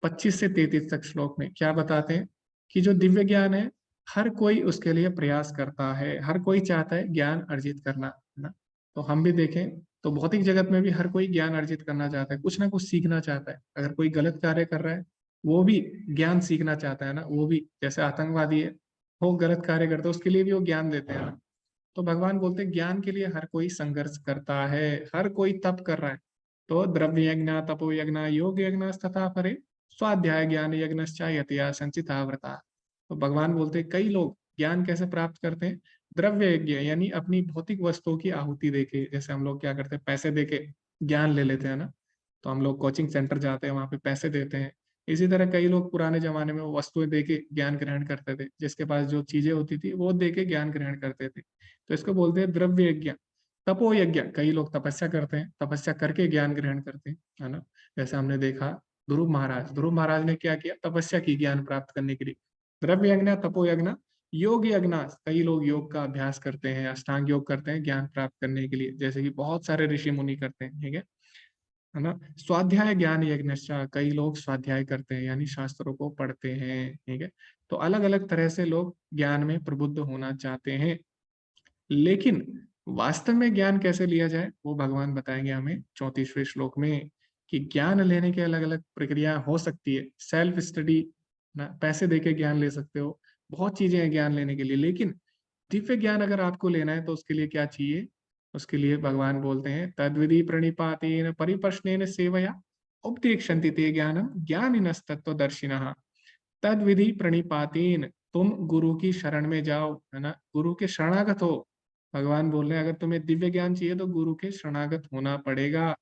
25 से 33 तक श्लोक में। क्या बताते हैं? कि जो दिव्य ज्ञान है, हर कोई उसके लिए प्रयास करता है, हर कोई चाहता है ज्ञान अर्जित करना, है ना। तो हम भी देखें तो भौतिक जगत में भी हर कोई ज्ञान अर्जित करना चाहता है, कुछ ना कुछ सीखना चाहता है। अगर कोई गलत कार्य कर रहा है, वो भी ज्ञान सीखना चाहता है ना, वो भी। जैसे आतंकवादी है, वो गलत कार्य करता है, उसके लिए भी वो ज्ञान देते हैं ना। तो भगवान बोलते हैं ज्ञान के लिए हर कोई संघर्ष करता है, हर कोई तप कर रहा है। तो द्रव्य यज्ञ, तपो यज्ञ, योग यज्ञ तथा परे स्वाध्याय ज्ञान यज्ञश्चायतया संचिता व्रता। तो भगवान बोलते हैं कई लोग ज्ञान कैसे प्राप्त करते हैं? द्रव्य यज्ञ, यानी अपनी भौतिक वस्तुओं की आहुति देके। जैसे हम लोग क्या करते हैं, पैसे देके ज्ञान ले लेते हैं ना। तो हम लोग कोचिंग सेंटर जाते हैं, वहां पे पैसे देते हैं। इसी तरह कई लोग पुराने जमाने में वो वस्तुएं देके ज्ञान ग्रहण करते थे, जिसके पास जो चीजें होती थी वो देके ज्ञान ग्रहण करते थे। तो इसको बोलते हैं द्रव्य यज्ञ। तपो यज्ञ, कई लोग तपस्या करते हैं, तपस्या करके ज्ञान ग्रहण करते हैं, है ना। जैसे हमने देखा ध्रुव महाराज ने क्या किया? तपस्या की ज्ञान प्राप्त करने के लिए। द्रव्य यज्ञ, तपो यज्ञ, योग यज्ञ, कई लोग योग का अभ्यास करते हैं, अष्टांग योग करते हैं ज्ञान प्राप्त करने के लिए, जैसे कि बहुत सारे ऋषि मुनि करते हैं, ठीक है ना। स्वाध्याय ज्ञान यज्ञ, कई लोग स्वाध्याय करते हैं, यानी शास्त्रों को पढ़ते हैं, ठीक है। तो अलग अलग तरह से लोग ज्ञान में प्रबुद्ध होना चाहते हैं। लेकिन वास्तव में ज्ञान कैसे लिया जाए, वो भगवान बताएंगे हमें 34वें श्लोक में। कि ज्ञान लेने की अलग अलग प्रक्रिया हो सकती है। सेल्फ स्टडी ना, पैसे देके ज्ञान ले सकते हो, बहुत चीजें हैं ज्ञान लेने के लिए। लेकिन दिव्य ज्ञान अगर आपको लेना है तो उसके लिए क्या चाहिए? उसके लिए भगवान बोलते हैं तद्विधि प्रणिपातेन परिप्रश्नेन सेवया उपदेक्षन्ति ते ज्ञानम ज्ञानिनस्तत्त्वदर्शिनः। तद विधि प्रणिपातेन, तुम गुरु की शरण में जाओ, है ना, गुरु के शरणागत हो। भगवान बोल रहे हैं अगर तुम्हें दिव्य ज्ञान चाहिए तो गुरु के शरणागत होना पड़ेगा।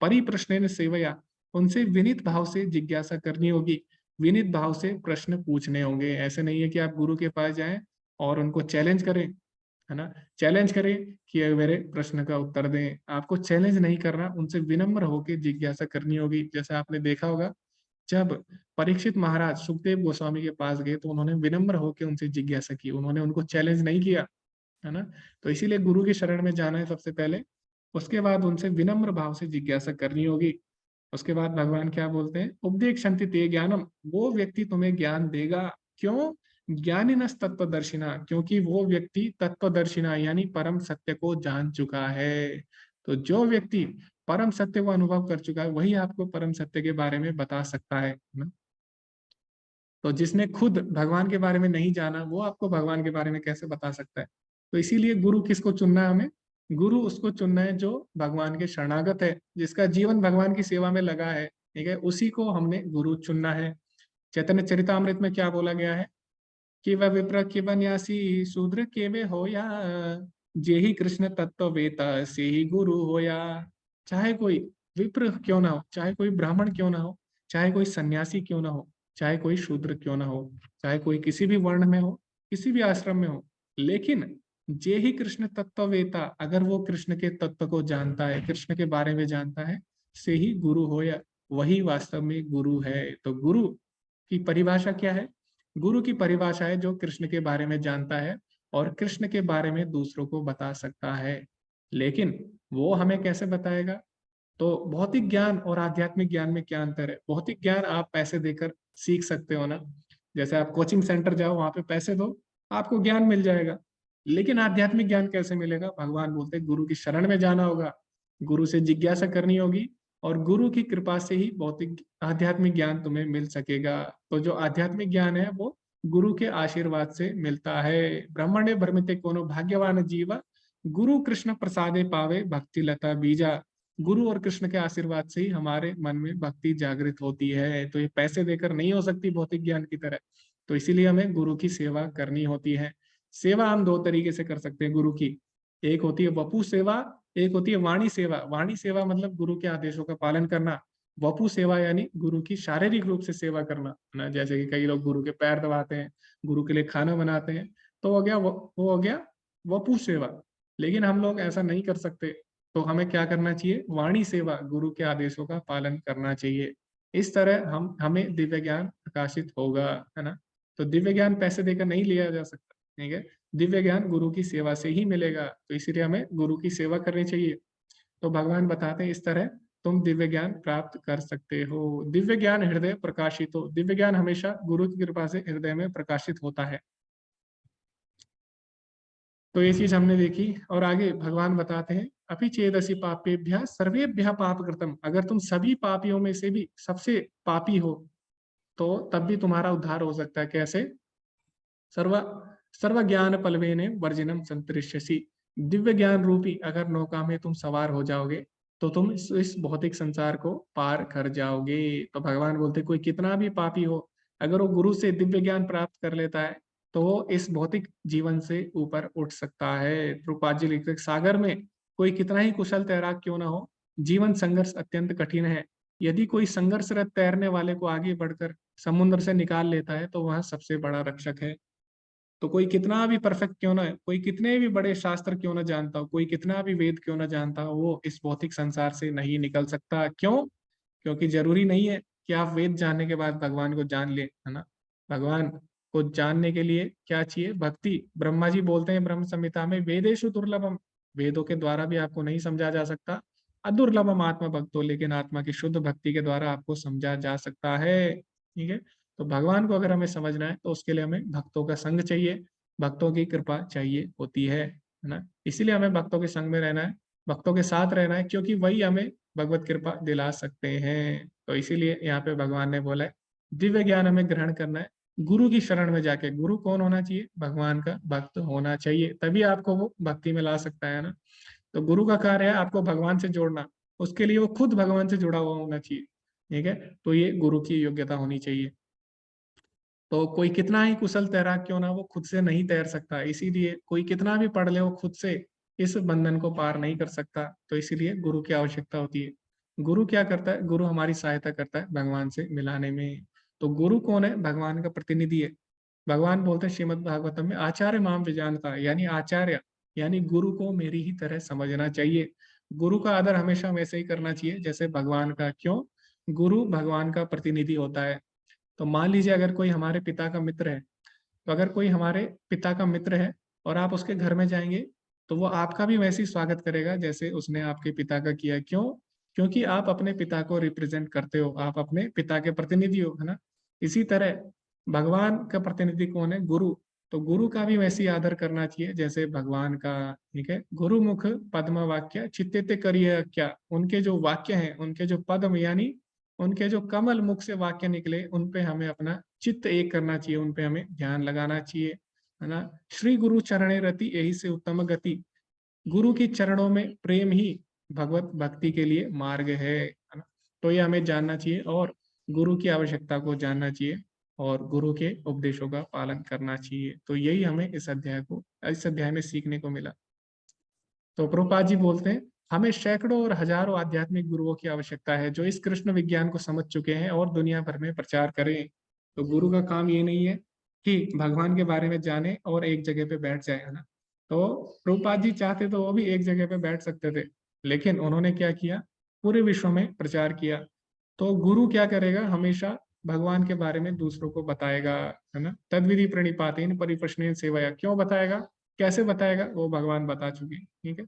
परिप्रश्नेन सेवया, उनसे विनीत भाव से जिज्ञासा करनी होगी, विनीत भाव से प्रश्न पूछने होंगे। ऐसे नहीं है कि आप गुरु के पास जाएं और उनको चैलेंज करें, है ना, चैलेंज करें कि मेरे प्रश्न का उत्तर दें। आपको चैलेंज नहीं करना, उनसे विनम्र होकर जिज्ञासा करनी होगी। जैसे आपने देखा होगा, जब परीक्षित महाराज सुखदेव गोस्वामी के पास गए तो उन्होंने विनम्र होकर उनसे जिज्ञासा की, उन्होंने उनको चैलेंज नहीं किया, है ना। तो इसीलिए गुरु की शरण में जाना है सबसे पहले, उसके बाद उनसे विनम्र भाव से जिज्ञासा करनी होगी। उसके बाद भगवान क्या बोलते हैं? उपदेक्षन्ति ते ज्ञानम, वो व्यक्ति तुम्हें ज्ञान देगा। क्यों? ज्ञानिनस तत्वदर्शिना, क्योंकि वो व्यक्ति तत्वदर्शिना यानी परम सत्य को जान चुका है। तो जो व्यक्ति परम सत्य को अनुभव कर चुका है वही आपको परम सत्य के बारे में बता सकता है ना। तो जिसने खुद भगवान के बारे में नहीं जाना वो आपको भगवान के बारे में कैसे बता सकता है। तो इसीलिए गुरु किसको चुनना है हमें? गुरु उसको चुनना है जो भगवान के शरणागत है, जिसका जीवन भगवान की सेवा में लगा है, ठीक है, उसी को हमने गुरु चुनना है। चैतन्य चरितामृत में क्या बोला गया है कि वह विप्र के न्यासी शूद्र के वे होया, जे ही कृष्ण तत्व वेता से ही गुरु होया। चाहे कोई विप्र क्यों ना हो, चाहे कोई ब्राह्मण क्यों ना हो, चाहे कोई सन्यासी क्यों ना हो, चाहे कोई शूद्र क्यों ना हो, चाहे कोई किसी भी वर्ण में हो, किसी भी आश्रम में हो, लेकिन जे ही कृष्ण तत्व वेता, अगर वो कृष्ण के तत्व को जानता है, कृष्ण के बारे में जानता है, से ही गुरु होया, वही वास्तव में गुरु है। तो गुरु की परिभाषा क्या है? गुरु की परिभाषा है जो कृष्ण के बारे में जानता है और कृष्ण के बारे में दूसरों को बता सकता है। लेकिन वो हमें कैसे बताएगा? तो भौतिक ज्ञान और आध्यात्मिक ज्ञान में क्या अंतर है? भौतिक ज्ञान आप पैसे देकर सीख सकते हो ना, जैसे आप कोचिंग सेंटर जाओ, वहां पे पैसे दो, आपको ज्ञान मिल जाएगा। लेकिन आध्यात्मिक ज्ञान कैसे मिलेगा? भगवान बोलते हैं गुरु की शरण में जाना होगा, गुरु से जिज्ञासा करनी होगी और गुरु की कृपा से ही भौतिक आध्यात्मिक ज्ञान तुम्हें मिल सकेगा। तो जो आध्यात्मिक ज्ञान है वो गुरु के आशीर्वाद से मिलता है। ब्रह्मण्य भ्रमिते कोनो भाग्यवान जीवा, गुरु कृष्ण प्रसादे पावे भक्ति लता बीजा। गुरु और कृष्ण के आशीर्वाद से ही हमारे मन में भक्ति जागृत होती है। तो ये पैसे देकर नहीं हो सकती भौतिक ज्ञान की तरह। तो इसीलिए हमें गुरु की सेवा करनी होती है। सेवा हम दो तरीके से कर सकते हैं गुरु की। एक होती है वपु सेवा, एक होती है वाणी सेवा। वाणी सेवा मतलब गुरु के आदेशों का पालन करना। वपु सेवा यानी गुरु की शारीरिक रूप से सेवा करना ना, जैसे कि कई लोग गुरु के पैर दबाते हैं, गुरु के लिए खाना बनाते हैं, तो हो गया वो हो गया वपु सेवा। लेकिन हम लोग ऐसा नहीं कर सकते, तो हमें क्या करना चाहिए? वाणी सेवा, गुरु के आदेशों का पालन करना चाहिए। इस तरह हमें दिव्य ज्ञान प्रकाशित होगा, है ना। तो दिव्य ज्ञान पैसे देकर नहीं लिया जा सकता, ठीक है, दिव्य ज्ञान गुरु की सेवा से ही मिलेगा। तो इसीलिए हमें गुरु की सेवा करनी चाहिए। तो भगवान बताते हैं इस तरह तुम दिव्य ज्ञान प्राप्त कर सकते हो। दिव्य ज्ञान हृदय प्रकाशित हो, दिव्य ज्ञान हमेशा गुरु की कृपा से हृदय में प्रकाशित होता है। तो ये चीज हमने देखी। और आगे भगवान बताते हैं अपि चेदसि पापेभ्यः सर्वेभ्यः पाप कृतम, अगर तुम सभी पापियों में से भी सबसे पापी हो तो तब भी तुम्हारा उद्धार हो सकता है। कैसे? सर्व ज्ञान पलवेने वर्जिनम संतरिष्यसि, दिव्य ज्ञान रूपी अगर नौका में तुम सवार हो जाओगे तो तुम इस भौतिक संसार को पार कर जाओगे। तो भगवान बोलते कोई कितना भी पापी हो, अगर वो गुरु से दिव्य ज्ञान प्राप्त कर लेता है तो वो इस भौतिक जीवन से ऊपर उठ सकता है। प्रभुपाद जी लिखते सागर में कोई कितना ही कुशल तैराक क्यों ना हो, जीवन संघर्ष अत्यंत कठिन है। यदि कोई संघर्षरत तैरने वाले को आगे बढ़कर समुद्र से निकाल लेता है तो वह सबसे बड़ा रक्षक है। तो कोई कितना भी परफेक्ट क्यों ना है, कोई कितने भी बड़े शास्त्र क्यों ना जानता हो, कोई कितना भी वेद क्यों ना जानता हो, वो इस भौतिक संसार से नहीं निकल सकता। क्यों? क्योंकि जरूरी नहीं है कि आप वेद जानने के बाद भगवान को जान ले, है ना। भगवान को जानने के लिए क्या चाहिए? भक्ति। ब्रह्मा जी बोलते हैं ब्रह्म संहिता में वेदेषु दुर्लभम, वेदों के द्वारा भी आपको नहीं समझा जा सकता। अदुर्लभम आत्मा भक्तो, लेकिन आत्मा की शुद्ध भक्ति के द्वारा आपको समझा जा सकता है, ठीक है। तो भगवान को अगर हमें समझना है तो उसके लिए हमें भक्तों का संग चाहिए, भक्तों की कृपा चाहिए होती है ना। इसीलिए हमें भक्तों के संग में रहना है, भक्तों के साथ रहना है, क्योंकि वही हमें भगवत कृपा दिला सकते हैं। तो इसीलिए यहाँ पे भगवान ने बोला है दिव्य ज्ञान हमें ग्रहण करना है गुरु की शरण में जाके। गुरु कौन होना चाहिए? भगवान का भक्त होना चाहिए, तभी आपको वो भक्ति में ला सकता है ना। तो गुरु का कार्य है आपको भगवान से जोड़ना, उसके लिए वो खुद भगवान से जुड़ा हुआ होना चाहिए, ठीक है। तो ये गुरु की योग्यता होनी चाहिए। तो कोई कितना ही कुशल तैराक क्यों ना, वो खुद से नहीं तैर सकता। इसीलिए कोई कितना भी पढ़ ले वो खुद से इस बंधन को पार नहीं कर सकता। तो इसीलिए गुरु की आवश्यकता होती है। गुरु क्या करता है? गुरु हमारी सहायता करता है भगवान से मिलाने में। तो गुरु कौन है? भगवान का प्रतिनिधि है। भगवान बोलते हैं श्रीमद् भागवतम में आचार्य माम विजानता, यानी आचार्य यानी गुरु को मेरी ही तरह समझना चाहिए। गुरु का आदर हमेशा वैसे ही करना चाहिए जैसे भगवान का। क्यों? गुरु भगवान का प्रतिनिधि होता है। तो मान लीजिए अगर कोई हमारे पिता का मित्र है, तो अगर कोई हमारे पिता का मित्र है और आप उसके घर में जाएंगे तो वो आपका भी वैसे ही स्वागत करेगा जैसे उसने आपके पिता का किया। क्यों? क्योंकि आप अपने पिता को रिप्रेजेंट करते हो, आप अपने पिता के प्रतिनिधि हो, है ना। इसी तरह भगवान का प्रतिनिधि कौन है? गुरु। तो गुरु का भी वैसे ही आदर करना चाहिए जैसे भगवान का। ठीक है, गुरु मुख पद्म वाक्य चित्ते करिए क्या, उनके जो वाक्य हैं, उनके जो पद्म यानी उनके जो कमल मुख से वाक्य निकले, उन पे हमें अपना चित्त एक करना चाहिए, उन पे हमें ध्यान लगाना चाहिए, है ना। श्री गुरु चरणे रति यही से उत्तम गति, गुरु की चरणों में प्रेम ही भगवत भक्ति के लिए मार्ग है ना। तो ये हमें जानना चाहिए और गुरु की आवश्यकता को जानना चाहिए और गुरु के उपदेशों का पालन करना चाहिए। तो यही हमें इस अध्याय में सीखने को मिला। तो प्रभुपाद जी बोलते हैं, हमें सैकड़ों और हजारों आध्यात्मिक गुरुओं की आवश्यकता है जो इस कृष्ण विज्ञान को समझ चुके हैं और दुनिया भर में प्रचार करें। तो गुरु का काम ये नहीं है कि भगवान के बारे में जाने और एक जगह पे बैठ जाए, है ना। तो प्रभुपाद जी चाहते तो वो भी एक जगह पे बैठ सकते थे, लेकिन उन्होंने क्या किया, पूरे विश्व में प्रचार किया। तो गुरु क्या करेगा, हमेशा भगवान के बारे में दूसरों को बताएगा, है ना। तद्विधि प्रणिपातेन परिप्रश्नेन सेवया, क्यों बताएगा, कैसे बताएगा, वो भगवान बता चुके हैं। ठीक है,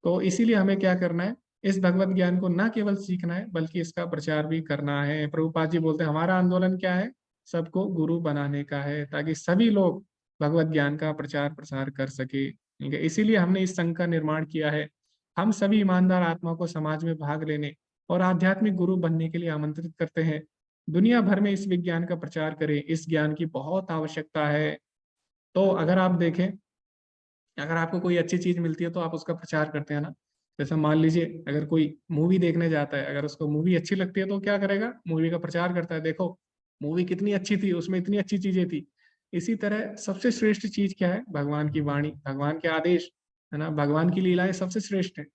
तो इसीलिए हमें क्या करना है, इस भगवत ज्ञान को न केवल सीखना है बल्कि इसका प्रचार भी करना है। प्रभुपाद जी बोलते हैं, हमारा आंदोलन क्या है, सबको गुरु बनाने का है, ताकि सभी लोग भगवत ज्ञान का प्रचार प्रसार कर सके। ठीक है, इसीलिए हमने इस संघ का निर्माण किया है। हम सभी ईमानदार आत्मा को समाज में भाग लेने और आध्यात्मिक गुरु बनने के लिए आमंत्रित करते हैं। दुनिया भर में इस विज्ञान का प्रचार करें, इस ज्ञान की बहुत आवश्यकता है। तो अगर आप देखें, अगर आपको कोई अच्छी चीज मिलती है तो आप उसका प्रचार करते हैं ना। जैसे मान लीजिए अगर कोई मूवी देखने जाता है, अगर उसको मूवी अच्छी लगती है तो क्या करेगा, मूवी का प्रचार करता है, देखो मूवी कितनी अच्छी थी, उसमें इतनी अच्छी चीजें थी। इसी तरह सबसे श्रेष्ठ चीज क्या है, भगवान की वाणी, भगवान के आदेश, है ना, भगवान की लीलाएं सबसे श्रेष्ठ है।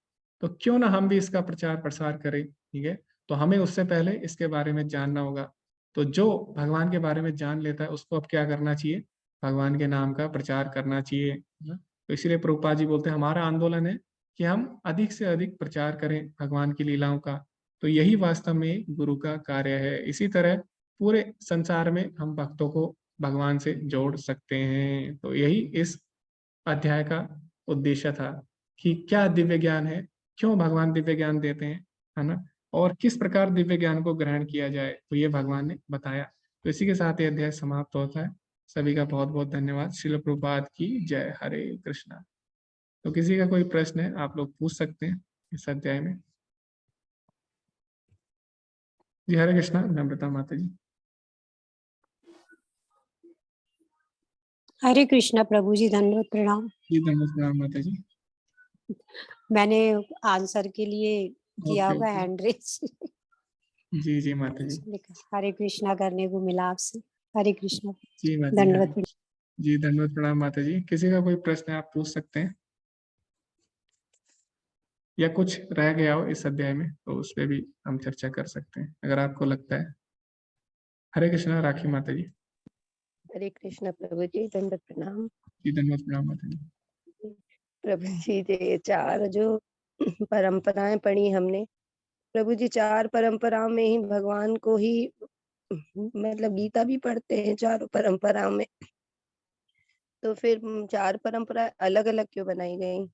तो क्यों ना हम भी इसका प्रचार प्रसार करें। ठीक है, तो हमें उससे पहले इसके बारे में जानना होगा। तो जो भगवान के बारे में जान लेता है उसको अब क्या करना चाहिए, भगवान के नाम का प्रचार करना चाहिए, है ना? तो इसलिए प्रभुपाद जी बोलते हैं, हमारा आंदोलन है कि हम अधिक से अधिक प्रचार करें भगवान की लीलाओं का। तो यही वास्तव में गुरु का कार्य है। इसी तरह पूरे संसार में हम भक्तों को भगवान से जोड़ सकते हैं। तो यही इस अध्याय का उद्देश्य था कि क्या दिव्य ज्ञान है, क्यों भगवान दिव्य ज्ञान देते हैं, है ना, और किस प्रकार दिव्य ज्ञान को ग्रहण किया जाए, तो ये भगवान ने बताया। तो इसी के साथ ये अध्याय समाप्त होता है। सभी का बहुत बहुत धन्यवाद। श्रील प्रभुपाद की जय। हरे कृष्णा। तो किसी का कोई प्रश्न है आप लोग पूछ सकते हैं इस अध्याय में। जी हरे कृष्णा। नम्रता माता जी। हरे कृष्णा प्रभु जी, धन्यवाद प्रणाम। जी धन्यवाद प्रणाम माता जी। मैंने आंसर के लिए किया हुआ हैंड रेज। जी जी माता जी। हरे कृष्णा करने को मिला आपसे। हरे कृष्णा। जी माता जी। धन्यवाद। जी धन्यवाद प्रणाम माता जी। किसी का कोई प्रश्न है आप पूछ सकते हैं, या कुछ रह गया हो इस अध्याय में तो उस पर भी हम चर्चा कर सकते हैं अगर आपको लगता है। हरे कृष्णा। राखी माता जी। हरे कृष्णा प्रभु जी, दंडवत प्रणाम। जी धन्यवाद प्रणाम माता जी। प्रभु जी, ये चार जो परंपराएं पढ़ी हमने, प्रभु जी चार परंपराओं में ही भगवान को ही, मतलब गीता भी पढ़ते हैं चारों परंपराओं में, तो फिर चार परंपरा अलग अलग क्यों बनाई गई?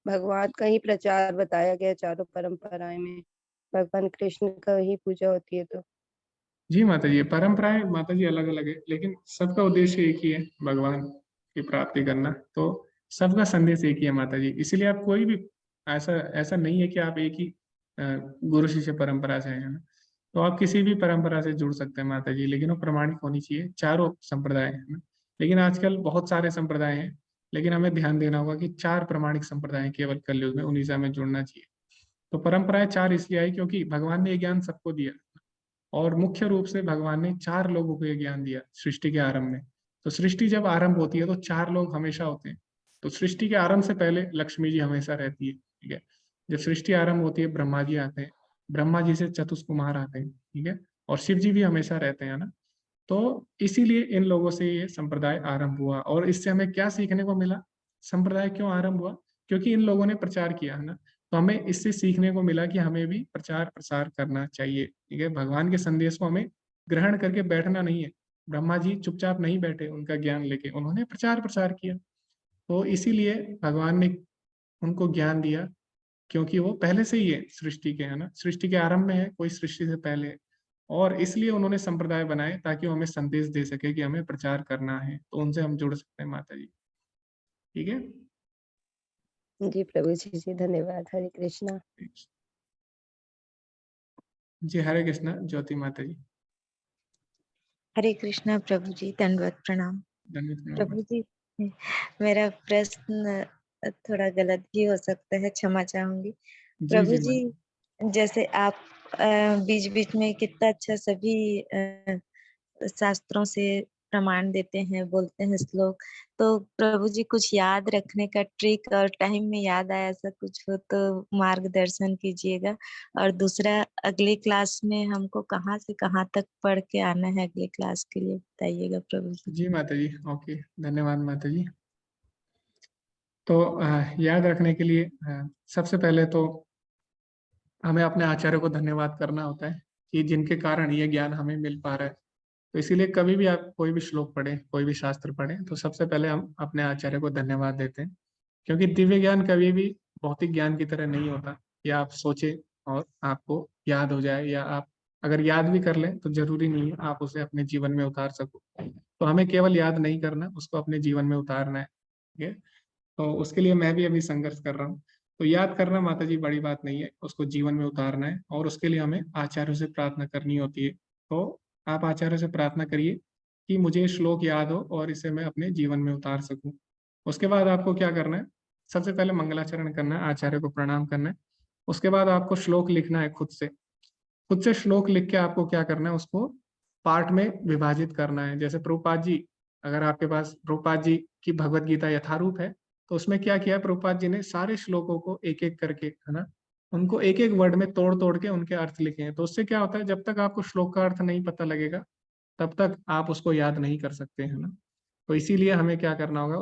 भगवान का ही प्रचार बताया गया चारों परंपराएं में, भगवान कृष्ण का ही पूजा होती है। तो जी माता जी, परंपराएं माता जी अलग अलग है, लेकिन सबका उद्देश्य एक ही है, भगवान की प्राप्ति करना। तो सबका संदेश एक ही है माता जी। इसीलिए आप कोई भी ऐसा नहीं है कि आप एक ही गुरु शिष्य परंपरा से हैं, तो आप किसी भी परंपरा से जुड़ सकते हैं माता जी, लेकिन वो प्रमाणिक होनी चाहिए। चारों संप्रदाय है ना, लेकिन आजकल बहुत सारे संप्रदाय हैं, लेकिन हमें ध्यान देना होगा कि चार प्रमाणिक संप्रदाय केवल कलयुग में, उन्हीं से हमें जुड़ना चाहिए। तो परंपराएं चार इसलिए आई क्योंकि भगवान ने ये ज्ञान सबको दिया, और मुख्य रूप से भगवान ने चार लोगों को ये ज्ञान दिया सृष्टि के आरंभ में। तो सृष्टि जब आरंभ होती है तो चार लोग हमेशा होते हैं। तो सृष्टि के आरंभ से पहले लक्ष्मी जी हमेशा रहती है। ठीक है, जब सृष्टि आरंभ होती है ब्रह्मा जी आते हैं, ब्रह्मा जी से चतुष्कुमार आते हैं। ठीक है, और शिव जी भी हमेशा रहते हैं ना। तो इसीलिए इन लोगों से ये संप्रदाय आरंभ हुआ। और इससे हमें क्या सीखने को मिला, संप्रदाय क्यों आरंभ हुआ, क्योंकि इन लोगों ने प्रचार किया, है ना। तो हमें इससे सीखने को मिला कि हमें भी प्रचार प्रसार करना चाहिए। ठीक है, भगवान के संदेश को हमें ग्रहण करके बैठना नहीं है। ब्रह्मा जी चुपचाप नहीं बैठे उनका ज्ञान लेके, उन्होंने प्रचार प्रसार किया। तो इसीलिए भगवान ने उनको ज्ञान दिया, क्योंकि वो पहले से ही है सृष्टि के, है ना, सृष्टि के आरंभ में है, कोई सृष्टि से पहले है। और इसलिए उन्होंने संप्रदाय बनाए ताकि वो हमें संदेश दे सके कि हमें प्रचार करना है, तो उनसे हम जुड़ सकते हैं माता जी। ठीक है। जी प्रभु जी धन्यवाद। हरे कृष्णा। जी हरे कृष्णा। ज्योति माता जी। हरे कृष्णा प्रभु जी, दंडवत प्रणाम। प्रभु जी, मेरा प्रश्न थोड़ा गलत भी हो सकता है, क्षमा चाहूंगी। जी प्रभु जी जी, जैसे आप बीच बीच में कितना अच्छा सभी शास्त्रों से प्रमाण देते हैं, बोलते हैं श्लोक, तो प्रभु जी कुछ याद रखने का ट्रिक और टाइम में याद आया ऐसा कुछ हो तो मार्गदर्शन कीजिएगा। और दूसरा, अगली क्लास में हमको कहाँ से कहाँ तक पढ़ के आना है, अगली क्लास के लिए बताइएगा प्रभु जी। जी माता जी। ओके, धन्यवाद माता जी। तो याद रखने के लिए सबसे पहले तो हमें अपने आचार्य को धन्यवाद करना होता है कि जिनके कारण ये ज्ञान हमें मिल पा रहा है। तो इसीलिए कभी भी आप कोई भी श्लोक पढ़ें, कोई भी शास्त्र पढ़ें, तो सबसे पहले हम अपने आचार्य को धन्यवाद देते हैं, क्योंकि दिव्य ज्ञान कभी भी भौतिक ज्ञान की तरह नहीं होता कि आप सोचे और आपको याद हो जाए, या आप अगर याद भी कर लें तो जरूरी नहीं है आप उसे अपने जीवन में उतार सको। तो हमें केवल याद नहीं करना, उसको अपने जीवन में उतारना है। ठीक है। तो उसके लिए मैं भी अभी संघर्ष कर रहा हूँ। तो याद करना माता जी बड़ी बात नहीं है, उसको जीवन में उतारना है, और उसके लिए हमें आचार्यों से प्रार्थना करनी होती है। तो आप आचार्यों से प्रार्थना करिए कि मुझे ये श्लोक याद हो और इसे मैं अपने जीवन में उतार सकूं। उसके बाद आपको क्या करना है, सबसे पहले मंगलाचरण करना है, आचार्य को प्रणाम करना है। उसके बाद आपको श्लोक लिखना है खुद से श्लोक लिख के आपको क्या करना है, उसको पार्ट में विभाजित करना है। जैसे प्रभुपाद जी, अगर आपके पास प्रभुपाद जी की भगवत गीता यथारूप है, तो उसमें क्या किया प्रभुपाद जी ने, सारे श्लोकों को एक एक करके, है ना, उनको एक एक वर्ड में तोड़ तोड़ के उनके अर्थ लिखे हैं। तो उससे क्या होता है, जब तक आपको श्लोक का अर्थ नहीं पता लगेगा तब तक आप उसको याद नहीं कर सकते, है ना। तो इसीलिए हमें क्या करना होगा,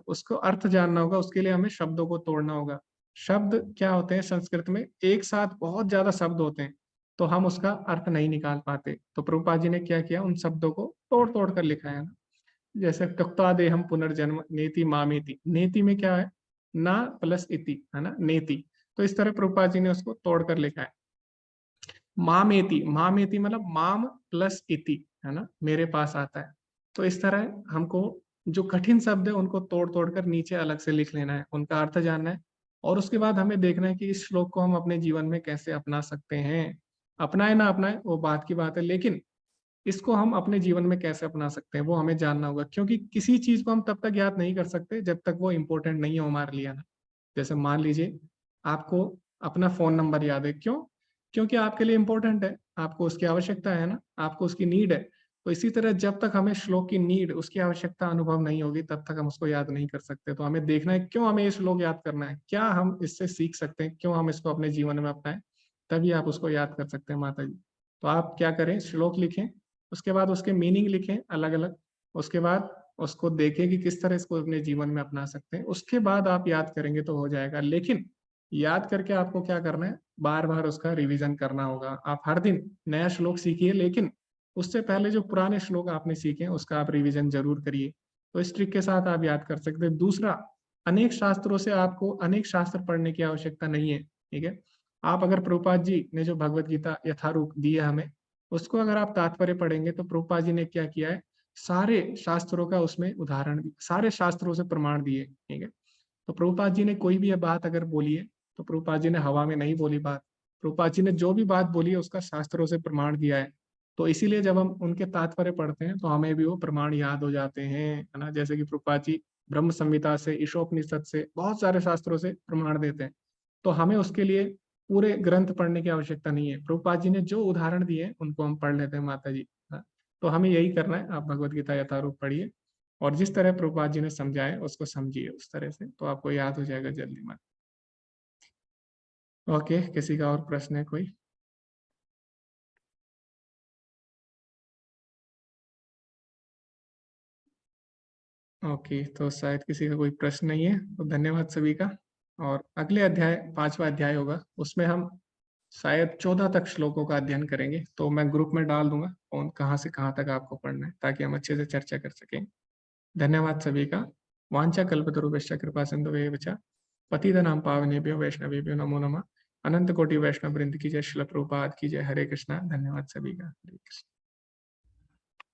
उसको अर्थ जानना होगा। उसके लिए हमें शब्दों को तोड़ना होगा। शब्द क्या होते हैं संस्कृत में, एक साथ बहुत ज्यादा शब्द होते हैं, तो हम उसका अर्थ नहीं निकाल पाते। तो प्रभुपाद जी ने क्या किया, उन शब्दों को तोड़ तोड़ कर लिखा है ना। जैसे त्यक्त्वा देहम पुनर्जन्म नेति मामेति, नेति में क्या है, ना प्लस इति, है ना, नेति। तो इस तरह प्रभुपाद जी ने उसको तोड़ कर लिखा है। मामेति, मामेति मतलब माम प्लस इति, है ना, मेरे पास आता है। तो इस तरह हमको जो कठिन शब्द है उनको तोड़ तोड़ कर नीचे अलग से लिख लेना है, उनका अर्थ जानना है, और उसके बाद हमें देखना है कि इस श्लोक को हम अपने जीवन में कैसे अपना सकते हैं। अपनाए ना अपनाए वो बात की बात है, लेकिन इसको हम अपने जीवन में कैसे अपना सकते हैं वो हमें जानना होगा। क्योंकि किसी चीज को हम तब तक याद नहीं कर सकते जब तक वो इम्पोर्टेंट नहीं हो हमारे लिए ना। जैसे मान लीजिए आपको अपना फोन नंबर याद है, क्यों, क्योंकि आपके लिए इम्पोर्टेंट है, आपको उसकी आवश्यकता है ना, आपको उसकी नीड है। तो इसी तरह जब तक हमें श्लोक की नीड, उसकी आवश्यकता अनुभव नहीं होगी तब तक हम उसको याद नहीं कर सकते। तो हमें देखना है क्यों हमें ये श्लोक याद करना है, क्या हम इससे सीख सकते हैं, क्यों हम इसको अपने जीवन में अपनाएं, तभी आप उसको याद कर सकते हैं माता जी। तो आप क्या करें, श्लोक लिखें, उसके बाद उसके मीनिंग लिखें अलग अलग, उसके बाद उसको देखें कि किस तरह इसको अपने जीवन में अपना सकते हैं। उसके बाद आप याद करेंगे तो हो जाएगा। लेकिन याद करके आपको क्या करना है, बार बार उसका रिवीजन करना होगा। आप हर दिन नया श्लोक सीखिए, लेकिन उससे पहले जो पुराने श्लोक आपने सीखे उसका आप रिवीजन जरूर करिए। तो इस ट्रिक के साथ आप याद कर सकते हैं। दूसरा, अनेक शास्त्रों से आपको अनेक शास्त्र पढ़ने की आवश्यकता नहीं है। ठीक है। आप अगर प्रभुपाद जी ने जो भगवत गीता यथारूप दी है हमें, उसको अगर आप तात्पर्य पढ़ेंगे तो प्रभुपाद जी ने क्या किया है, सारे शास्त्रों का उसमें उदाहरण, सारे शास्त्रों से प्रमाण दिए। ठीक है। तो प्रभुपाद जी ने कोई भी बात अगर बोली है तो प्रभुपाद जी ने हवा में नहीं बोली बात, प्रभुपाद जी ने जो भी बात बोली है उसका शास्त्रों से प्रमाण दिया है। तो इसीलिए जब हम उनके तात्पर्य पढ़ते हैं तो हमें भी वो प्रमाण याद हो जाते हैं, है ना। जैसे कि प्रभुपाद जी ब्रह्म संहिता से, ईशोपनिषद से, बहुत सारे शास्त्रों से प्रमाण देते हैं। तो हमें उसके लिए पूरे ग्रंथ पढ़ने की आवश्यकता नहीं है, प्रभुपाद जी ने जो उदाहरण दिए उनको हम पढ़ लेते हैं माता जी। हाँ। तो हमें यही करना है, आप भगवत गीता यथारूप पढ़िए और जिस तरह प्रभुपाद जी ने समझाया उसको समझिए उस तरह से, तो आपको याद हो जाएगा जल्दी में। ओके, किसी का और प्रश्न है कोई? ओके, तो शायद किसी का कोई प्रश्न नहीं है, तो धन्यवाद सभी का। और अगले अध्याय 5वां अध्याय होगा, उसमें हम शायद 14 तक श्लोकों का अध्ययन करेंगे। तो मैं ग्रुप में डाल दूंगा और कहाँ से कहाँ तक आपको पढ़ना है, ताकि हम अच्छे से चर्चा कर सकें। धन्यवाद सभी का। वांछा कल्पतरुभ्यश्च कृपा सिंधुभ्यश्च पतितनां पावनेभ्यो वैष्णवेभ्यो नमो नमः। अनंत कोटि वैष्णव वृंद की जय, श्रील प्रभुपाद की जय। हरे कृष्णा। धन्यवाद सभी का। हरे कृष्ण।